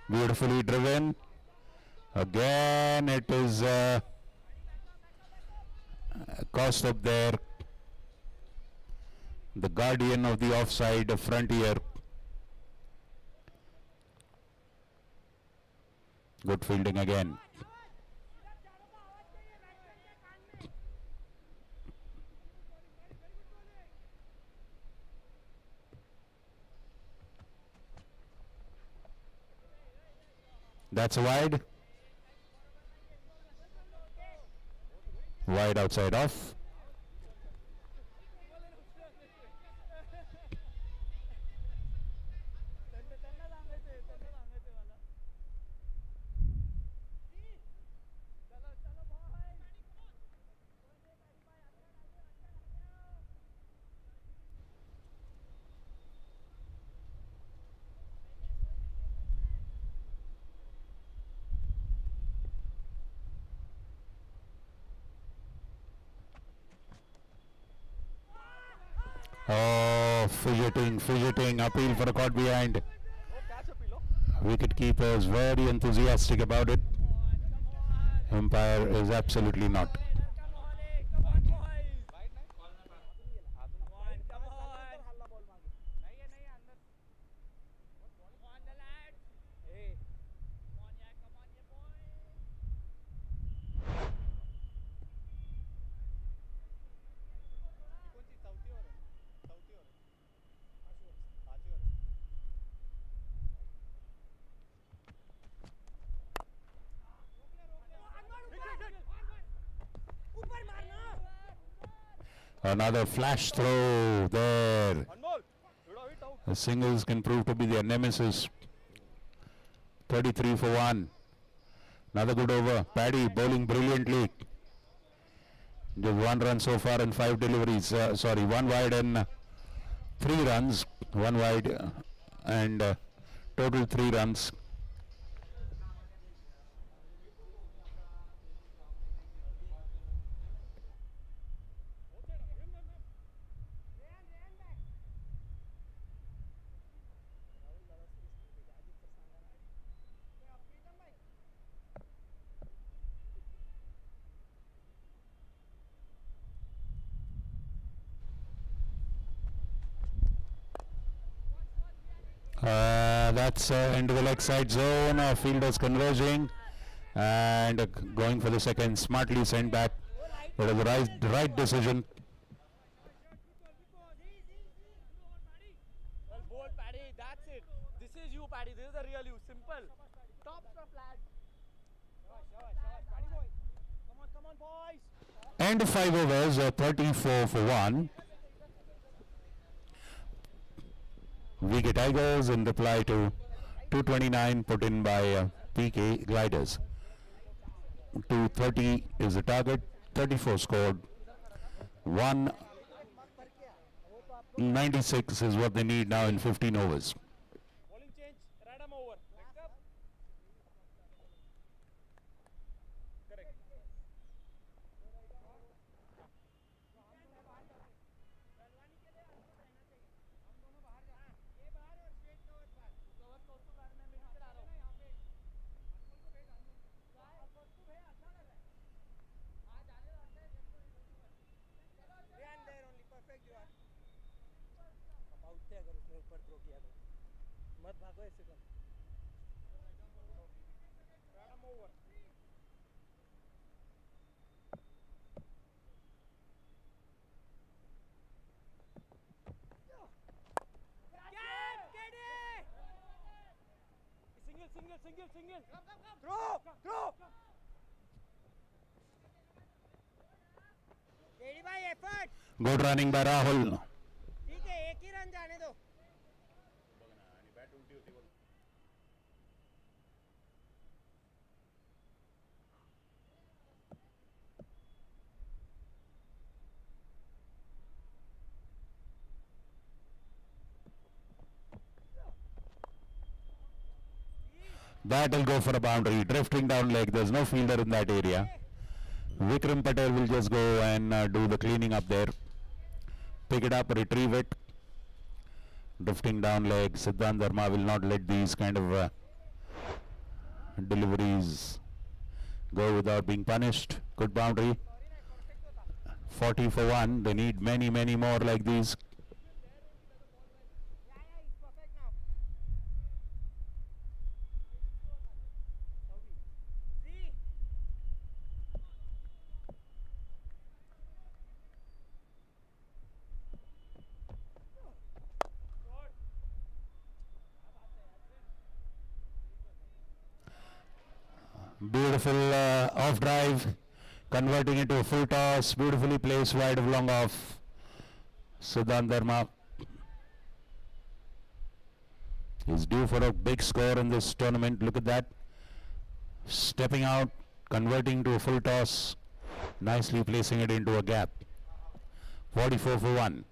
Beautifully driven. Again, it is cost up there. The guardian of the offside frontier. Good fielding again. That's a wide. Wide outside off. Oh, fidgeting, appeal for a caught behind. Wicket keeper is very enthusiastic about it. Umpire is absolutely not. Another flash throw there. The singles can prove to be their nemesis. 33 for 1. Another good over. Paddy bowling brilliantly. Just 1 run so far in 5 deliveries. 1 wide and 3 runs. 1 wide and total 3 runs. That's into the leg side zone. Fielders converging and going for the second. Smartly sent back. It was the right decision. Well bowled, Paddy. That's it. This is you, Paddy. This is the real you. Simple. Top stuff, lad. Paddy boy. Come on, boys. End of 5 overs. 34 for 1. Wicket Tigers in reply to 229 put in by PK Gliders. 230 is the target. 34 scored. 196 is what they need now in 15 overs. Bowling change. Radam over. Next up. Correct. Balwani के लिए हमको रहना चाहिए हम दोनों बाहर जा ये बाहर और स्ट्रेट कवर बाहर कवर को उसको बाहर मैं मिडिल आ रहा हूं यहां पे अनमोल को भेज अनमोल और को भेज अच्छा कर रहा है आ जाने दो अच्छा है देखो चलो ध्यान there only perfect you are अब आउट थे अगर उसने ऊपर थ्रो किया तो मत भागो ऐसे कर random over single throw KD भाई effort Good running by Rahul. ठीक है एक ही रन जाने दो That'll go for a boundary. Drifting down leg. There's no fielder in that area. Vikram Patel will just go and do the cleaning up there. Pick it up, retrieve it. Drifting down leg. Siddhant Dharma will not let these kind of deliveries go without being punished. Good boundary. 40 for 1. They need many, many more like these. Yeah, it's perfect now. Z. Beautiful off drive, converting into a full toss, beautifully placed wide of long off. Siddhant Dharma is due for a big score in this tournament. Look at that. Stepping out, converting to a full toss, nicely placing it into a gap. 44 for 1.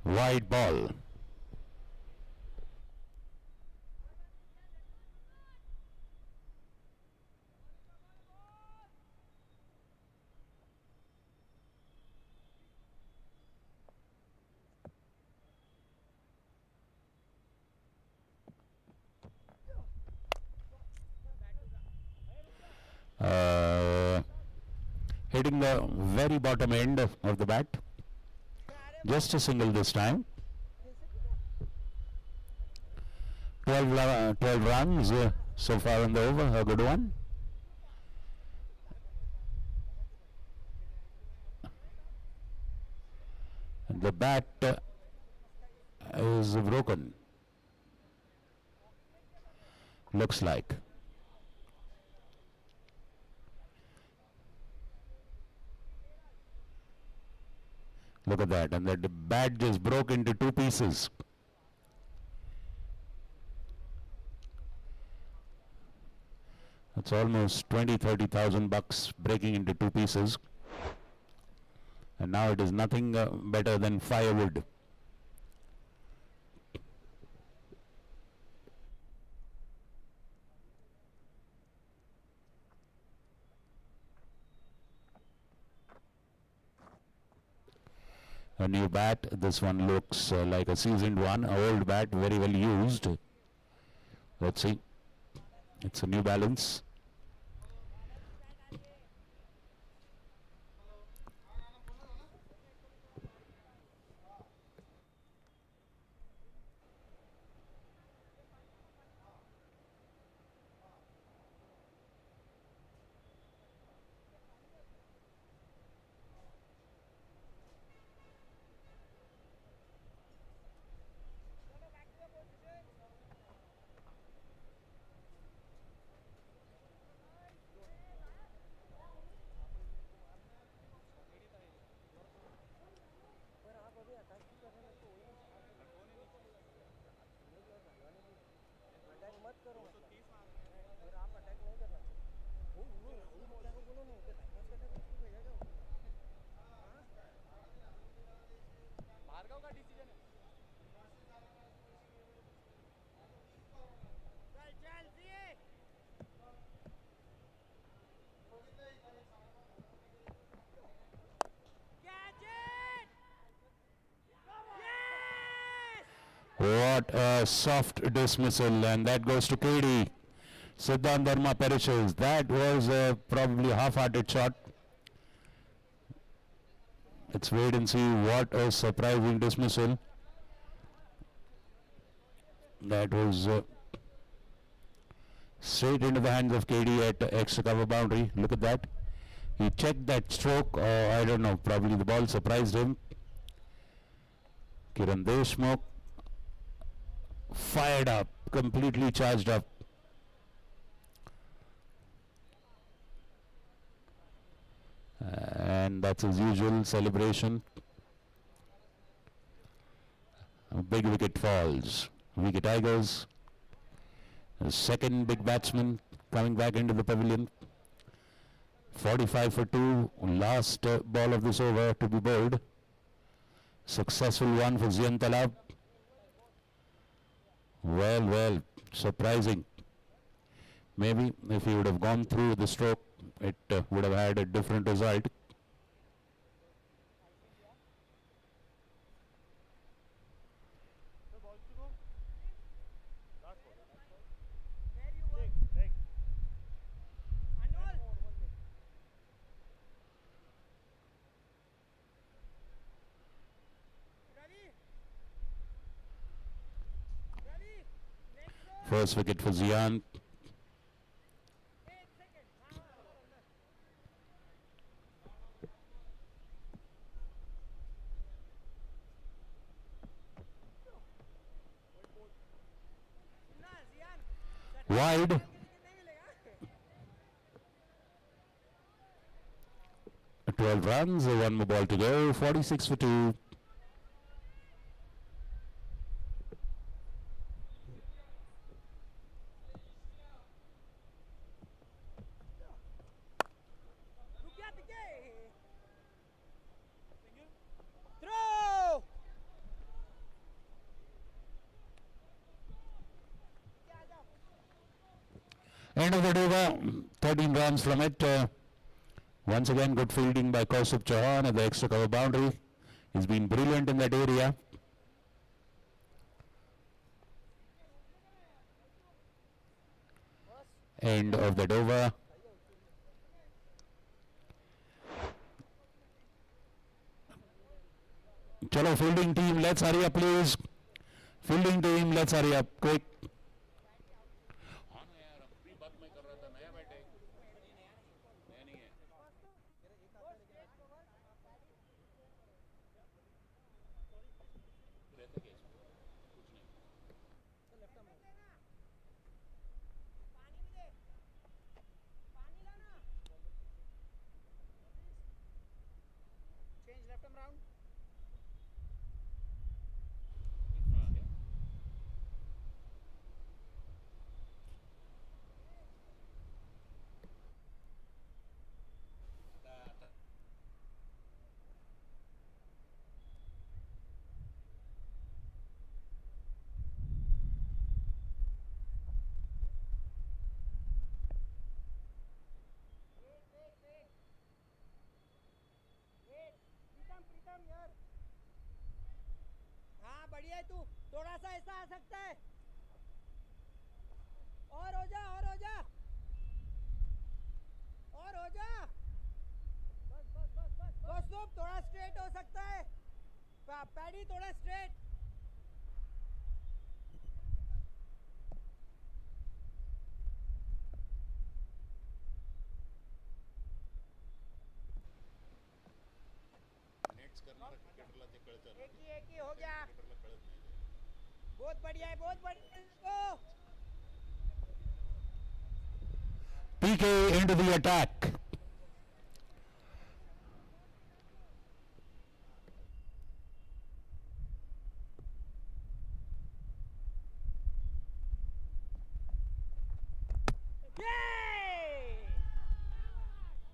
Wide ball. Hitting the very bottom end of the bat. Just a single this time. 12 runs so far in the over. A good one. And the bat is broken. Looks like. Look at that, and the bat just broke into two pieces. It's almost 20,000-30,000 bucks breaking into two pieces. And now it is nothing better than firewood. A new bat. This one looks like a seasoned one. An old bat, very well used. Let's see. It's a New Balance. What a soft dismissal, and that goes to KD. Siddhant Dharma perishes. That was probably a half-hearted shot. Let's wait and see. What a surprising dismissal. That was straight into the hands of KD at extra cover boundary. Look at that. He checked that stroke. I don't know. Probably the ball surprised him. Kiran Deshmukh fired up, completely charged up. And that's his usual celebration. A big wicket falls. Wicket Tigers. The second big batsman coming back into the pavilion. 45 for 2. Last ball of this over to be bowled. Successful one for Zian Talab. Well, surprising. Maybe if he would have gone through the stroke, it would have had a different result. So balls to go. Last ball. Where you work? Leg. Anmol. Ravi. Ravi. Next ball. First wicket for Zian. एक second ना जियान Wide. नहीं मिलेगा 12 runs, one more ball to go. 46 for 2. रुक गया दिखे throw End of the over. 13 runs from it. Once again, good fielding by Kaustubh Chauhan at the extra cover boundary. He's been brilliant in that area. End of that over. Chalo, fielding team, let's hurry up, please. Fielding team, let's hurry up, quick. पानी भी दे पानी लाना change left arm round प्रीतम यार हाँ बढ़िया है तू थोड़ा सा ऐसा आ सकता है और हो जा बस थोड़ा स्ट्रेट हो सकता है पैडी थोड़ा स्ट्रेट एक ही हो गया बहुत बढ़िया है PK into the attack.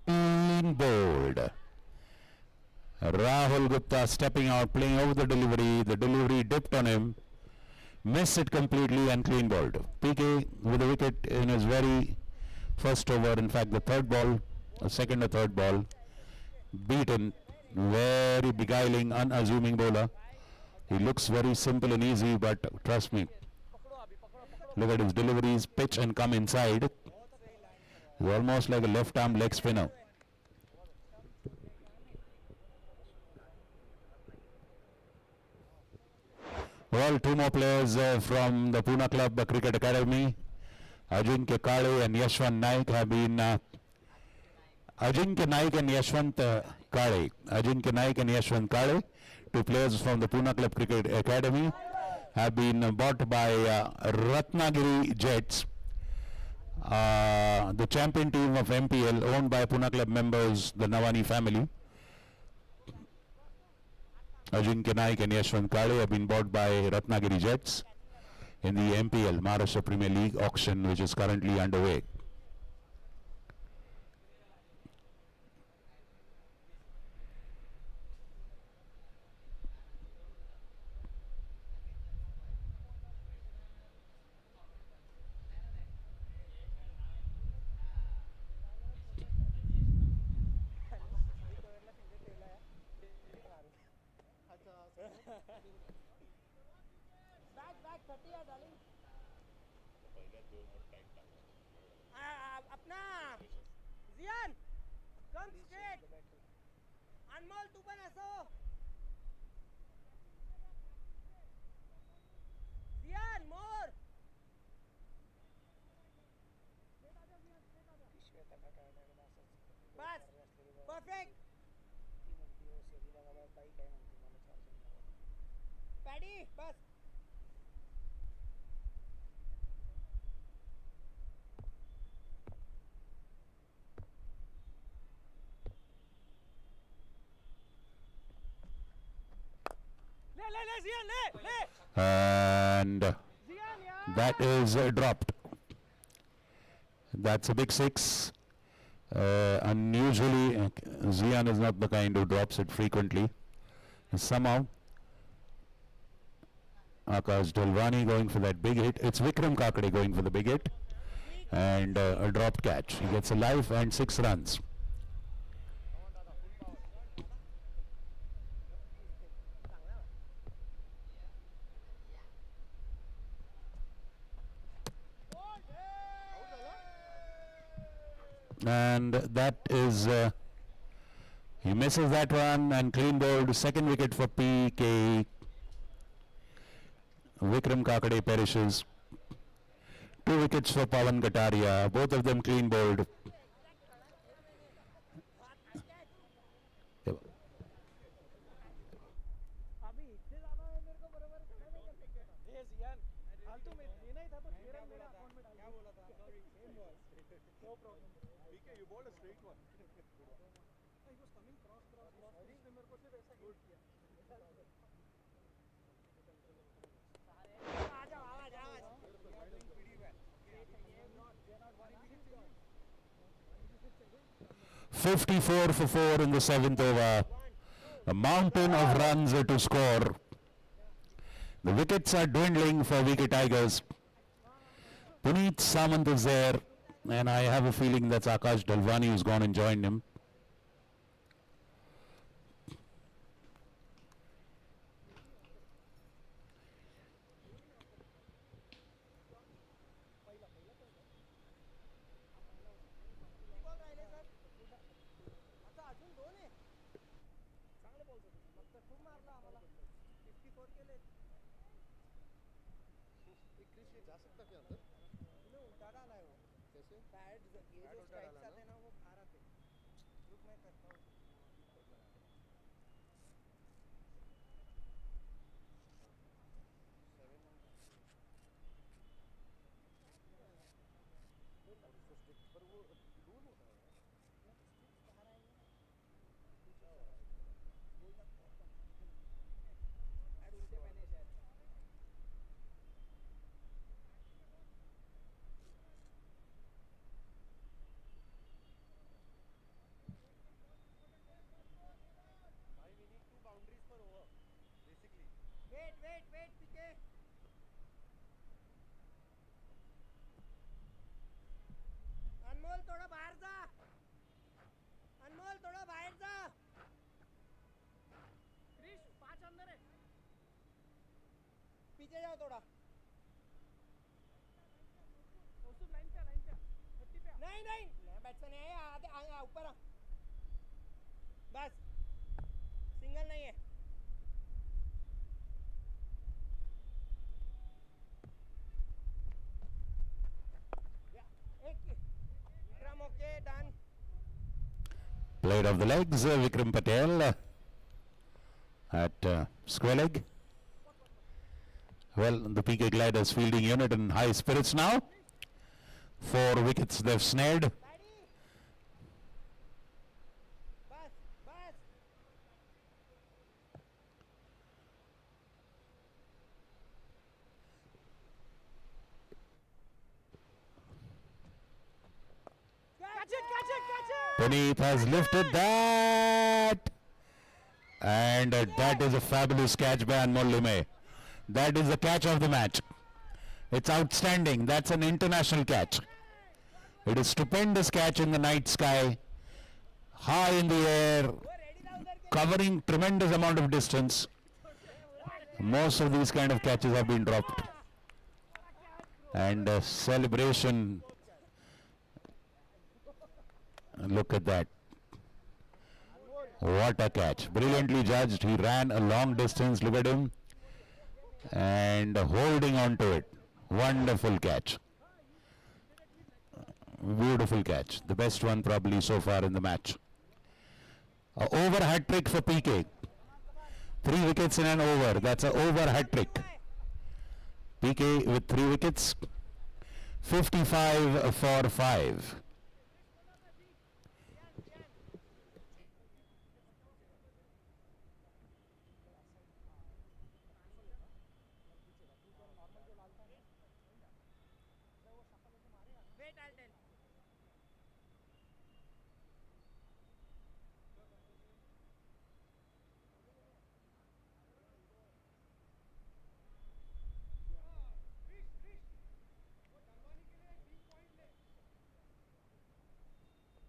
Clean bowled. Rahul Gupta stepping out, playing over the delivery. The delivery dipped on him. Missed it completely and clean bowled. PK with a wicket in his very first over. In fact, the third ball, a second or third ball. Beaten. Very beguiling, unassuming bowler. He looks very simple and easy, but trust me, look at his deliveries, pitch and come inside. He's almost like a left arm leg spinner. Well, two more players from the Pune Club Cricket Academy. Ajinkya Kale and Yashwant Naik have been Ajinkya Naik and Yashwant Kale. Ajinkya Naik and Yashwant Kale, two players from the Pune Club Cricket Academy, have been bought by Ratnagiri Jets, the champion team of MPL, owned by Pune Club members, the Navani family. Ajinkya Naik and Yashwant Kale have been bought by Ratnagiri Jets in the MPL, Maharashtra Premier League auction, which is currently underway. 30 है darling अपना जियान come straight अनमोल तू पण असो जियान मोर बस perfect paddy बस ले ले ले जियान ले ले And जियान यार that is dropped. That's a big six. Unusually, Zian is not the kind who drops it frequently. Somehow, Akash Dalwani going for that big hit. It's Vikram Kakade going for the big hit. And a dropped catch. He gets a life and 6 runs. And that is, he misses that one and clean bowled. Second wicket for PK. Vikram Kakade perishes. 2 wickets for Pawan Kataria. Both of them clean bowled. अभी इससे ज्यादा मेरे को बराबर खड़ा नहीं कर सकते था ये जियान फालतू में लेना ही था तो 6 रन मेरे अकाउंट में डाल क्या बोला था sorry same ball no problem PK, you bowled a straight one. He was coming cross इसने मेरे को सिर्फ ऐसा हिट किया आ जाओ आवाज आवाज 54 for 4 in the 7th over. A mountain of runs to score. The wickets are dwindling for VK Tigers. Puneet Samant is there, and I have a feeling that's Akash Dalwani who's gone and joined him. Ball राहिले sir आता अजून 2 आहे चांगले ball होते मग खूप मारला आम्हाला 54 केले एक क्रिश ये जा सकता क्या अंदर? तूने उल्टा डाला है वो कैसे? पैड ये जो स्ट्राइक्स आते हैं ना वो बाहर आते रुक मैं करता हूँ पर वो रूल होता है बाहर आएंगे ना पैड उल्टे पहने शायद भाई we need 2 boundaries per over basically. Wait PK Anmol थोड़ा बाहर जा अनमोल थोड़ा बाहर जा क्रिश 5 अंदर है पीछे जाओ थोड़ा लाइन पे 30 पे नहीं बैट्समैन है आधे ऊपर आ बस सिंगल नहीं है Vikram okay done Played off the legs, Vikram Patel at square leg. Well, the PK Gliders fielding unit in high spirits now. 4 wickets they've snared. Daddy. बस catch it Puneet has lifted that. And that is a fabulous catch by Anmol Lime. That is the catch of the match. It's outstanding. That's an international catch. It is stupendous catch in the night sky. High in the air. Covering tremendous amount of distance. Most of these kind of catches have been dropped. And celebration. Look at that. What a catch. Brilliantly judged. He ran a long distance. Look at him. And holding on to it. Wonderful catch. Beautiful catch. The best one probably so far in the match. A over hat trick for PK. 3 wickets in an over. That's an over hat trick. PK with 3 wickets. 55 for 5. Wait, I'll tell.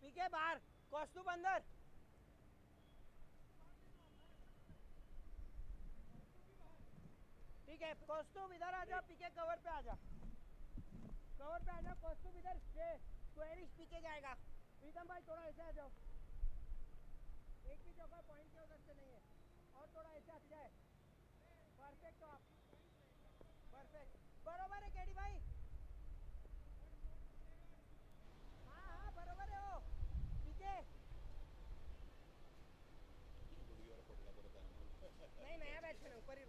पीके बाहर कौस्तुभ अंदर ठीक है कौस्तुभ इधर आ जा पीके cover पे आ जा कौस्तुभ इधर squarish पीके जाएगा प्रीतम भाई थोड़ा ऐसे आ जाओ एक भी जगह पॉइंट के उधर से नहीं है और थोड़ा ऐसे अच्छा है परफेक्ट तो आप परफेक्ट बरोबर है केडी भाई हाँ हाँ बरोबर है वो पीके नाही नया बॅट्समॅन ऊपर ही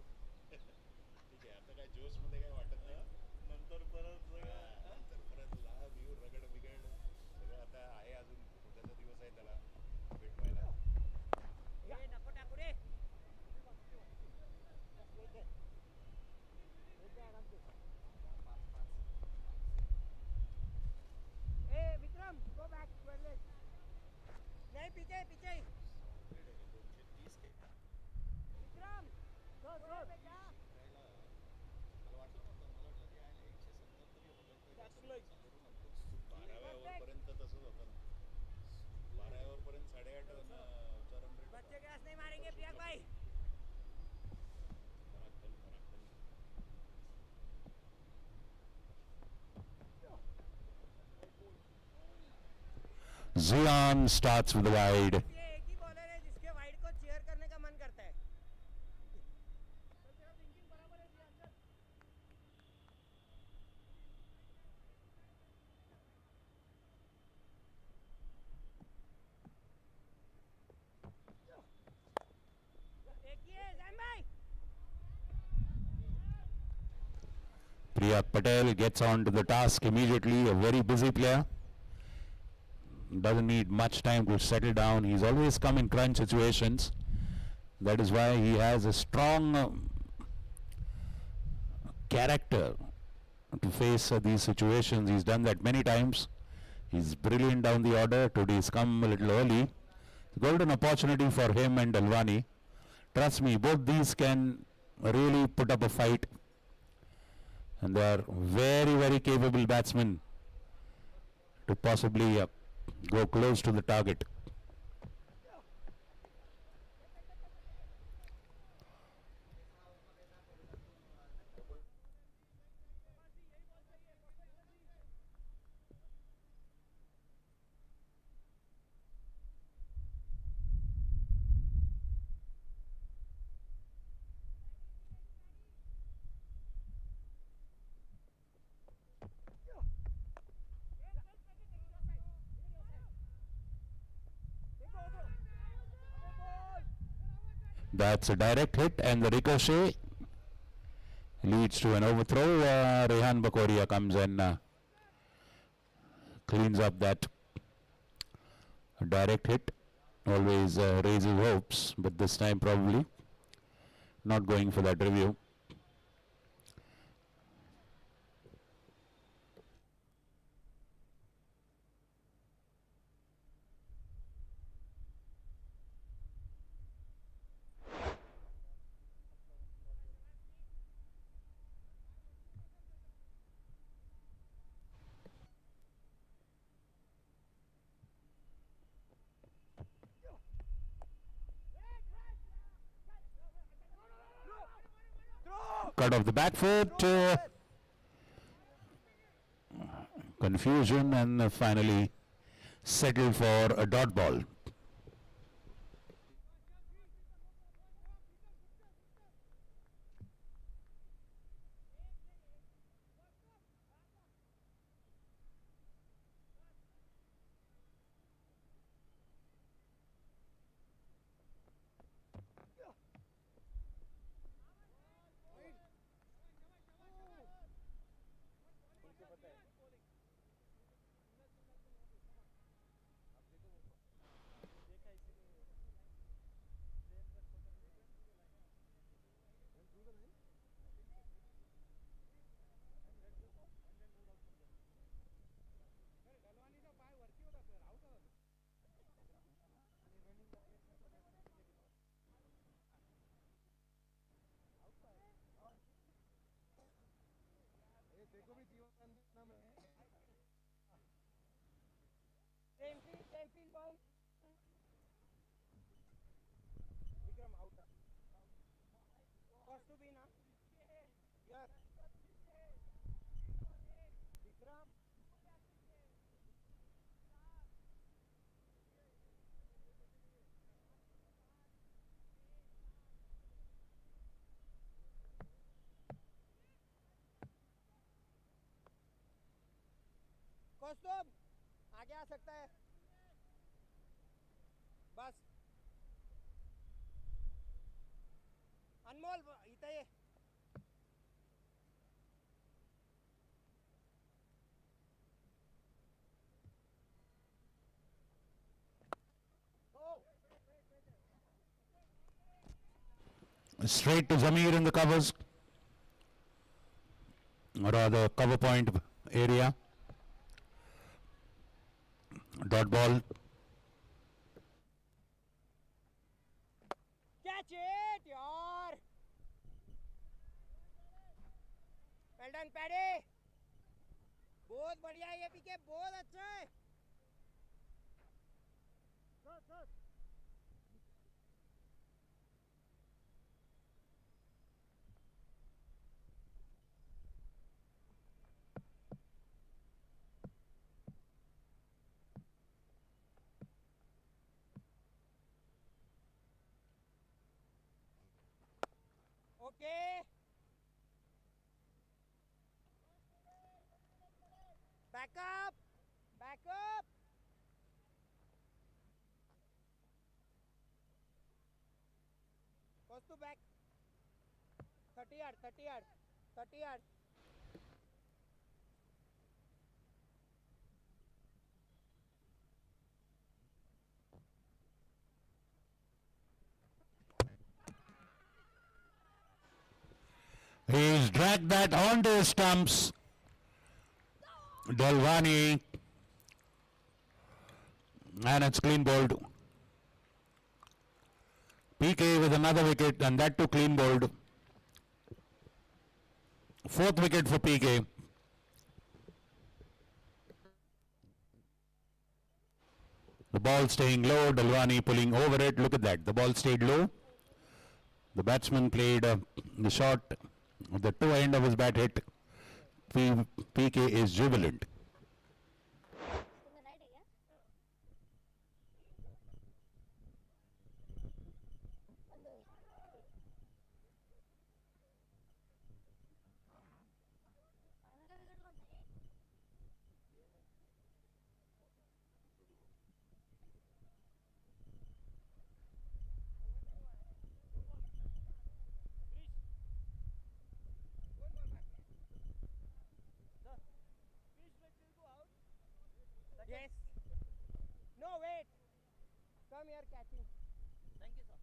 ठीक आहे आता काय जोश मध्ये काय वाटत नाही नंतर परत लाभ येऊ रगड बिगड सगळं आता आहे अजून उद्याचा दिवस आहे त्याला भेटवायला ये नको टाकू रे ए विक्रम गो बैक स्क्वायर नहीं पीछे पीछे विक्रम गो पे जा पर्यंत तसंच होतं ना 12 ओव्हरपर्यंत 8.5 रन बच्चे गैस नहीं मारेंगे प्रियक भाई Zion starts with the wide. ये एक ही बॉलर है जिसके वाइड को चीयर करने का मन करता है एक ही है जैन भाई Priya Patel gets on to the task immediately. A very busy player. Doesn't need much time to settle down. He's always come in crunch situations. That is why he has a strong character to face these situations. He's done that many times. He's brilliant down the order. Today he's come a little early. Golden opportunity for him and Dalwani. Trust me, both these can really put up a fight. And they are very, very capable batsmen to possibly go close to the target. That's a direct hit, and the ricochet leads to an overthrow. Rehan Bakoria comes and cleans up that direct hit. Always raises hopes, but this time probably not going for that review. Cut off the back foot. confusion and finally settled for a dot ball. उनको पता है देखा इसीलिए डलवानीचा पाय वरती होता sir out झाला देखो भी जीवन same field ball Vikram out cost to be na yes Vikram कौस्तुभ आगे आ सकता है बस अनमोल इथं ये Straight to Zamir in the covers, or rather cover point area. Dot ball. Catch it, यार. Well done, Paddy. बहुत बढ़िया है ये पीके, बहुत अच्छा है. Okay. Back up. Back up. Goes to back. 30 yard, 30 yard, 30 yard. He's dragged that onto his stumps. Delvani. And it's clean bowled. PK with another wicket, and that too clean bowled. Fourth wicket for PK. The ball staying low, Dalwani pulling over it. Look at that. The ball stayed low. The batsman played the shot. The toe end of his bat hit. PK is jubilant. Yes. No, wait. Come here catching. Thank you, sir.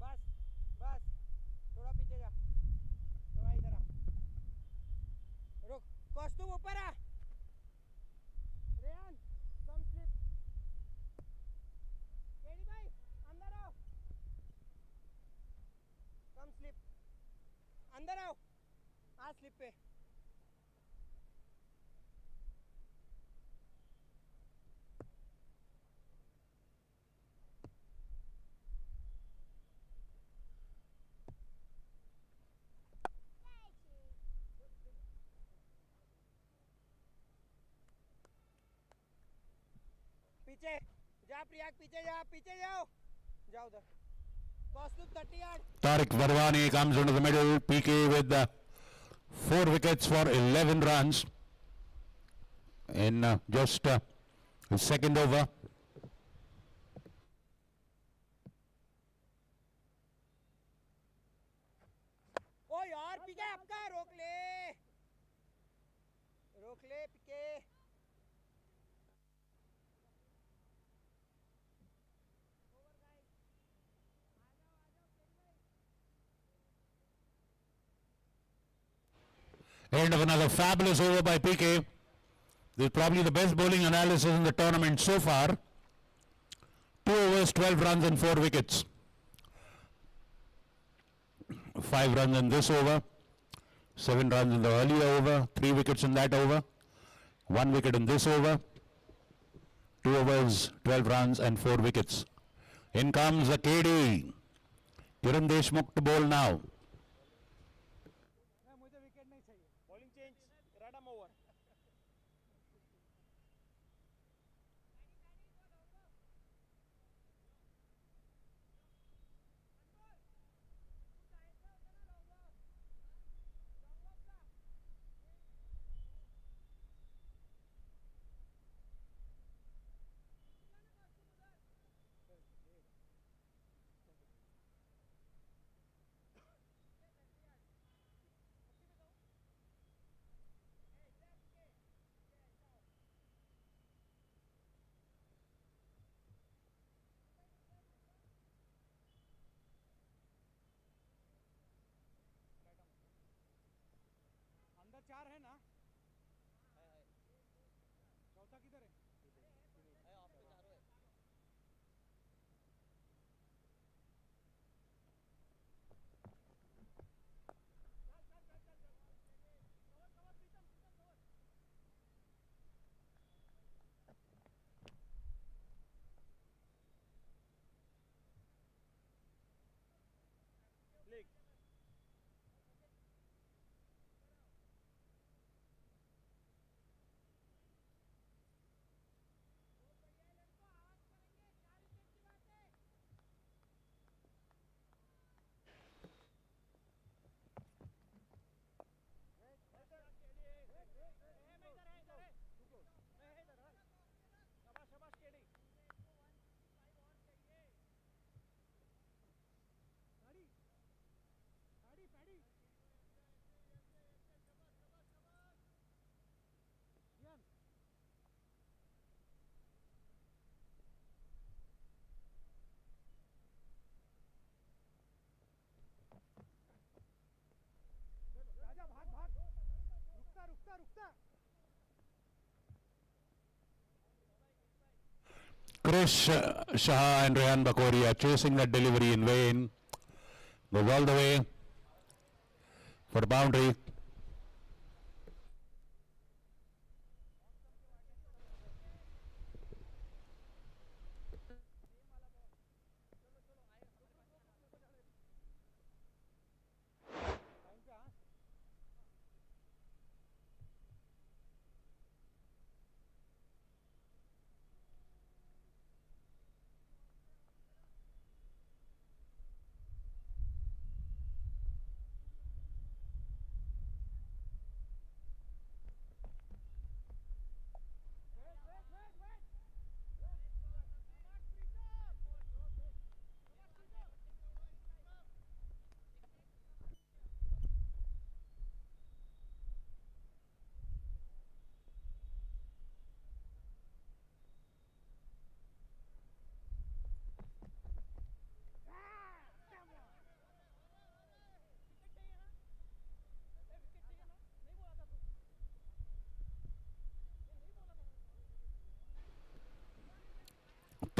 बस बस थोड़ा पीछे जा थोड़ा इधर आ रुक costume ऊपर आ रेहान कम slip KD भाई अंदर आओ कम स्लिप अंदर आओ आ स्लिप पे पीछे जा प्रियाक, पीछे जा, पीछे जाओ, जाओ उधर। कौस्तुभ 30 yard. Tariq Barwani comes into the middle. PK with 4 wickets for 11 runs in just his second over. ओ यार पीके आपका रोक ले पीके। End of another fabulous over by PK. This is probably the best bowling analysis in the tournament so far. 2 overs, 12 runs and 4 wickets. 5 runs in this over, 7 runs in the earlier over, 3 wickets in that over, 1 wicket in this over, 2 overs, 12 runs and 4 wickets. In comes the KD. Kiran Deshmukh to bowl now. मुझे wicket नहीं चाहिए। Bowling change, random over. अंदर 4 है ना? चौथा किधर है? Of पे चारों है। लेग। शाबाश केडी। Paddy paddy Ian. राजा भाग भाग, रुकता रुकता रुकता। Krish Shah and Rehan Bakori are chasing that delivery in vain. Goes all the way for boundary.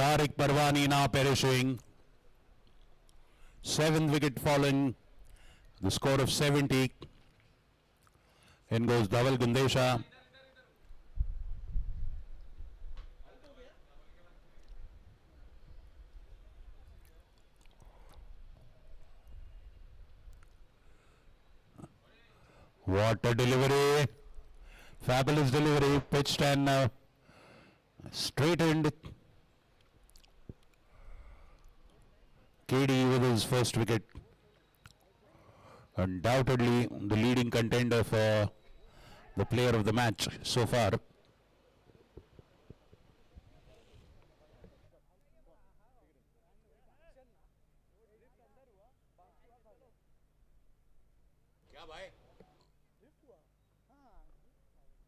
Tariq Barwani now perishing. 7th wicket fallen. The score of 70. In goes Dhaval Gundesha. What a delivery. Fabulous delivery. Pitched and straightened. KD with his first wicket. Undoubtedly the leading contender for the player of the match so far. क्या भाई drift हुआ हाँ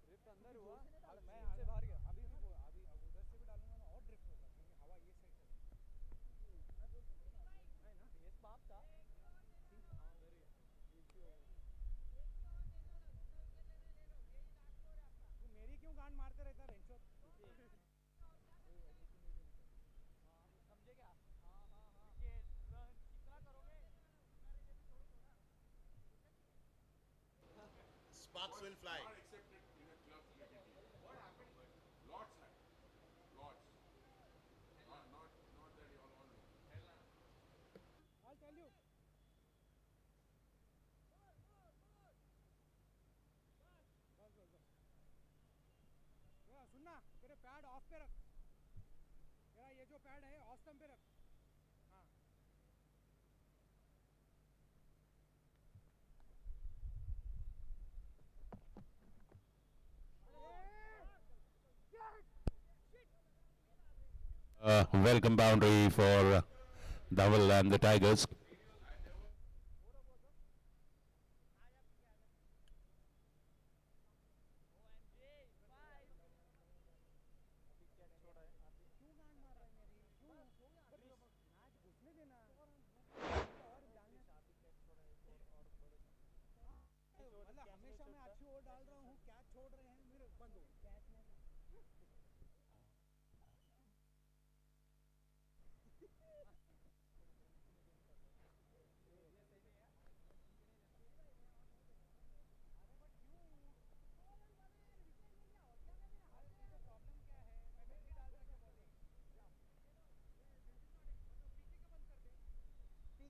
drift अंदर हुआ और मैं आगे बाहर गया अभी अभी अब उधर से भी डालूंगा ना और ड्रिफ्ट होगा क्योंकि हवा ये साइड चल रही है ना बेस बाप था हाँ वेरी तू मेरी क्यों गांड मारते रहता बेंचो समझे क्या हाँ हाँ हाँ कितना करोगे sparks will fly I'll tell you. बस सुनना तेरे पैड ऑफ पे रख तेरा ये जो पैड है ऑफ स्टंप पे रख हाँ Welcome boundary for Dhaval and the Tigers. क्यों गांड मार रहा है मेरी क्यों मैच घुसने देना और डालने मतलब हमेशा मैं अच्छी ओवर डाल रहा हूँ कैच छोड़ रहे हैं मेरे बंद हो कैच में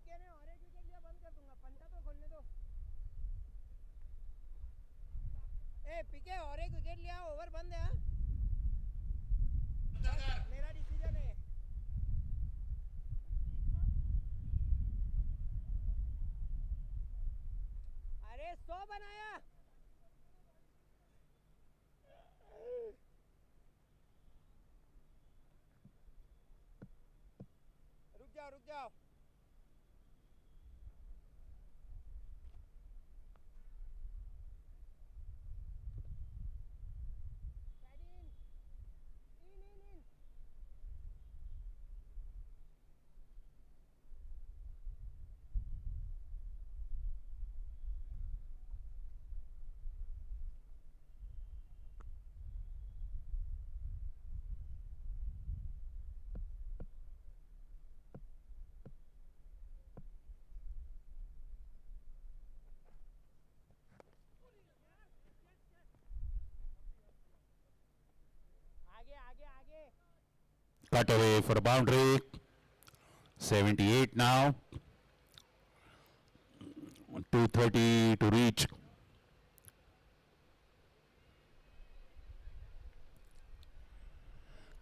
पीके ने और एक विकेट लिया बंद कर दूंगा पंटा तो खोलने दो ए पीके और एक विकेट लिया ओवर बंद है हाँ? मेरा डिसीजन है अरे 100 बनाया रुक जाओ in. आगे Cut away for a boundary. 78 now. 230 to reach.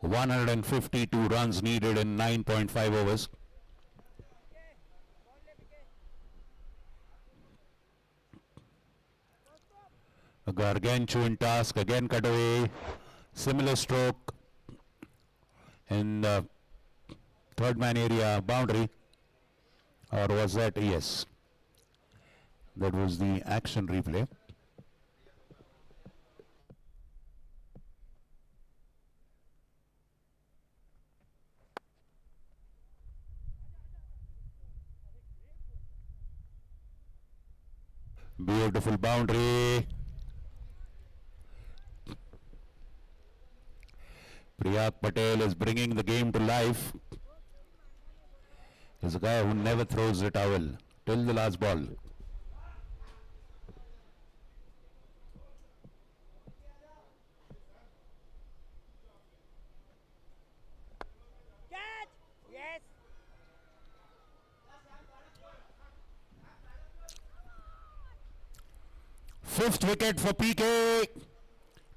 $152 runs needed in 9.5 overs. A gargantuan task, again cut away. Similar stroke in the third man area boundary. Or was that? Yes. That was the action replay. Beautiful boundary. Priyak Patel is bringing the game to life. He's a guy who never throws the towel till the last ball. Catch! Yes! Fifth wicket for PK.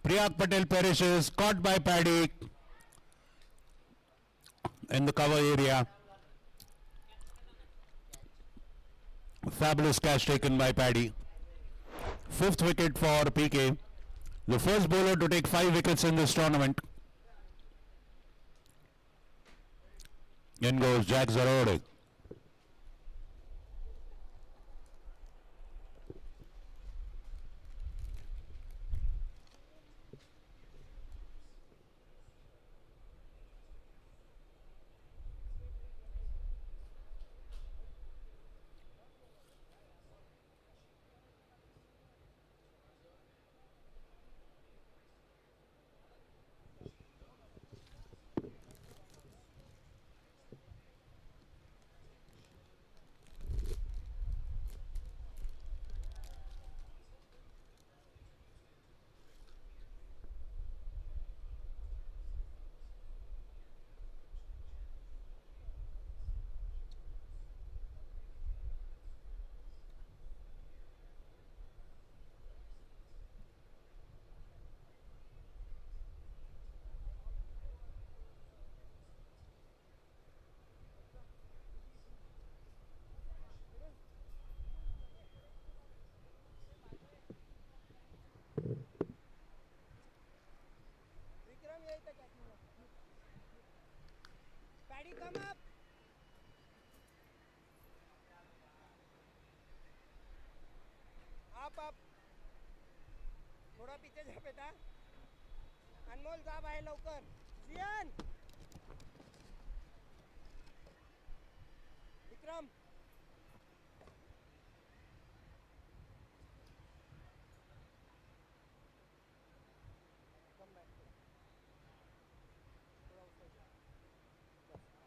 Priyak Patel perishes, caught by Paddy in the cover area. Fabulous catch taken by Paddy. Fifth wicket for PK. The first bowler to take 5 wickets in this tournament. In goes Jack Zarore. Vikram यही तक catching ला. Paddy come up. up. थोडा पीछे जा बेटा. अनमोल जा बाहेर लवकर. जियान. Vikram. Come back. थोडा outside जा. बस.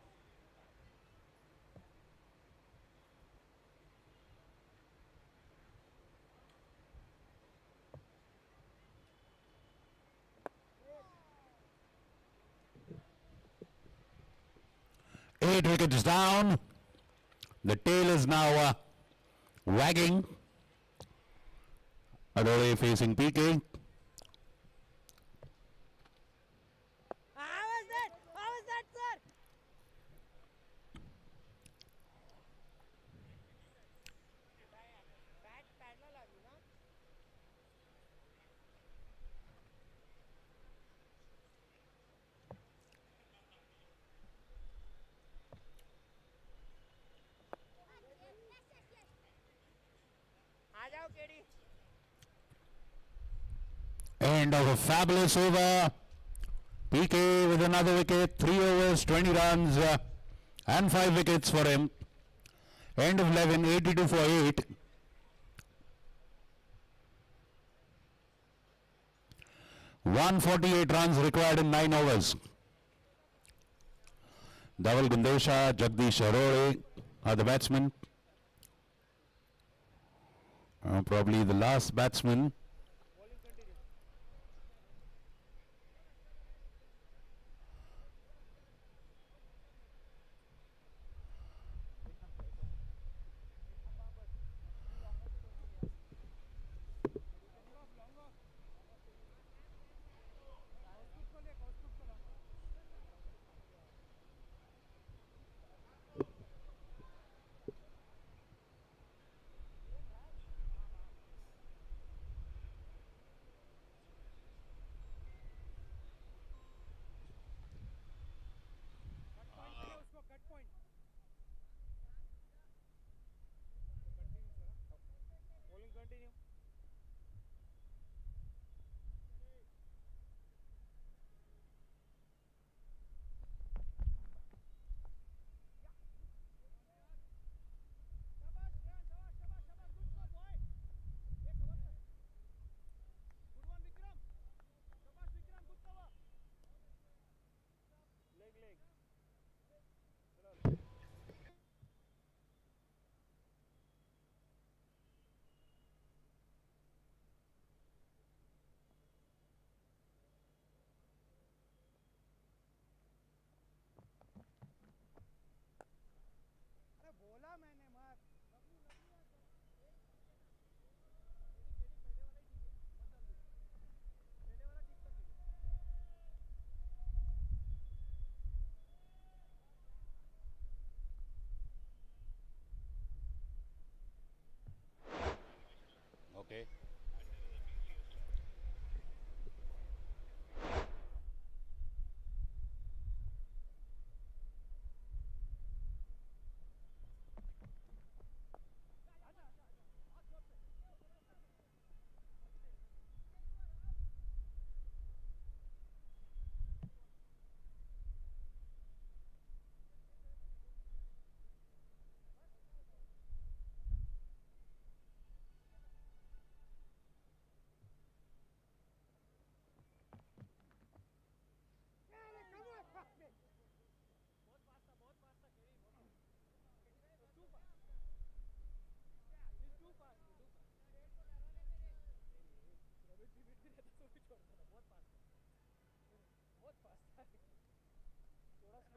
8 wickets down. The tail is now wagging. Adore facing PK. How was that? How was that, sir? Bat पॅडला लागली ना. आ जाओ KD. End of a fabulous over. PK with another wicket. 3 overs, 20 runs and 5 wickets for him. End of 11, 82 for 8. (148 runs required in 9 overs. Dhaval Gundesha, Jagdish Arore are the batsmen. Probably the last batsman.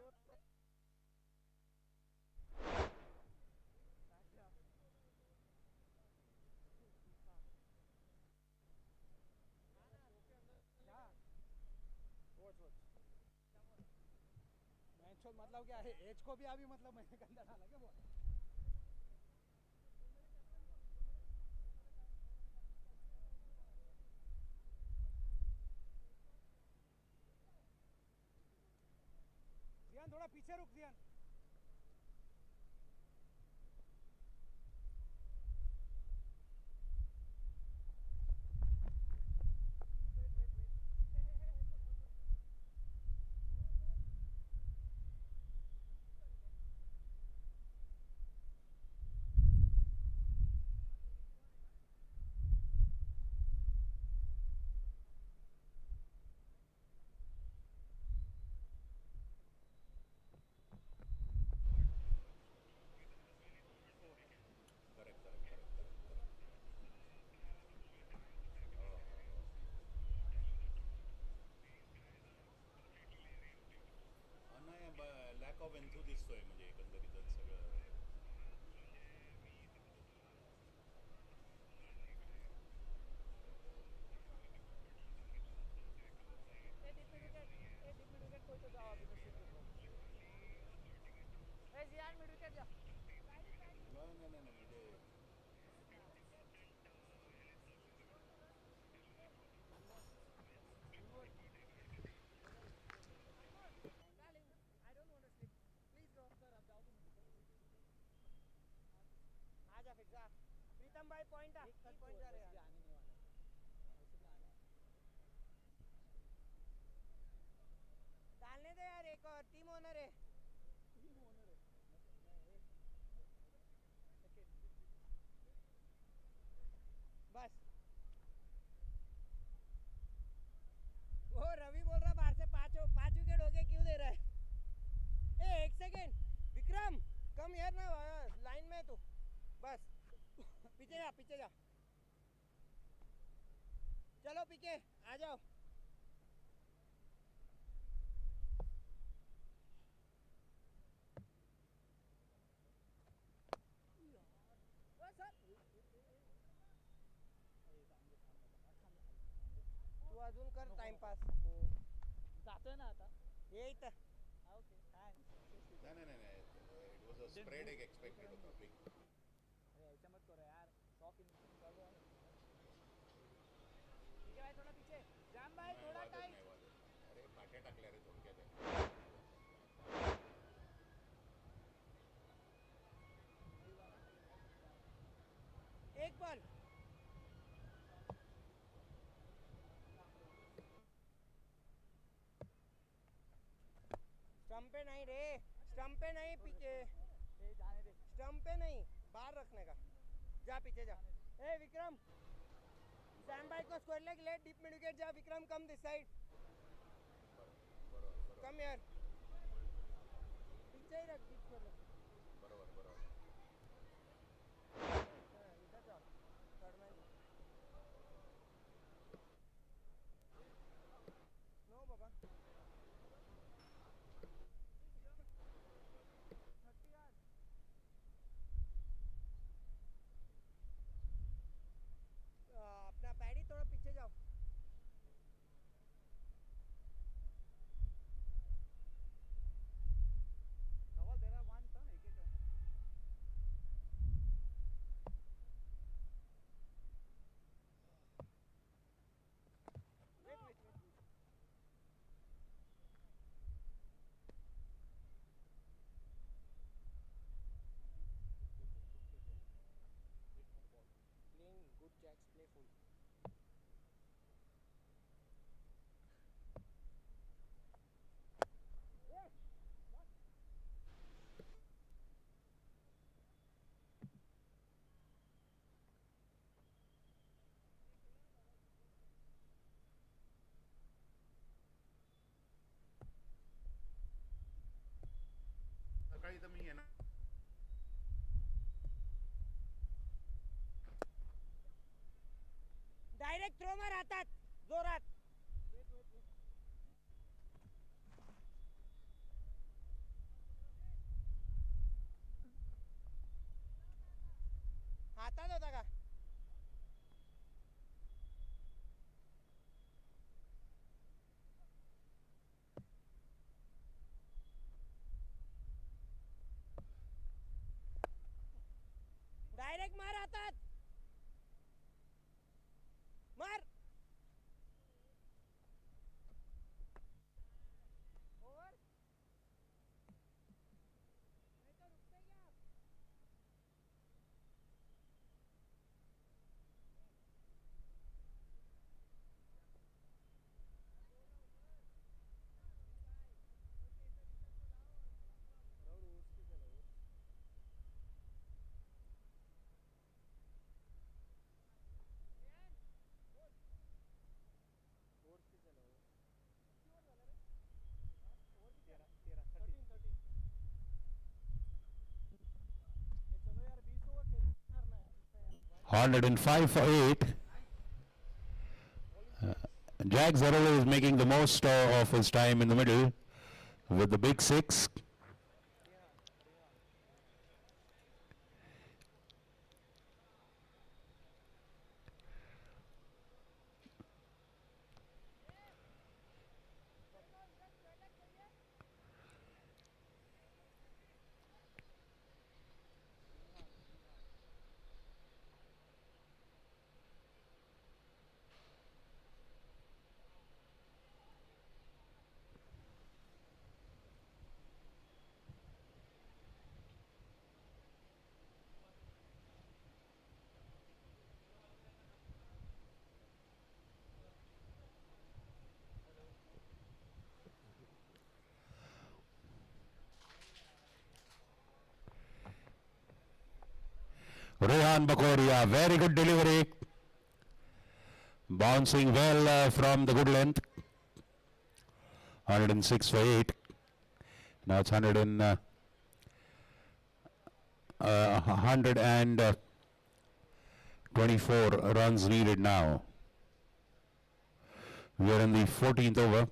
Match को मतलब क्या है, as को भी अभी मतलब मैंने गंदा डाला क्या बॉल? जियान थोड़ा पीछे रुक जियान. Correct, correct, correct, correct, correct. नाही लॅक ऑफ एन्थू दिसतोय म्हणजे एकंदरीतच सगळं. ए डीप मिड विकेट कोई तो जाओ अभी नसीब को. ए जियान मिड विकेट जा. नाही म्हणजे Darling, I don't want to sleep. Please go. Sir, आप जाओ तो आजा फिर जा. प्रीतम भाई पॉइंट आ. एक पॉइंट जा रहे हैं. आने नहीं वाला. वैसे भी आने. डालने दे यार, एक और टीम ओनर है. टीम ओनर है. बस. वो रवि बोल रहा बाहर से पांच विकेट हो गए, क्यों दे रहा है? ए एक सेकेंड विक्रम, कम यार ना लाइन में तू. बस पीछे जा, पीछे जा. चलो पीके आ जाओ. तू अजून कर टाइमपास. जातोय ना आता. ये इथं. Okay thanks. नाही इट वॉज अ स्प्रेड एक एक्सपेक्टेड होता बिग. अरे ऐसा मत करो यार, 100 फिनिशिंग चालू आहे. ठीक है भाई, थोड़ा पीछे. जाम भाई नाही थोड़ा वाजत टाइट. नाही वाजत. अरे पाट्या टाकल्या रे थोडक्यात. एक बॉल. स्टंप पे नहीं रे, स्टंप पे नहीं, पीछे. स्टंप पे नहीं, बाहर रखने का. जा पीछे जा. ए विक्रम, सैम भाई को स्क्वायर लेग ले. डीप मिड विकेट जा. Vikram come this side. Come यार, पीछे ही रख डीप स्क्वायर लेग. बरोबर. इधर जा. Third man. नो बाबा. 30 यार. अपना पैडी थोड़ा पीछे जाओ. धवल दे रहा वन था एक रन. Wait. Playing good jacks, playful. सकाळी तर मी येणार. डायरेक्ट थ्रो मार हातात जोरात. 105 for 8. Jack Zarella is making the most of his time in the middle with the big 6. Rehan Bakoria, very good delivery. Bouncing well from the good length. 106 for 8. Now it's 124 runs needed now. We are in the 14th over.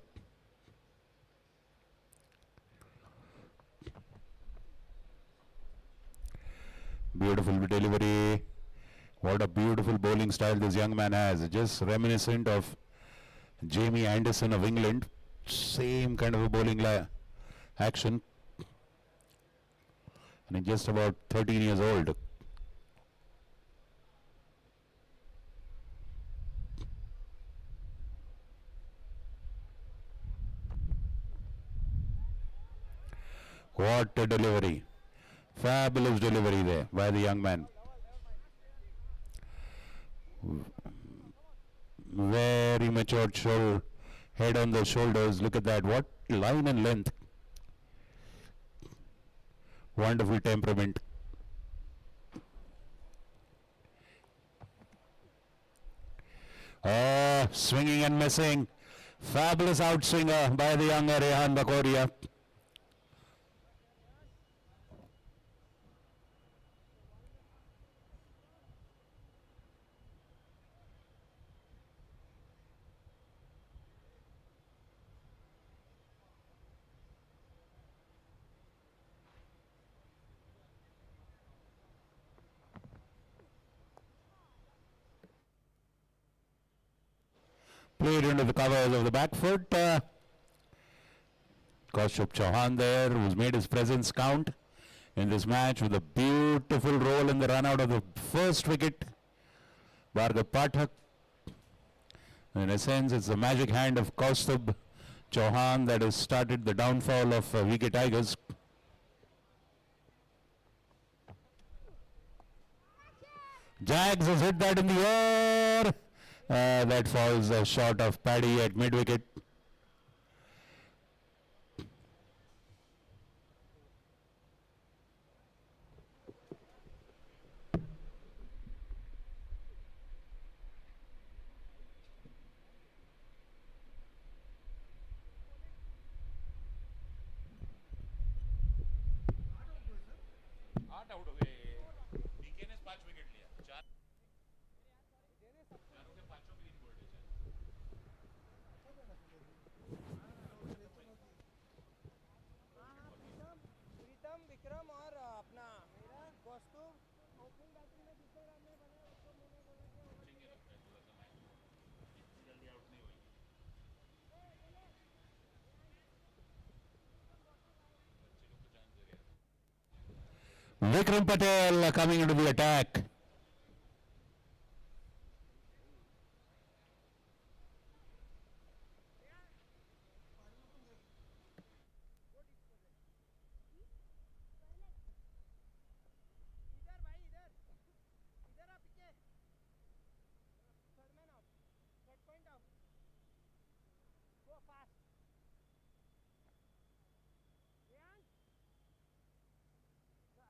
Beautiful delivery. What a beautiful bowling style this young man has. Just reminiscent of Jamie Anderson of England. Same kind of a bowling action. And he's just about 13 years old. What a delivery. Fabulous delivery there by the young man. Very matured head on the shoulders. Look at that. What line and length. Wonderful temperament. Oh, swinging and missing. Fabulous outswinger by the young Rehan Bakoria. Played into the covers of the back foot. Kaushik Chauhan there, who's made his presence count in this match with a beautiful roll in the run out of the first wicket. Bhargav Pathak. In a sense, it's the magic hand of Kaushik Chauhan that has started the downfall of VK Tigers. Jags has hit that in the air. That falls short of Paddy at mid-wicket. प्रीतम विक्रम और अपना मेरा कौस्तुभ opening batting में दूसरे run में बने उसको मैंने बोला कि Vikram Patel coming into the attack. इधर भाई इधर इधर आप पीछे third man out third point out go fast ध्यान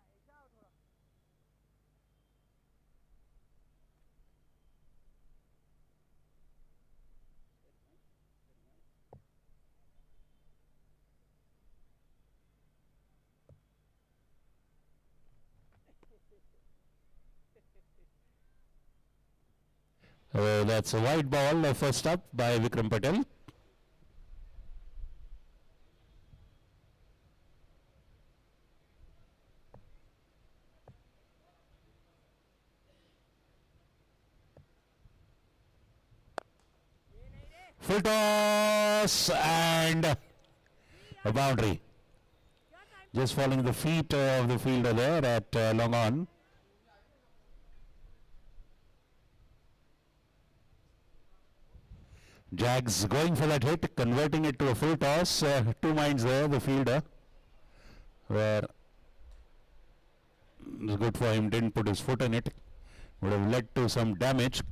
ऐसा आओ थोड़ा That's a wide ball, first up by Vikram Patel. Full toss and a boundary. Just following the feet of the fielder there at long on. Jags going for that hit, converting it to a full toss. Two minds there, the fielder. Where it was good for him, didn't put his foot in it. Would have led to some damage.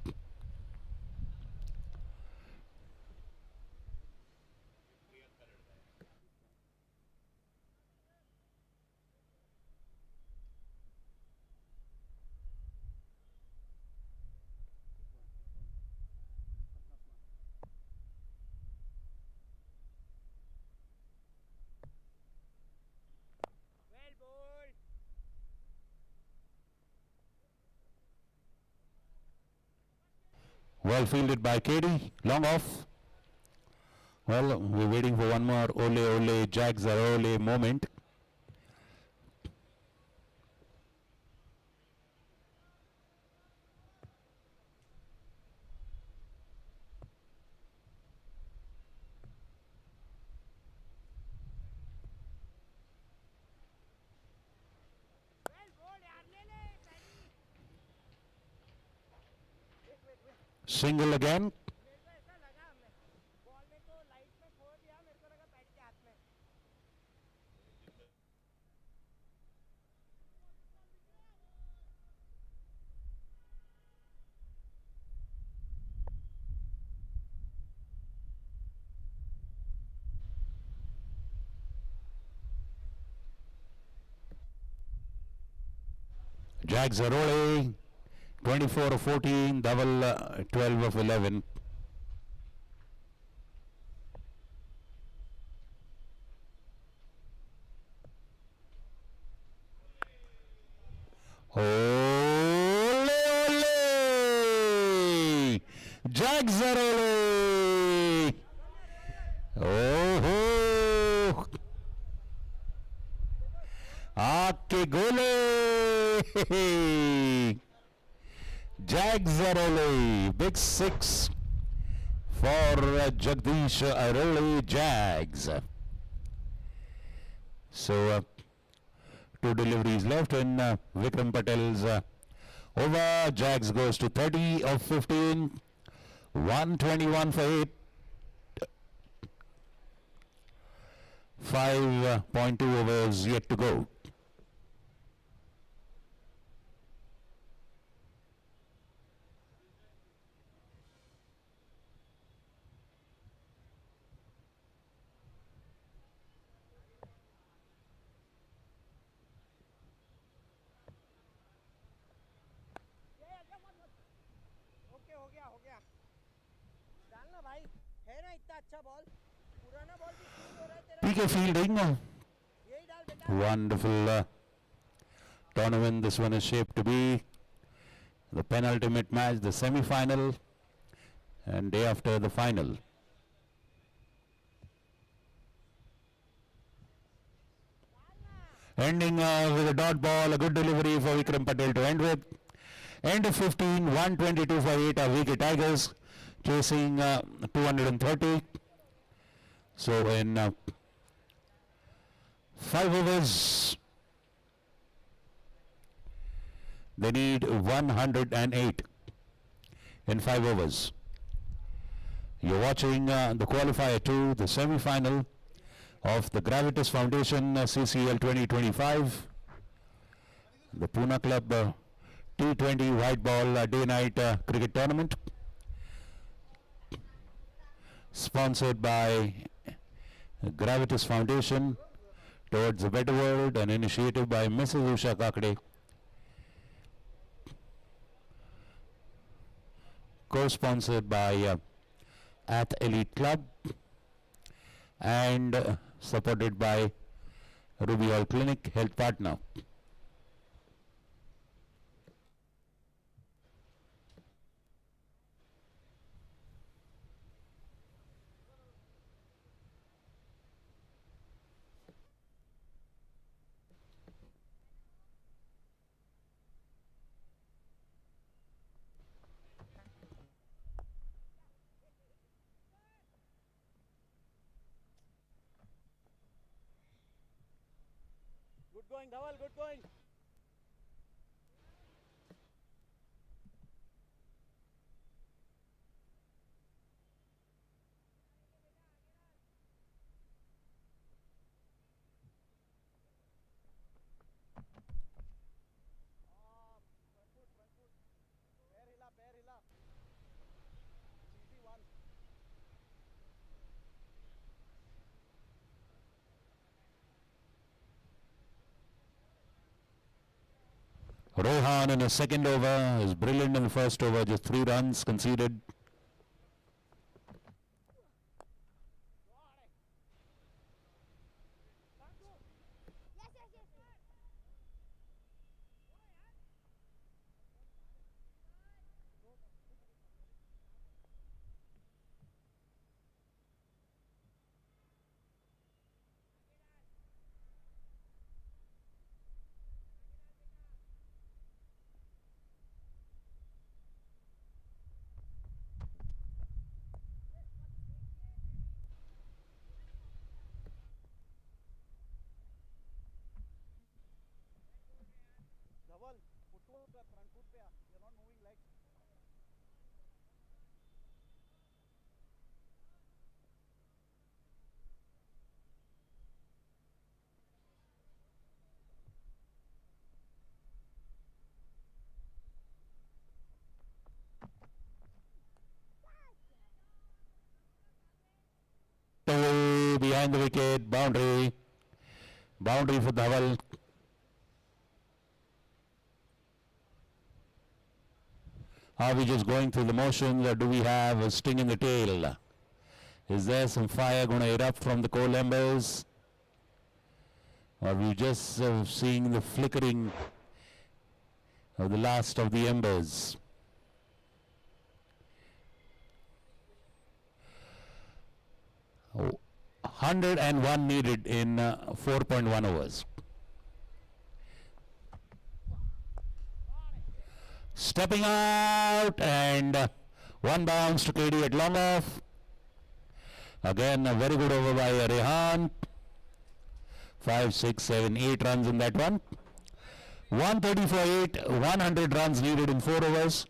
Well bowled. Well fielded by KD, long off. Well, we're waiting for one more ole ole Jags are ole moment. Well bowled यार ले ले paddy. Single again. मेरे को ऐसा लगा मैं ball में तो लाइट में खो दिया मेरे को लगा पैडी के हाथ में. Jags are ole. 24 of 14, double 12 of 11. Ole, ole! Jags are ole! Oh, आके गोले! Jags Arole, big six for Jagdish Arole Jags. So, two deliveries left in Vikram Patel's over. Jags goes to 30 of 15, 121 for 8. 5.2 overs yet to go. Okay हो गया डालना भाई है ना इतना अच्छा बॉल पुराना बॉल भी स्विंग हो रहा है तेरा PK fielding. यही डाल बेटा Wonderful tournament this one is shaped to be. The penultimate match, the semi-final, and day after the final. Ending with a dot ball, a good delivery for Vikram Patel to end with. End of 15, 122 for 8 are VK Tigers, chasing 230. So in 5 overs, they need 108 in 5 overs. You're watching the qualifier 2, the semi-final of the Gravitas Foundation CCL 2025. The Pune Club T20 white ball day-night cricket tournament. Sponsored by Gravitas Foundation Towards a Better World, an initiative by Mrs. Usha Kakade. Co-sponsored by Ath Elite Club and supported by Ruby Hall Clinic, health partner. Good going, Dhawal, good going. Front foot. Pair hila. It's easy one. Rohan in the second over is brilliant in the first over, just 3 runs conceded. Dhawal, footwork front foot पे आ. You're not moving legs. Away behind the wicket, boundary. Boundary for Dhawal. Are we just going through the motions, or do we have a sting in the tail? Is there some fire going to erupt from the coal embers? Or are we just seeing the flickering of the last of the embers? Oh, 101 needed in 4.1 overs. Stepping out, and one bounce to KD at long off. Again, a very good over by Rehan. 5, 6, 7, 8 runs in that one. 130 for 8, 100 runs needed in 4 overs.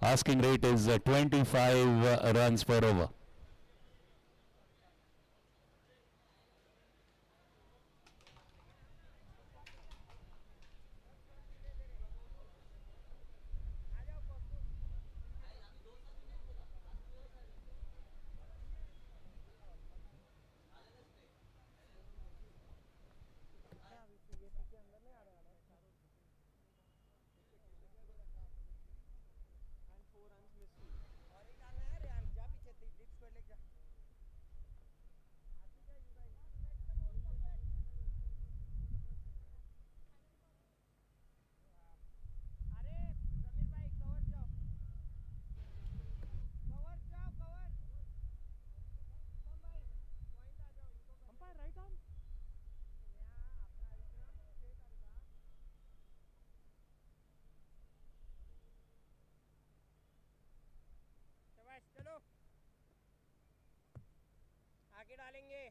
Asking rate is 25 runs per over. चलो आगे डालेंगे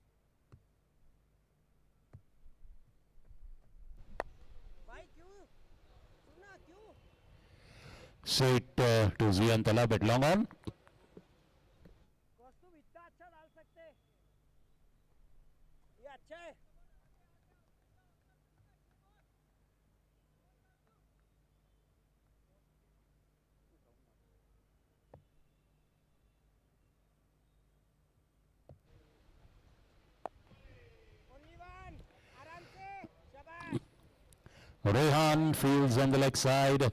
भाई क्यों सुनना क्यों Straight to Zian Talab at long on. कौस्तुभ इतना अच्छा डाल सकते ये अच्छा है Rehan fields on the leg side.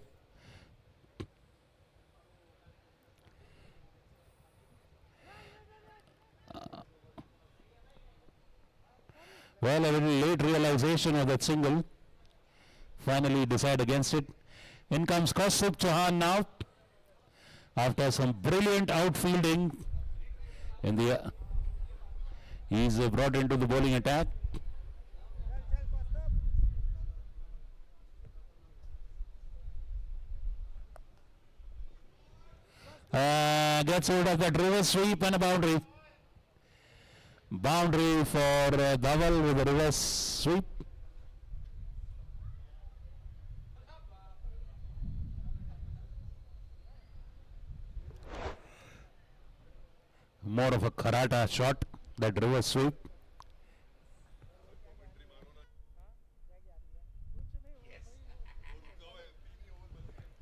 Well, a little late realization of that single. Finally decide against it. In comes Kaustubh Chauhan now. After some brilliant outfielding in the he's brought into the bowling attack. Gets hold of that reverse sweep and a boundary. Boundary for Dhawal with a reverse sweep. More of a karata shot, that reverse sweep.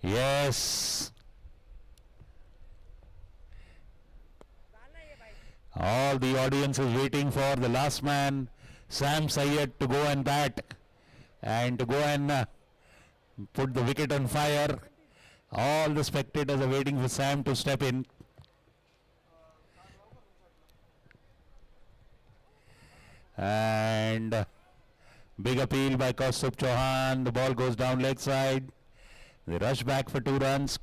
Yes. डालना ये भाई All the audience is waiting for the last man, Sam Sayed, to go and bat and to go and put the wicket on fire. All the spectators are waiting for Sam to step in. And big appeal by Kaustubh Chauhan. The ball goes down leg side. They rush back for 2 runs.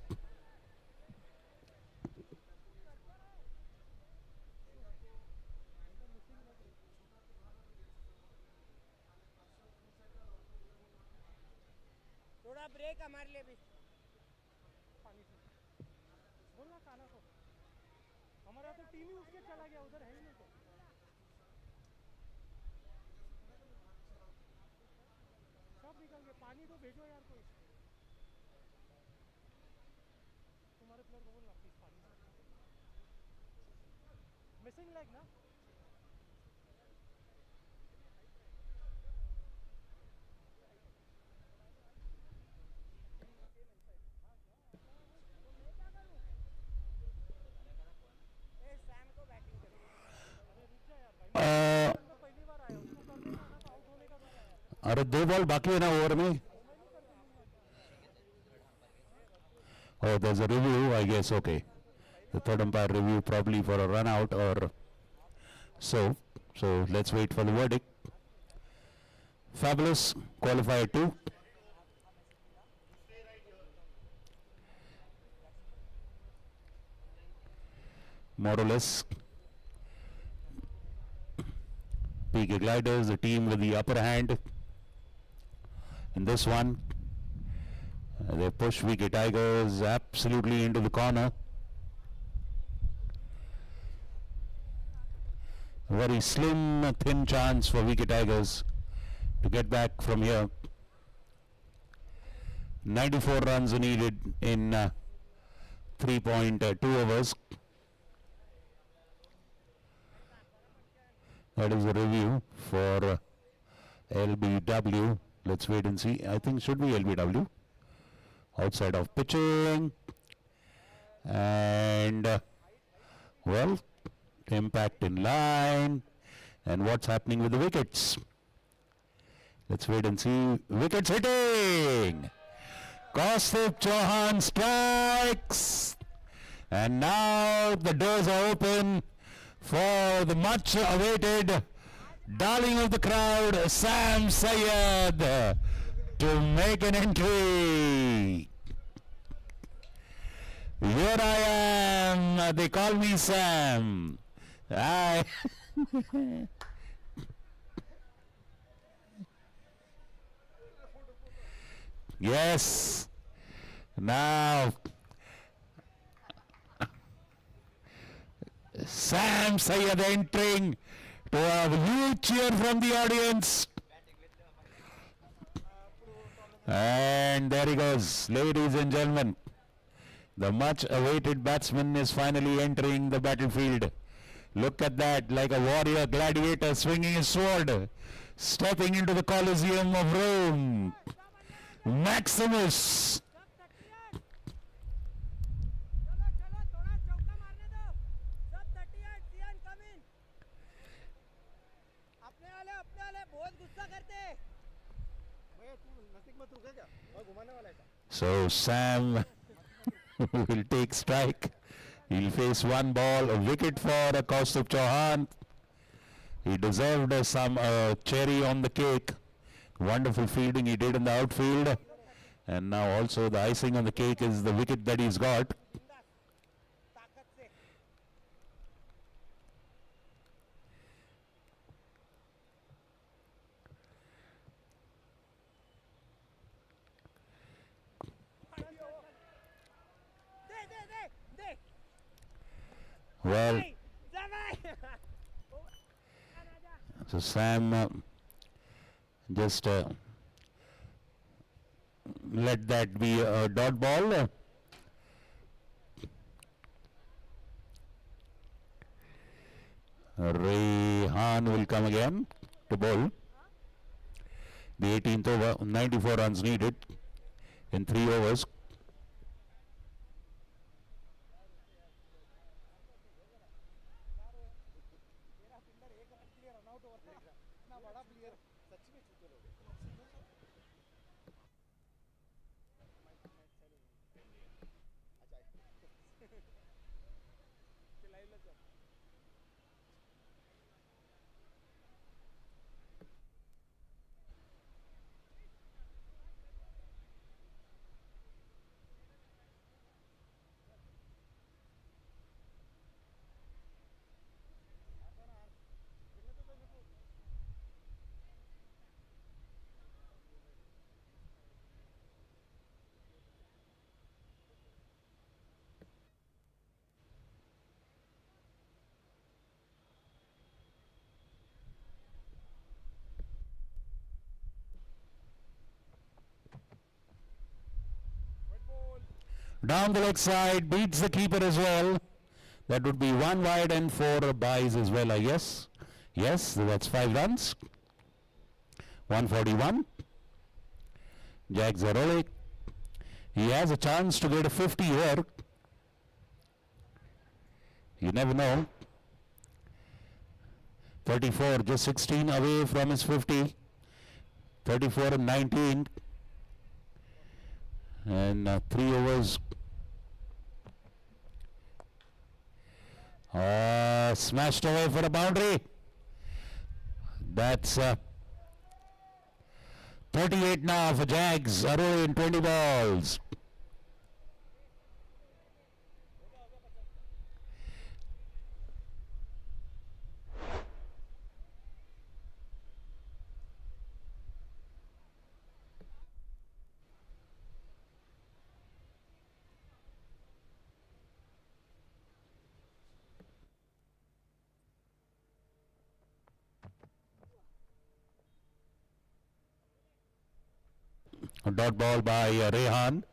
थोड़ा break हमारे लिए भी पानी से बोलना काना को हमारा तो टीम ही उठ के चला गया उधर है ही नहीं तो सब निकल गए पानी तो भेजो यार कोई तुम्हारे प्लेयर को बोलना प्लीज पानी मिसिंग लेग ना ए सैम को बैटिंग करो अरे रुक जा यार भाई Uh, तो पहली बार आया उसको करना आना था आउट होने का तो आया अरे 2 बॉल बाकी है ना ओवर में. Oh, there's a review, I guess. Okay, the third umpire review probably for a run out or so. So let's wait for the verdict. Fabulous. Qualifier 2. More or less. PK Gliders, the team with the upper hand in this one. They push VK Tigers absolutely into the corner. Very slim, thin chance for VK Tigers to get back from here. 94 runs are needed in 3.2 overs. That is a review for LBW. Let's wait and see. I think should be LBW. Outside of pitching. And, well, impact in line. And what's happening with the wickets? Let's wait and see. Wickets hitting! Kaustubh Chauhan strikes! And now the doors are open for the much awaited darling of the crowd, Sam Sayed, to make an entry. Here I am, they call me Sam. Yes. Now Sam Sayed entering to a huge cheer from the audience. And there he goes, ladies and gentlemen. The much awaited batsman is finally entering the battlefield. Look at that, like a warrior gladiator swinging his sword, stepping into the Colosseum of Rome. Maximus. चलो चलो थोड़ा चौका मारने दो सब 38 CN कम इन अपने वाले बहुत गुस्सा करते हैं भैया तू नजदीक मत रुके क्या मैं घुमाने वाला था So Sam will take strike. He'll face 1 ball, a wicket for Kaustubh Chauhan. He deserved some cherry on the cake. Wonderful fielding he did in the outfield. And now also the icing on the cake is the wicket that he's got. ताकत से दे दे दे दे Well, जमाई so Sam just let that be a dot ball. Rehan will come again to bowl. The 18th over, 94 runs needed in 3 overs. मेरा fielder 1 run के लिए run out over करेगा इतना बड़ा player सच में चूते लोग अच्छा लाइव लग जा Down the leg side, beats the keeper as well. That would be 1 wide and 4 byes as well, I guess. Yes, that's 5 runs. 141. Jags are rolling. He has a chance to get a 50 here. You never know. 34, just 16 away from his 50. 34 and 19. And 3 overs. Smashed away for a boundary. That's 38 now for Jags. Arrow in 20 balls. A dot ball by Rehan.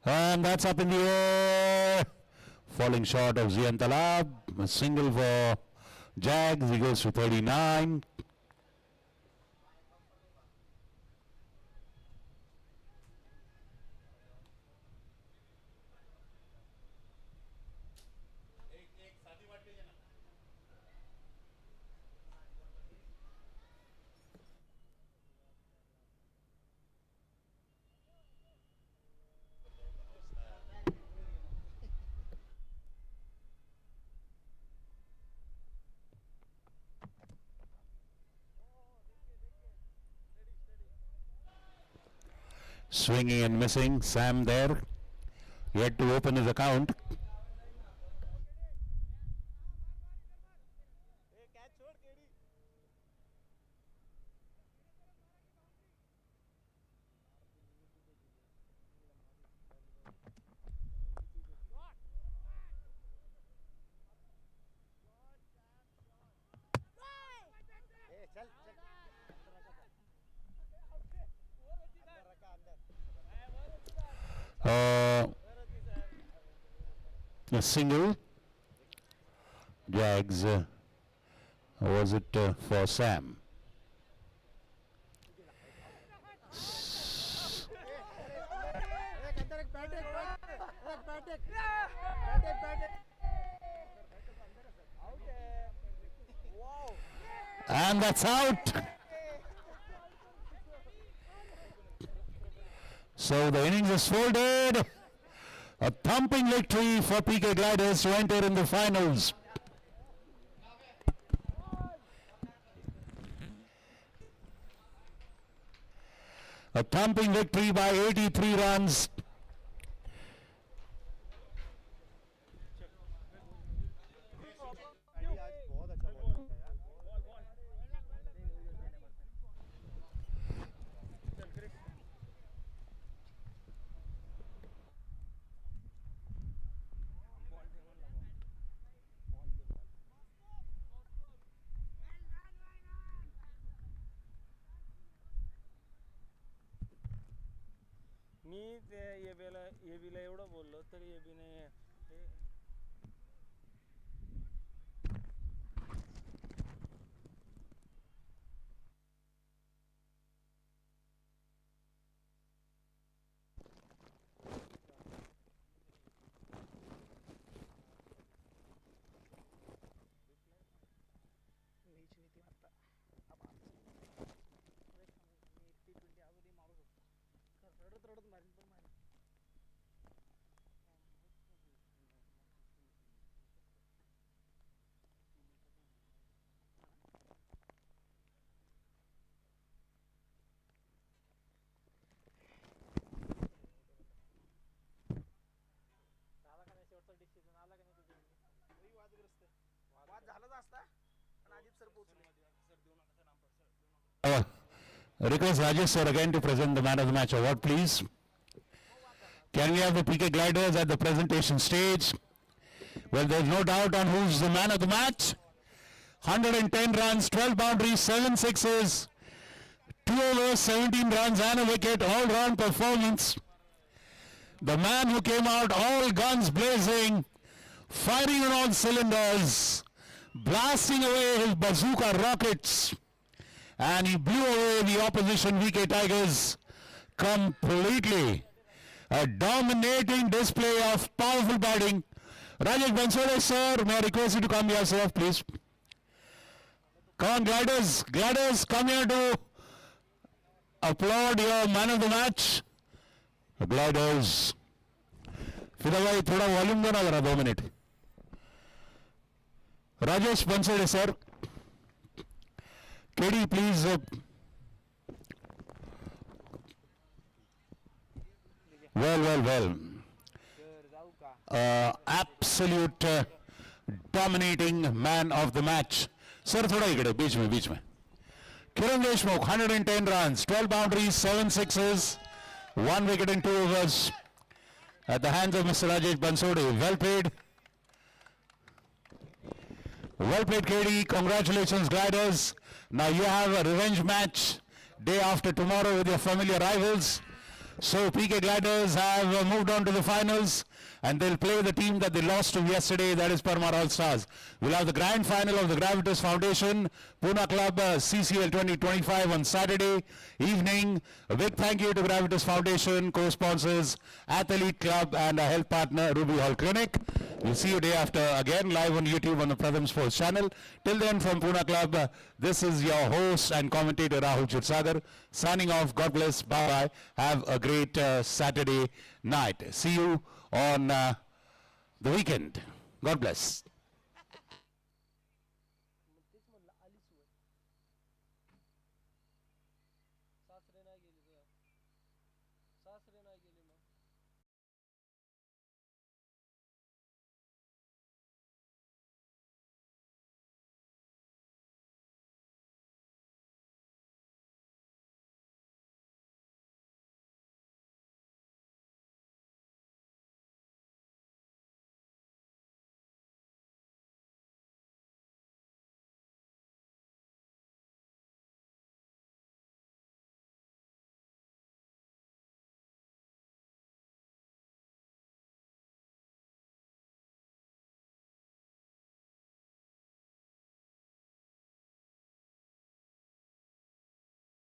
And that's up in the air. Falling short of Zian Talab. A single for Jags. He goes to 39. Swinging and missing. Sam there. Yet to open his account. Catch छोड़ KD चल चल अंदर रखा अंदर A single. Jags. Was it for Sam? अंदर एक bat out है wow And that's out. So the innings is folded. A thumping victory for PK Gliders to enter in the finals. A thumping victory by 83 runs. आज बहुत अच्छा ball है यार मी ते एबीला एवढं बोललो तरी एबीने ते नीती आता T20 अजूनही मारू शकतो रडत रडत मारीन पण मारीन झाला का नाही शेवटचा डिसिजन आला का नाही तुझ्या वादग्रस्त वाद झालाच असता पण अजित सर पोहोचले सर देऊ नका नाम sir Request Rajesh sir again to present the man of the match award, please. Can we have the PK gliders at the presentation stage? Well, there's no doubt on who's the man of the match. 110 runs, 12 boundaries, 7 sixes, 2 overs, 17 runs and a wicket, all-round performance. The man who came out all guns blazing, firing on all cylinders, blasting away his bazooka rockets, and he blew away the opposition VK Tigers completely. A dominating display of powerful batting. Rajesh Bansode sir, may I request you to come here sir, please. Come on gliders, come here to applaud your man of the match. The gliders. फिर भाई थोड़ा volume दो ना जरा 2 minute. Rajesh Bansode sir. KD, please. Well. Absolute dominating man of the match. Sir, thoda ikade, beech mein. Kiran Deshmukh, 110 runs, 12 boundaries, 7 sixes, 1 wicket in 2 overs. At the hands of Mr. Rajesh Bansode. Well played. Well played, KD. Congratulations, gliders. Now you have a revenge match day after tomorrow with your familiar rivals. So PK Gliders have moved on to the finals and they'll play the team that they lost to yesterday, that is Parmar All Stars. We'll have the grand final of the Gravitas Foundation, Pune Club CCL 2025 on Saturday evening. A big thank you to Gravitas Foundation, co-sponsors, Athlete Club and our health partner Ruby Hall Clinic. We'll see you day after again live on YouTube on the Pratham Sports channel. Till then from Pune Club, this is your host and commentator Rahul Chutsagar signing off. God bless. Bye-bye. Have a great Saturday night. See you on the weekend. God bless.